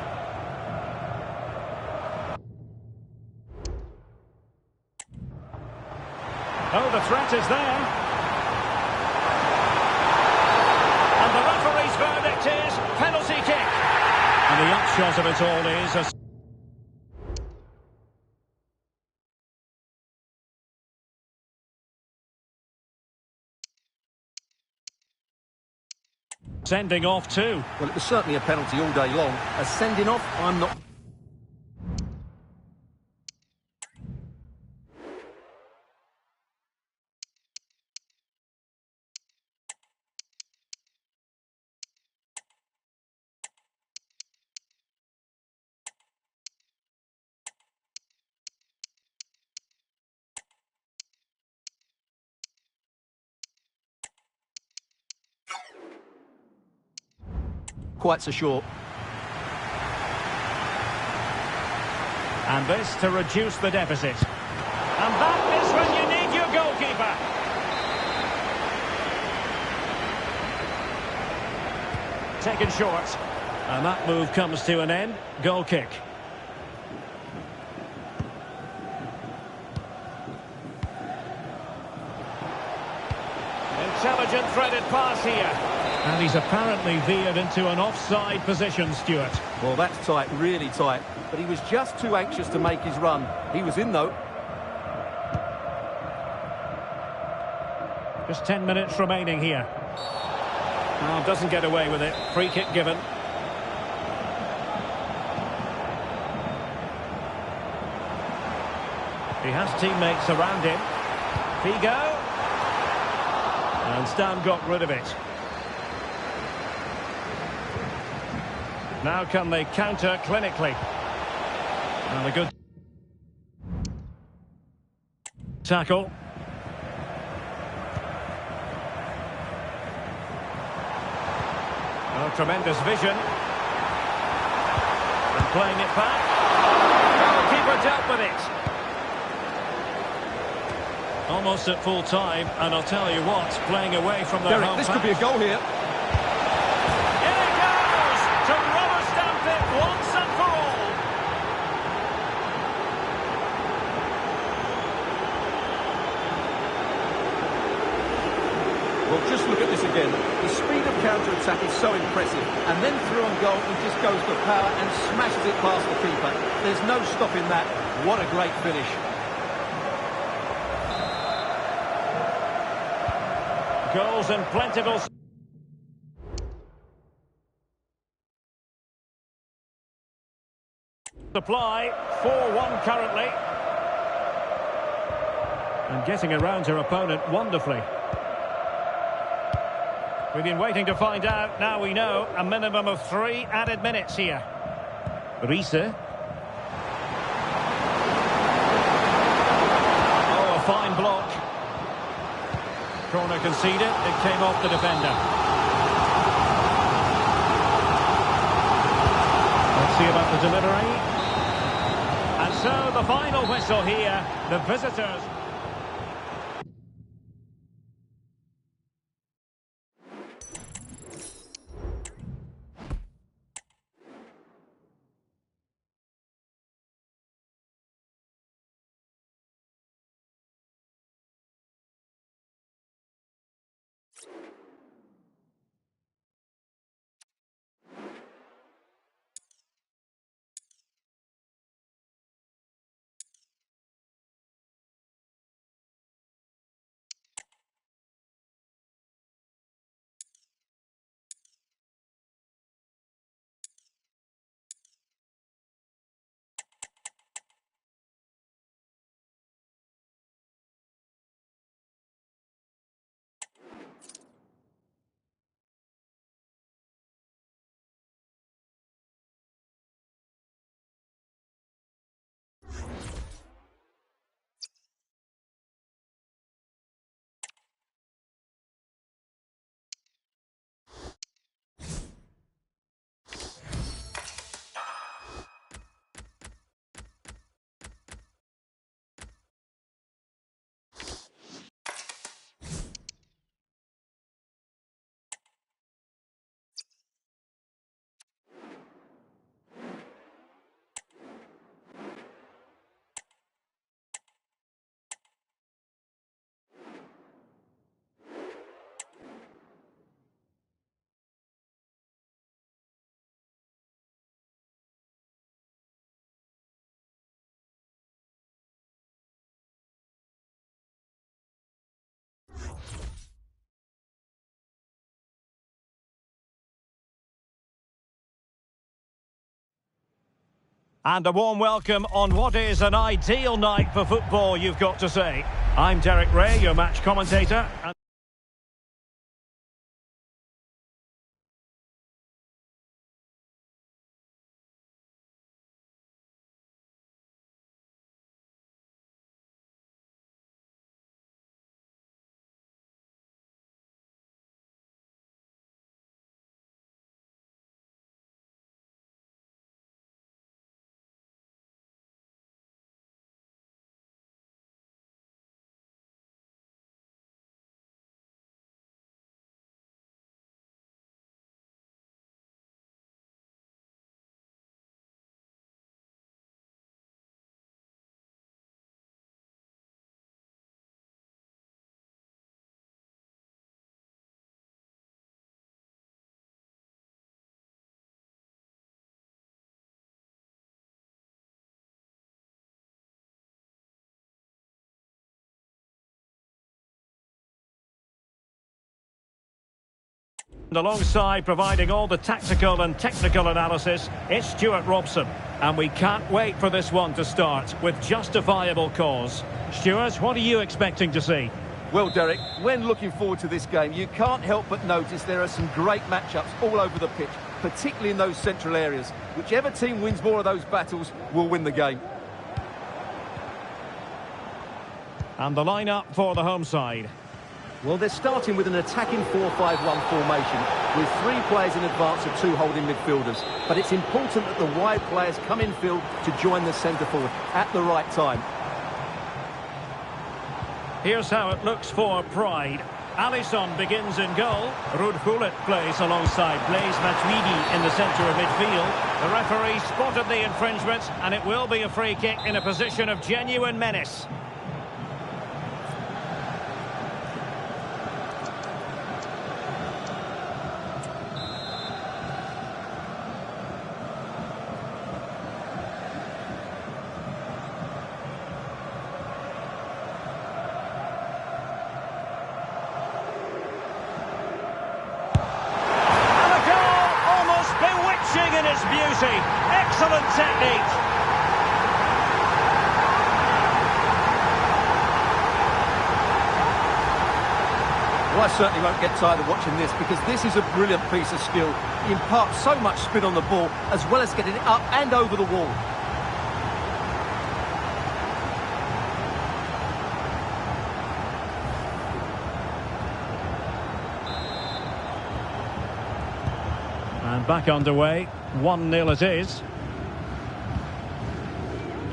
Oh, the threat is there. And the referee's verdict is penalty kick. And the upshot of it all is a... sending off too. Well, it was certainly a penalty all day long. A sending off, I'm not... quite so sure. And this to reduce the deficit. And that is when you need your goalkeeper. Taken short. And that move comes to an end. Goal kick. Intelligent threaded pass here. And he's apparently veered into an offside position, Stuart. Well, that's tight, really tight. But he was just too anxious to make his run. He was in, though. Just 10 minutes remaining here. Oh, doesn't get away with it. Free kick given. He has teammates around him. Figo. And Stam got rid of it. Now can they counter clinically? And a good tackle. Oh, tremendous vision. And playing it back. Goalkeeper dealt with it. Almost at full time, and I'll tell you what, playing away from their Derek, home this fans. could be a goal here. Here it goes! To rubber stamp it once and for all. Well, just look at this again. The speed of counter-attack is so impressive. And then through on goal, he just goes for power and smashes it past the keeper. There's no stopping that. What a great finish. Goals and plentiful supply. 4-1 currently. And getting around her opponent wonderfully. We've been waiting to find out. Now we know. A minimum of 3 added minutes here. Riese. Oh, a fine block. Corner conceded. It came off the defender. Let's see about the delivery. And so the final whistle here. The visitors. And a warm welcome on what is an ideal night for football, you've got to say. I'm Derek Ray, your match commentator. And alongside providing all the tactical and technical analysis, it's Stuart Robson. And we can't wait for this one to start with justifiable cause. Stuart, what are you expecting to see? Well, Derek, when looking forward to this game, you can't help but notice there are some great matchups all over the pitch, particularly in those central areas. Whichever team wins more of those battles will win the game. And the lineup for the home side. Well, they're starting with an attacking 4-5-1 formation with 3 players in advance of 2 holding midfielders. But it's important that the wide players come in field to join the centre forward at the right time. Here's how it looks for Pride. Alisson begins in goal. Ruud Gullit plays alongside Blaise Matuidi in the centre of midfield. The referee spotted the infringement, and it will be a free kick in a position of genuine menace. In its beauty, excellent technique. Well, I certainly won't get tired of watching this because this is a brilliant piece of skill. He imparts so much spin on the ball as well as getting it up and over the wall. And back underway, 1-0 it is.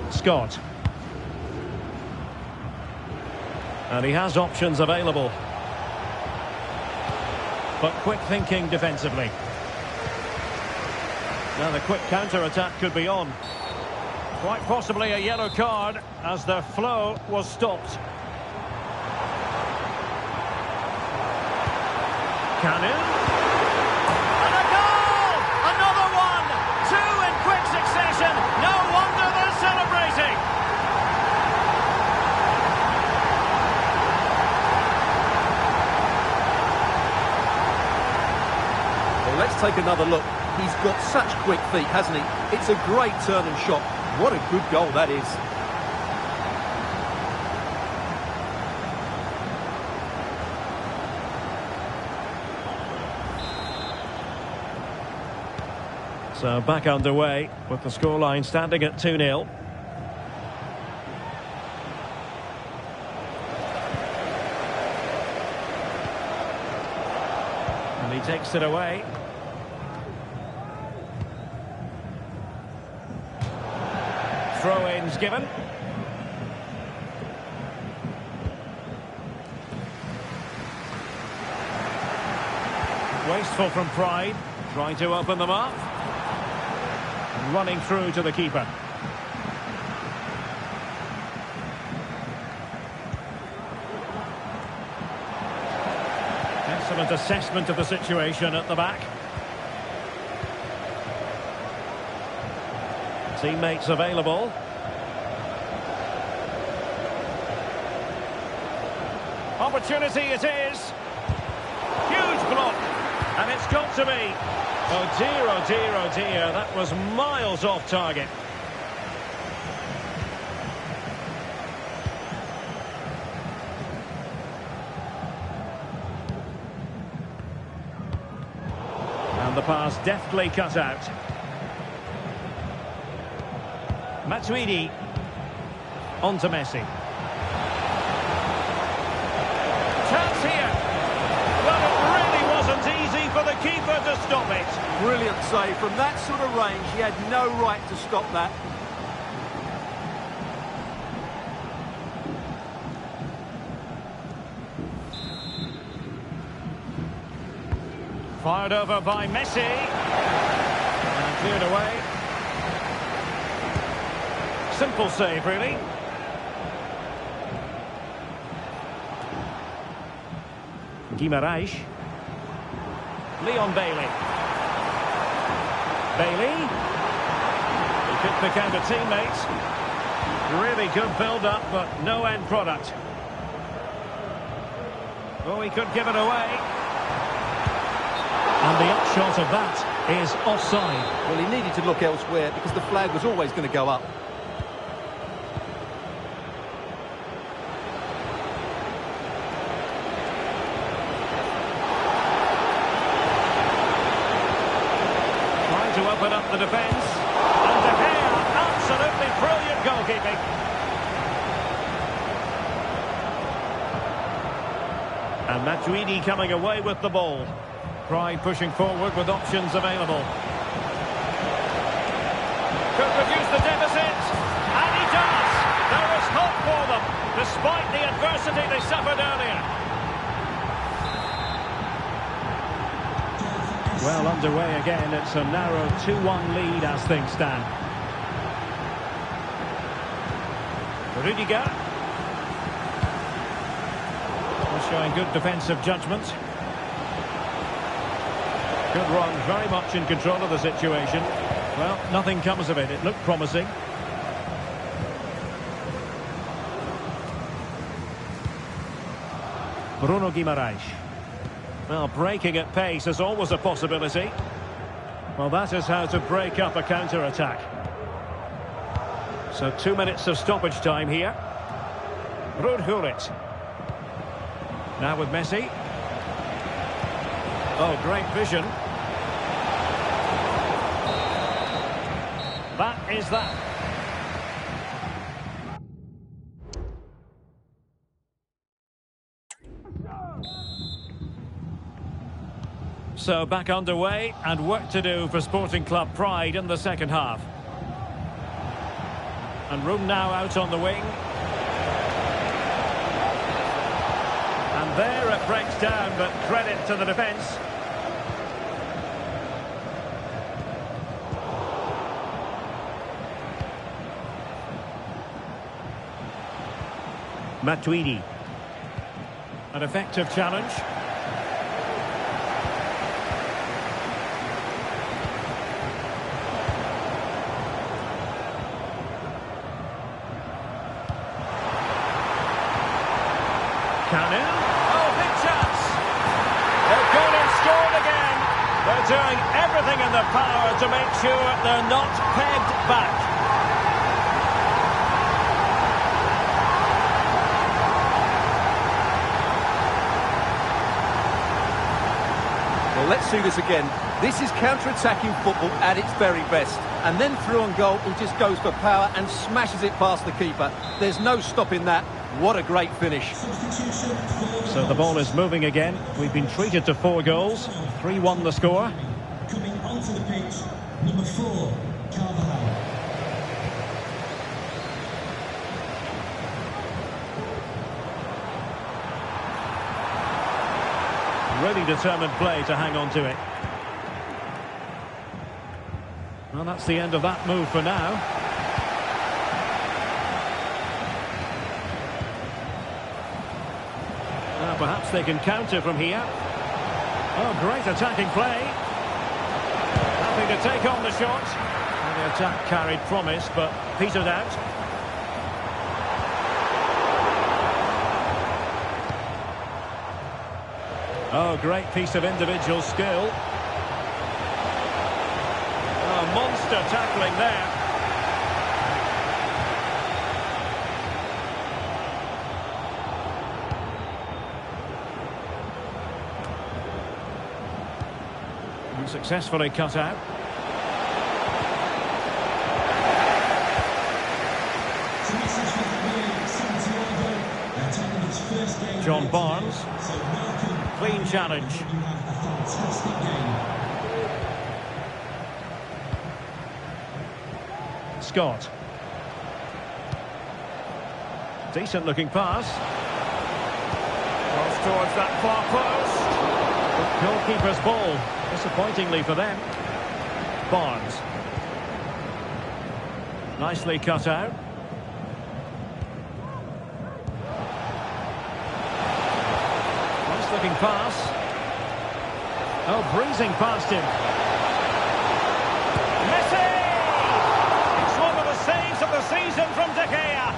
Scott. And he has options available. But quick thinking defensively. Now the quick counter-attack could be on. Quite possibly a yellow card as the flow was stopped. Kanu. No wonder they're celebrating. Well, let's take another look. He's got such quick feet, hasn't he? It's a great turn and shot. What a good goal that is. So back underway with the scoreline standing at 2-0. And he takes it away. Throw-ins given. Wasteful from Pride, trying to open them up. Running through to the keeper. Excellent assessment of the situation at the back. Teammates available. Opportunity it is. Huge block. And it's got to be. Oh dear, oh dear, oh dear. That was miles off target. And the pass deftly cut out. Matuidi. On to Messi. Chance here. Well, it really wasn't easy for the keeper to stop it. Brilliant save. From that sort of range, he had no right to stop that. Fired over by Messi. And cleared away. Simple save, really. Guimaraes. Leon Bailey. Bailey. He could pick out a teammate. Really good build-up, but no end product. Oh, he could give it away. And the upshot of that is offside. Well, he needed to look elsewhere because the flag was always going to go up. Trying to open up the defence. And De Gea, absolutely brilliant goalkeeping. And Matuidi coming away with the ball. Pride pushing forward with options available. Could reduce the deficit. And he does. There is hope for them, despite the adversity they suffered earlier. Well, underway again. It's a narrow 2-1 lead as things stand. Rudiger. Showing good defensive judgment. Good run, very much in control of the situation. Well, nothing comes of it. It looked promising. Bruno Guimaraes. Well, breaking at pace is always a possibility. Well, that is how to break up a counter-attack. So 2 minutes of stoppage time here. Ruud Gullit. Now with Messi. Oh, great vision. That is that. So back underway and work to do for Sporting Club Pride in the second half. And room now out on the wing. And there it breaks down, but credit to the defence. Matuidi. An effective challenge. Canu. Oh, big chance. They've gone and scored again. They're doing everything in their power to make sure they're not pegged back. Well, let's see this again. This is counter-attacking football at its very best. And then through on goal, he just goes for power and smashes it past the keeper. There's no stopping that. What a great finish. So the ball is moving again. We've been treated to 4 goals. 3-1 the score. Coming onto the pitch, number 4, Carvajal. Really determined play to hang on to it. Well, that's the end of that move for now. Now perhaps they can counter from here. Oh, great attacking play. Happy to take on the shot. And the attack carried promise, but petered out. Oh, great piece of individual skill. Oh, monster tackling there. And successfully cut out. John Barnes. Clean challenge. Scott. Decent looking pass. Cross towards that far post. Goalkeeper's ball. Disappointingly for them. Barnes. Nicely cut out. Looking pass. Oh, breezing past him. Messi! It's one of the saves of the season from De Gea.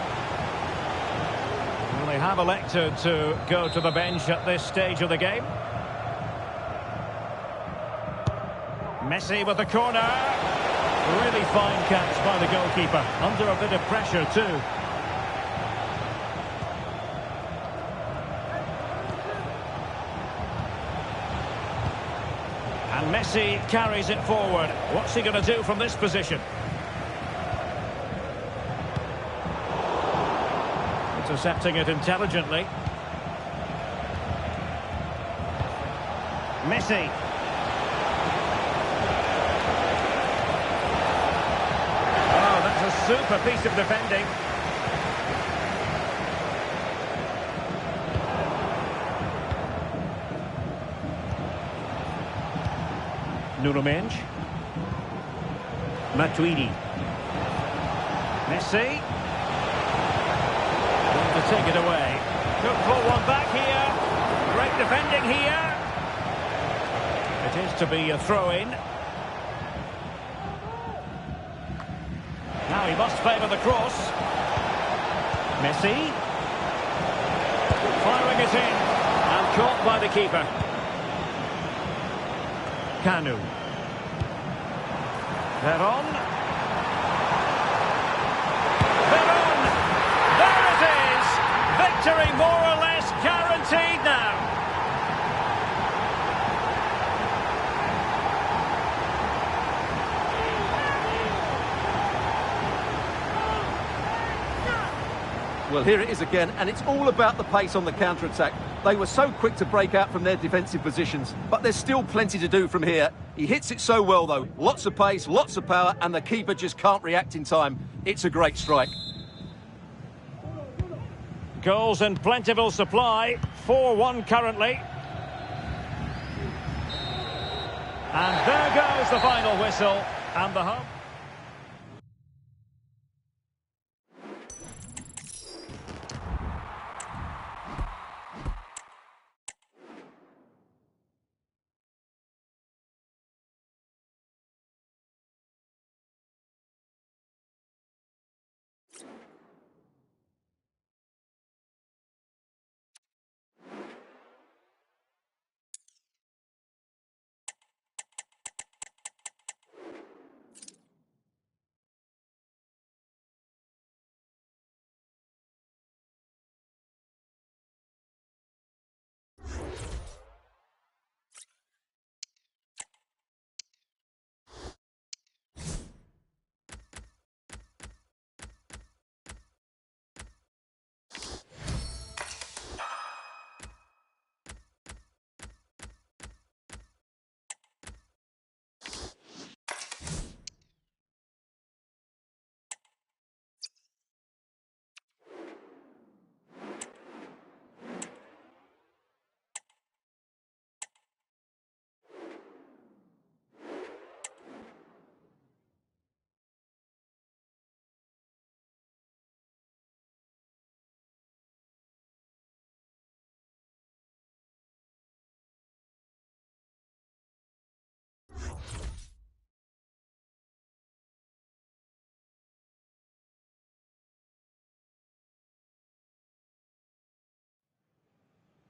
Well, they have elected to go to the bench at this stage of the game. Messi with the corner. Really fine catch by the goalkeeper. Under a bit of pressure too. And Messi carries it forward. What's he going to do from this position? Intercepting it intelligently. Messi. Oh, that's a super piece of defending. Nuno Mendes. Matuidi. Messi. Going to take it away. Could pull one back here. Great defending here. It is to be a throw-in. Now he must favour the cross. Messi. Firing it in. And caught by the keeper. Kanu. Veron. Veron! There it is! Victory more or less guaranteed now. Well, here it is again, and it's all about the pace on the counter-attack. They were so quick to break out from their defensive positions, but there's still plenty to do from here. He hits it so well, though. Lots of pace, lots of power, and the keeper just can't react in time. It's a great strike. Goals in plentiful supply. 4-1 currently. And there goes the final whistle. And the home.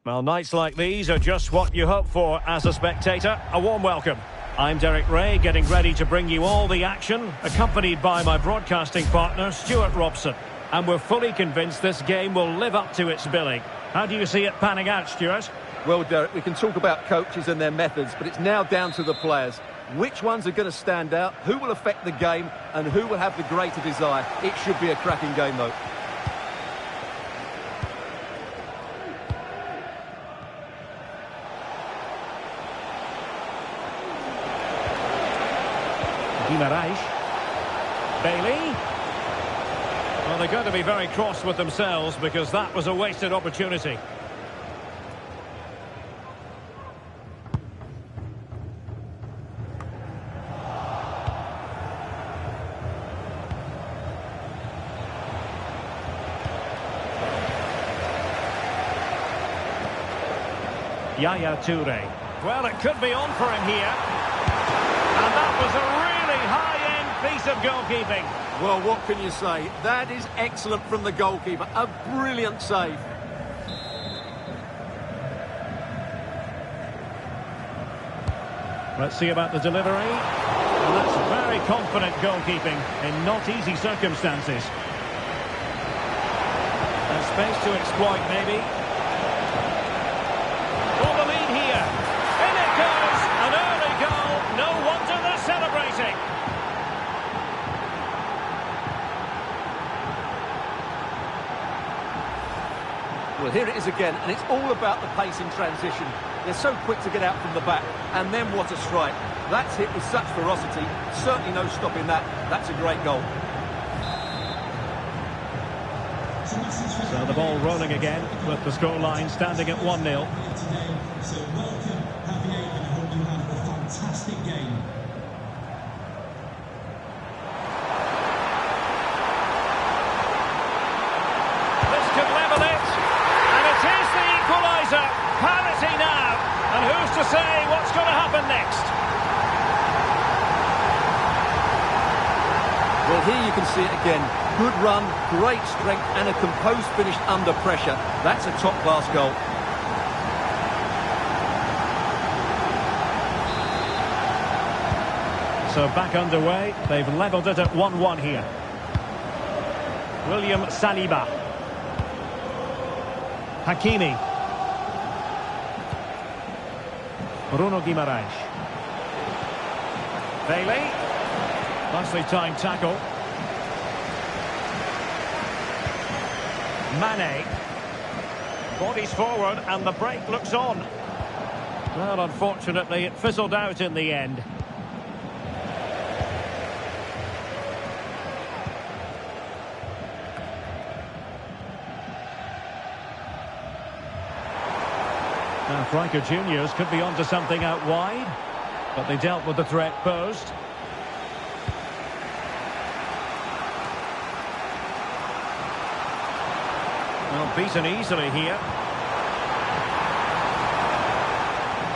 Well, nights like these are just what you hope for as a spectator. A warm welcome. I'm Derek Ray, getting ready to bring you all the action, accompanied by my broadcasting partner, Stuart Robson. And we're fully convinced this game will live up to its billing. How do you see it panning out, Stuart? Well, Derek, we can talk about coaches and their methods, but it's now down to the players. Which ones are going to stand out, who will affect the game, and who will have the greater desire? It should be a cracking game, though. Guimaraes. Bailey. Well, they're going to be very cross with themselves because that was a wasted opportunity. Yaya Toure. Well, it could be on for him here. And that was a really high-end piece of goalkeeping. Well, what can you say? That is excellent from the goalkeeper. A brilliant save. Let's see about the delivery. And that's very confident goalkeeping in not easy circumstances. And space to exploit, maybe. For the lead here. In it goes! An early goal. No wonder they're celebrating. Well, here it is again, and it's all about the pace in transition. They're so quick to get out from the back, and then what a strike. That's hit with such ferocity. Certainly no stopping that. That's a great goal. So the ball rolling again with the scoreline standing at 1-0. So welcome, Javier, and I hope you have a fantastic game. This could level it, and it is the equaliser. Parity now, and who's to say what's going to happen next? Well, here you can see it again. Good run, great strength, and a composed finish under pressure. That's a top-class goal. So back underway. They've levelled it at 1-1 here. William Saliba. Hakimi. Bruno Guimaraes. Bailey. Nicely timed tackle. Mane. Bodies forward and the break looks on. Well, unfortunately, it fizzled out in the end. Now, Franco Juniors could be onto something out wide, but they dealt with the threat posed. Well, beaten easily here.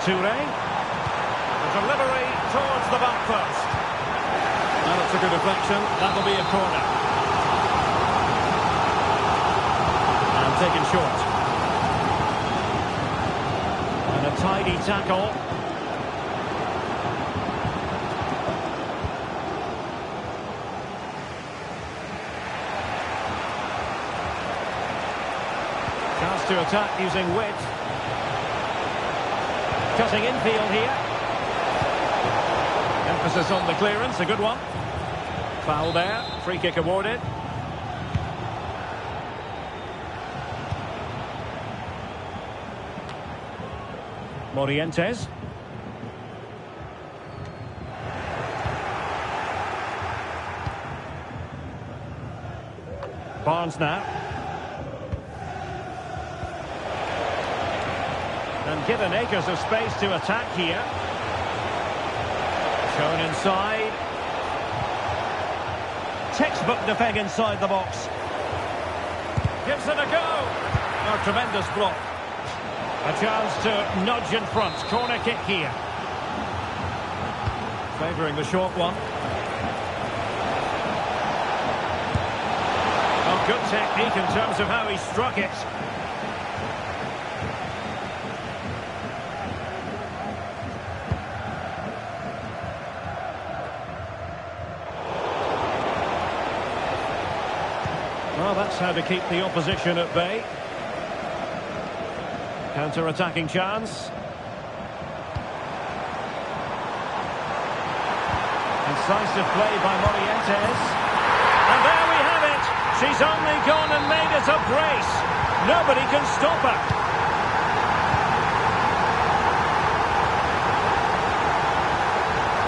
Toure. The delivery towards the back post. Well, it's a good deflection. That'll be a corner. And taken short. And a tidy tackle. Chance to attack using wit. Cutting infield here. Emphasis on the clearance, a good one. Foul there, free kick awarded. Morientes. Barnes now. And given acres of space to attack here. Shown inside. Textbook defending inside the box. Gives it a go. Oh, tremendous block. A chance to nudge in front. Corner kick here. Favouring the short one. Oh, good technique in terms of how he struck it. Well, that's how to keep the opposition at bay. Counter-attacking chance. Incisive play by Morientes. And there we have it. She's only gone and made it a brace. Nobody can stop her.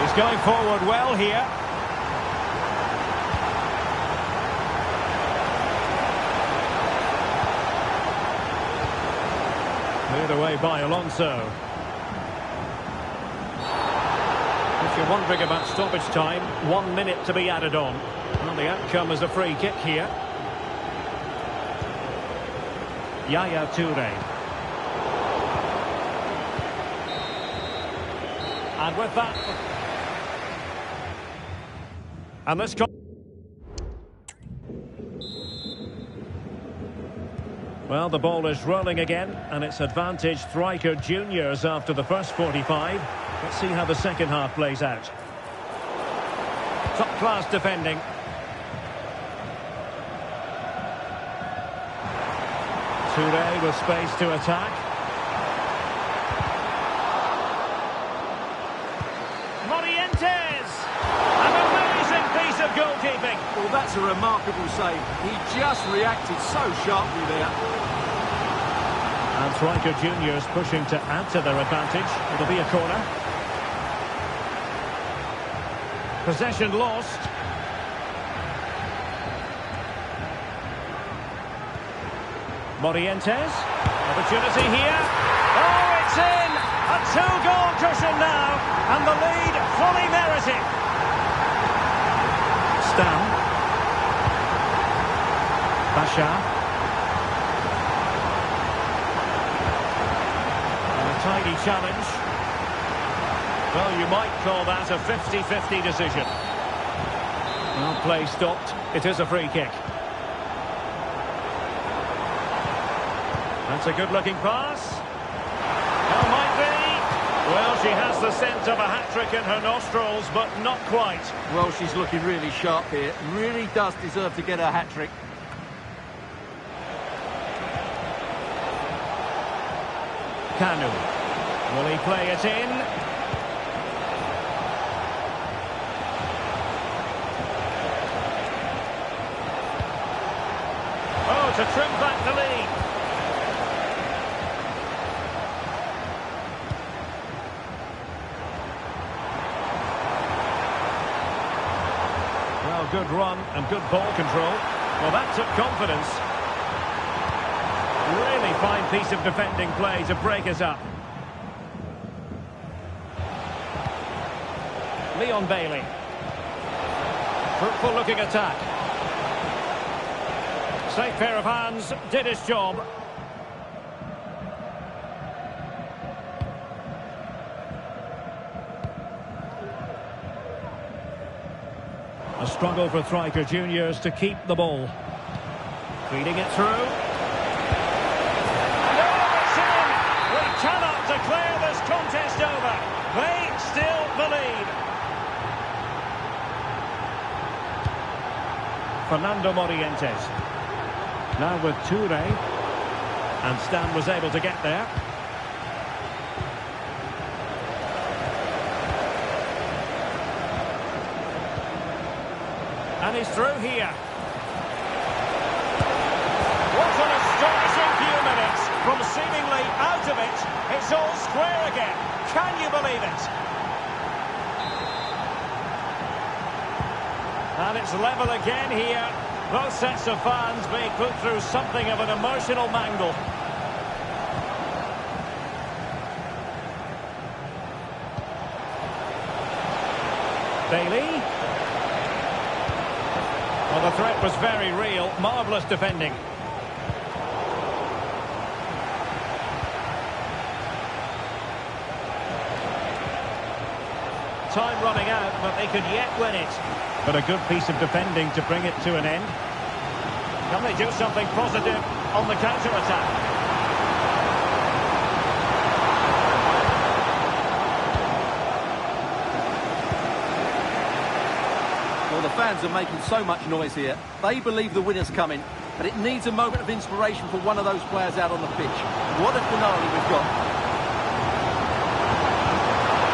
He's going forward well here. Cleared away by Alonso. If you're wondering about stoppage time, 1 minute to be added on. Well, the outcome is a free kick here. Yaya Toure. And with that... And this... Well, the ball is rolling again, and it's advantage Striker Juniors after the first 45. Let's see how the second half plays out. Top-class defending. Touré with space to attack. Morientes! An amazing piece of goalkeeping. Well, that's a remarkable save. He just reacted so sharply there. And Striker Juniors pushing to add to their advantage. It'll be a corner. Possession lost. Morientes. Opportunity here. Oh, it's in! A two-goal cushion now. And the lead fully merited. Stam. Bashar. And a tidy challenge. Well, you might call that a 50-50 decision. Well, play stopped. It is a free kick. That's a good-looking pass. Well, might be. Well, she has the scent of a hat-trick in her nostrils, but not quite. Well, she's looking really sharp here. Really does deserve to get her hat-trick. Kanu. Will he play it in? Oh, to trim back the lead. Well, good run and good ball control. Well, that took confidence. Really fine piece of defending play to break us up. Leon Bailey. Fruitful looking attack. Safe pair of hands, did his job. A struggle for Striker Juniors to keep the ball. Feeding it through. And oh, it's in! We cannot declare this contest over. They still believe. Fernando Morientes. Now with Touré. And Stam was able to get there. And he's through here. What an astonishing few minutes. From seemingly out of it, it's all square again. Can you believe it? And it's level again here. Both sets of fans being put through something of an emotional mangle. Bailey. Well, the threat was very real. Marvellous defending. Time running out, but they could yet win it. But a good piece of defending to bring it to an end. Can they do something positive on the counter-attack? Well, the fans are making so much noise here. They believe the winner's coming, but it needs a moment of inspiration for one of those players out on the pitch. What a finale we've got.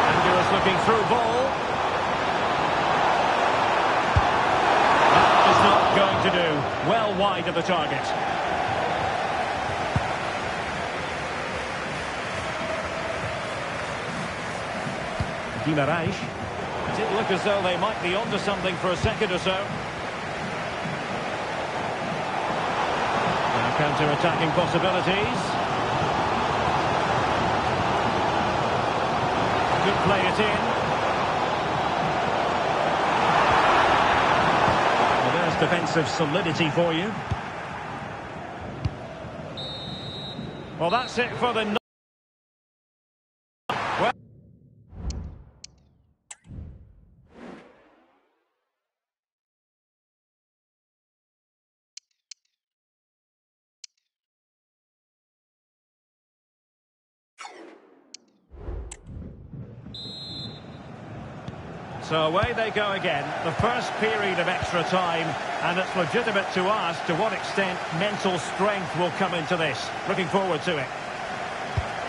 Andrews looking through ball. That is not going to do. Well wide of the target. Guimaraes. It did look as though they might be onto something for a second or so. Now counter-attacking possibilities. Could play it in. Well, there's defensive solidity for you. Well, that's it for the... So away they go again, the first period of extra time, and it's legitimate to ask to what extent mental strength will come into this. Looking forward to it.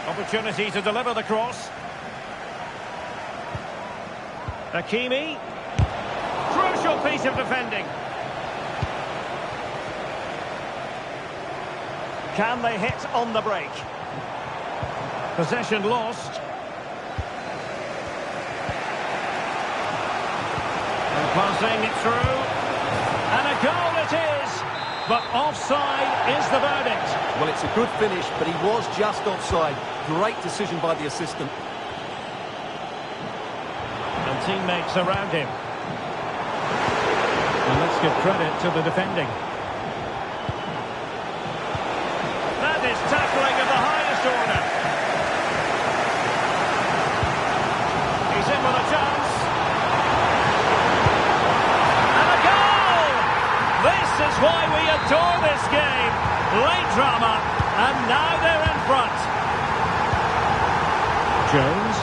Opportunity to deliver the cross. Hakimi. Crucial piece of defending. Can they hit on the break? Possession lost. Passing it through, and a goal it is, but offside is the verdict. Well, it's a good finish, but he was just offside. Great decision by the assistant. And teammates around him. And let's give credit to the defending. That is tackling of the highest order. He's in with a chance. This is why we adore this game. Late drama, and now they're in front. Jones.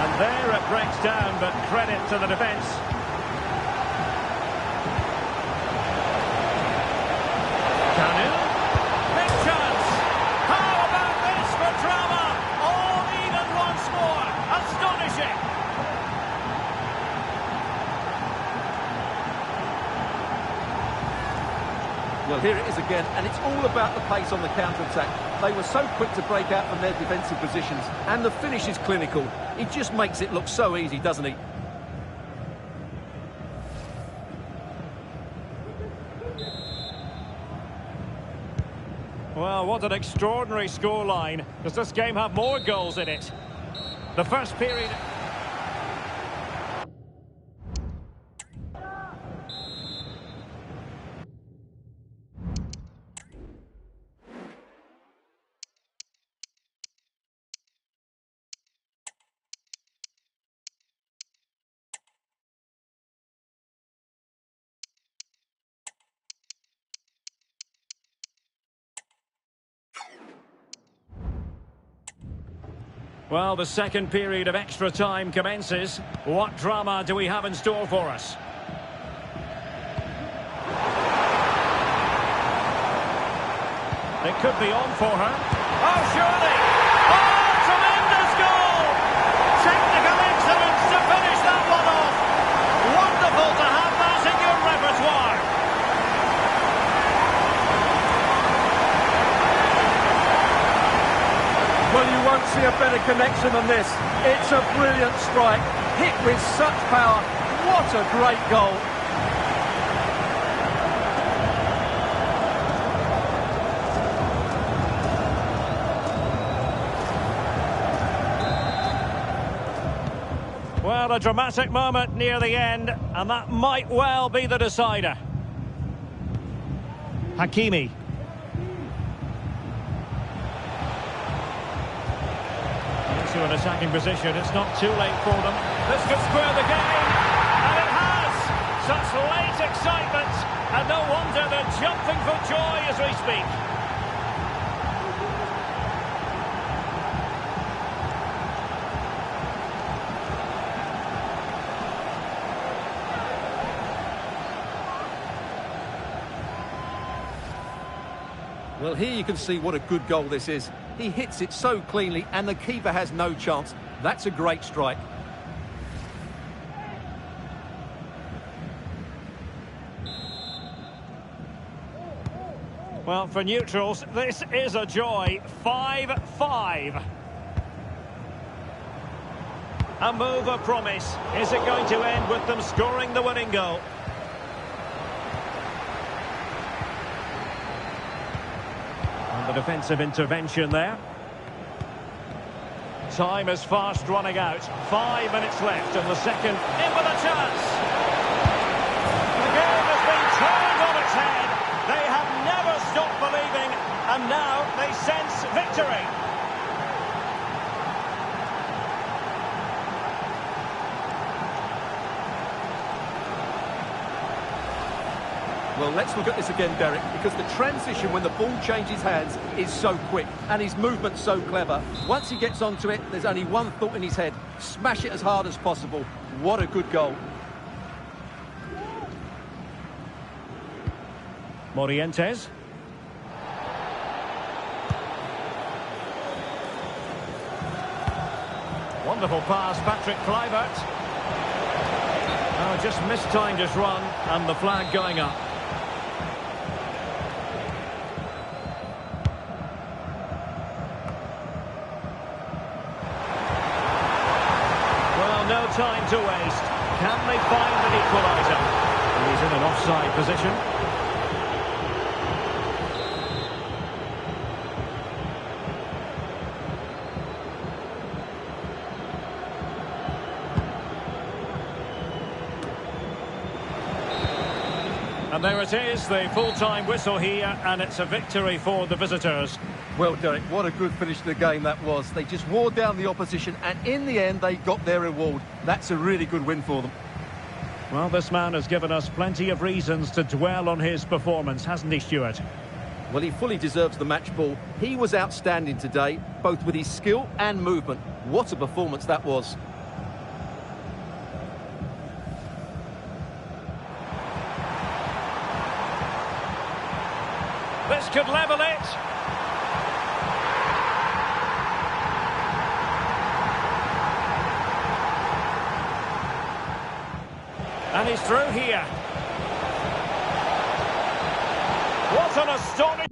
And there it breaks down, but credit to the defence. Kanu. Big chance. How about this for drama? All even once more. Astonishing. Well, here it is again, and it's all about the pace on the counter-attack. They were so quick to break out from their defensive positions, and the finish is clinical. He just makes it look so easy, doesn't he? Well, what an extraordinary scoreline. Does this game have more goals in it? The first period... Well, the second period of extra time commences. What drama do we have in store for us? It could be on for her. Oh, surely! Oh, tremendous goal! Technical excellence to finish that one off. Wonderful to have that in your repertoire. Well, you won't see a better connection than this. It's a brilliant strike, hit with such power. What a great goal. Well, a dramatic moment near the end, and that might well be the decider. Hakimi. To an attacking position, it's not too late for them. This could square the game, and it has! Such late excitement, and no wonder they're jumping for joy as we speak. Well, here you can see what a good goal this is. He hits it so cleanly, and the keeper has no chance. That's a great strike. Well, for neutrals, this is a joy. 5-5. A move of promise. Is it going to end with them scoring the winning goal? The defensive intervention there. Time is fast running out. 5 minutes left in the second. In with a chance. The game has been turned on its head. They have never stopped believing, and now they sense victory. Well, let's look at this again, Derek, because the transition when the ball changes hands is so quick and his movement's so clever. Once he gets onto it, there's only one thought in his head: smash it as hard as possible. What a good goal. Morientes. Wonderful pass, Patrick Kluivert. Oh, just mistimed his run, and the flag going up. Well, no time to waste. Can they find an equaliser? He's in an offside position. And there it is, the full-time whistle here, and it's a victory for the visitors. Well, Derek, what a good finish to the game that was. They just wore down the opposition, and in the end, they got their reward. That's a really good win for them. Well, this man has given us plenty of reasons to dwell on his performance, hasn't he, Stuart? Well, he fully deserves the match ball. He was outstanding today, both with his skill and movement. What a performance that was. This could level it. And he's through here. What an astonishing...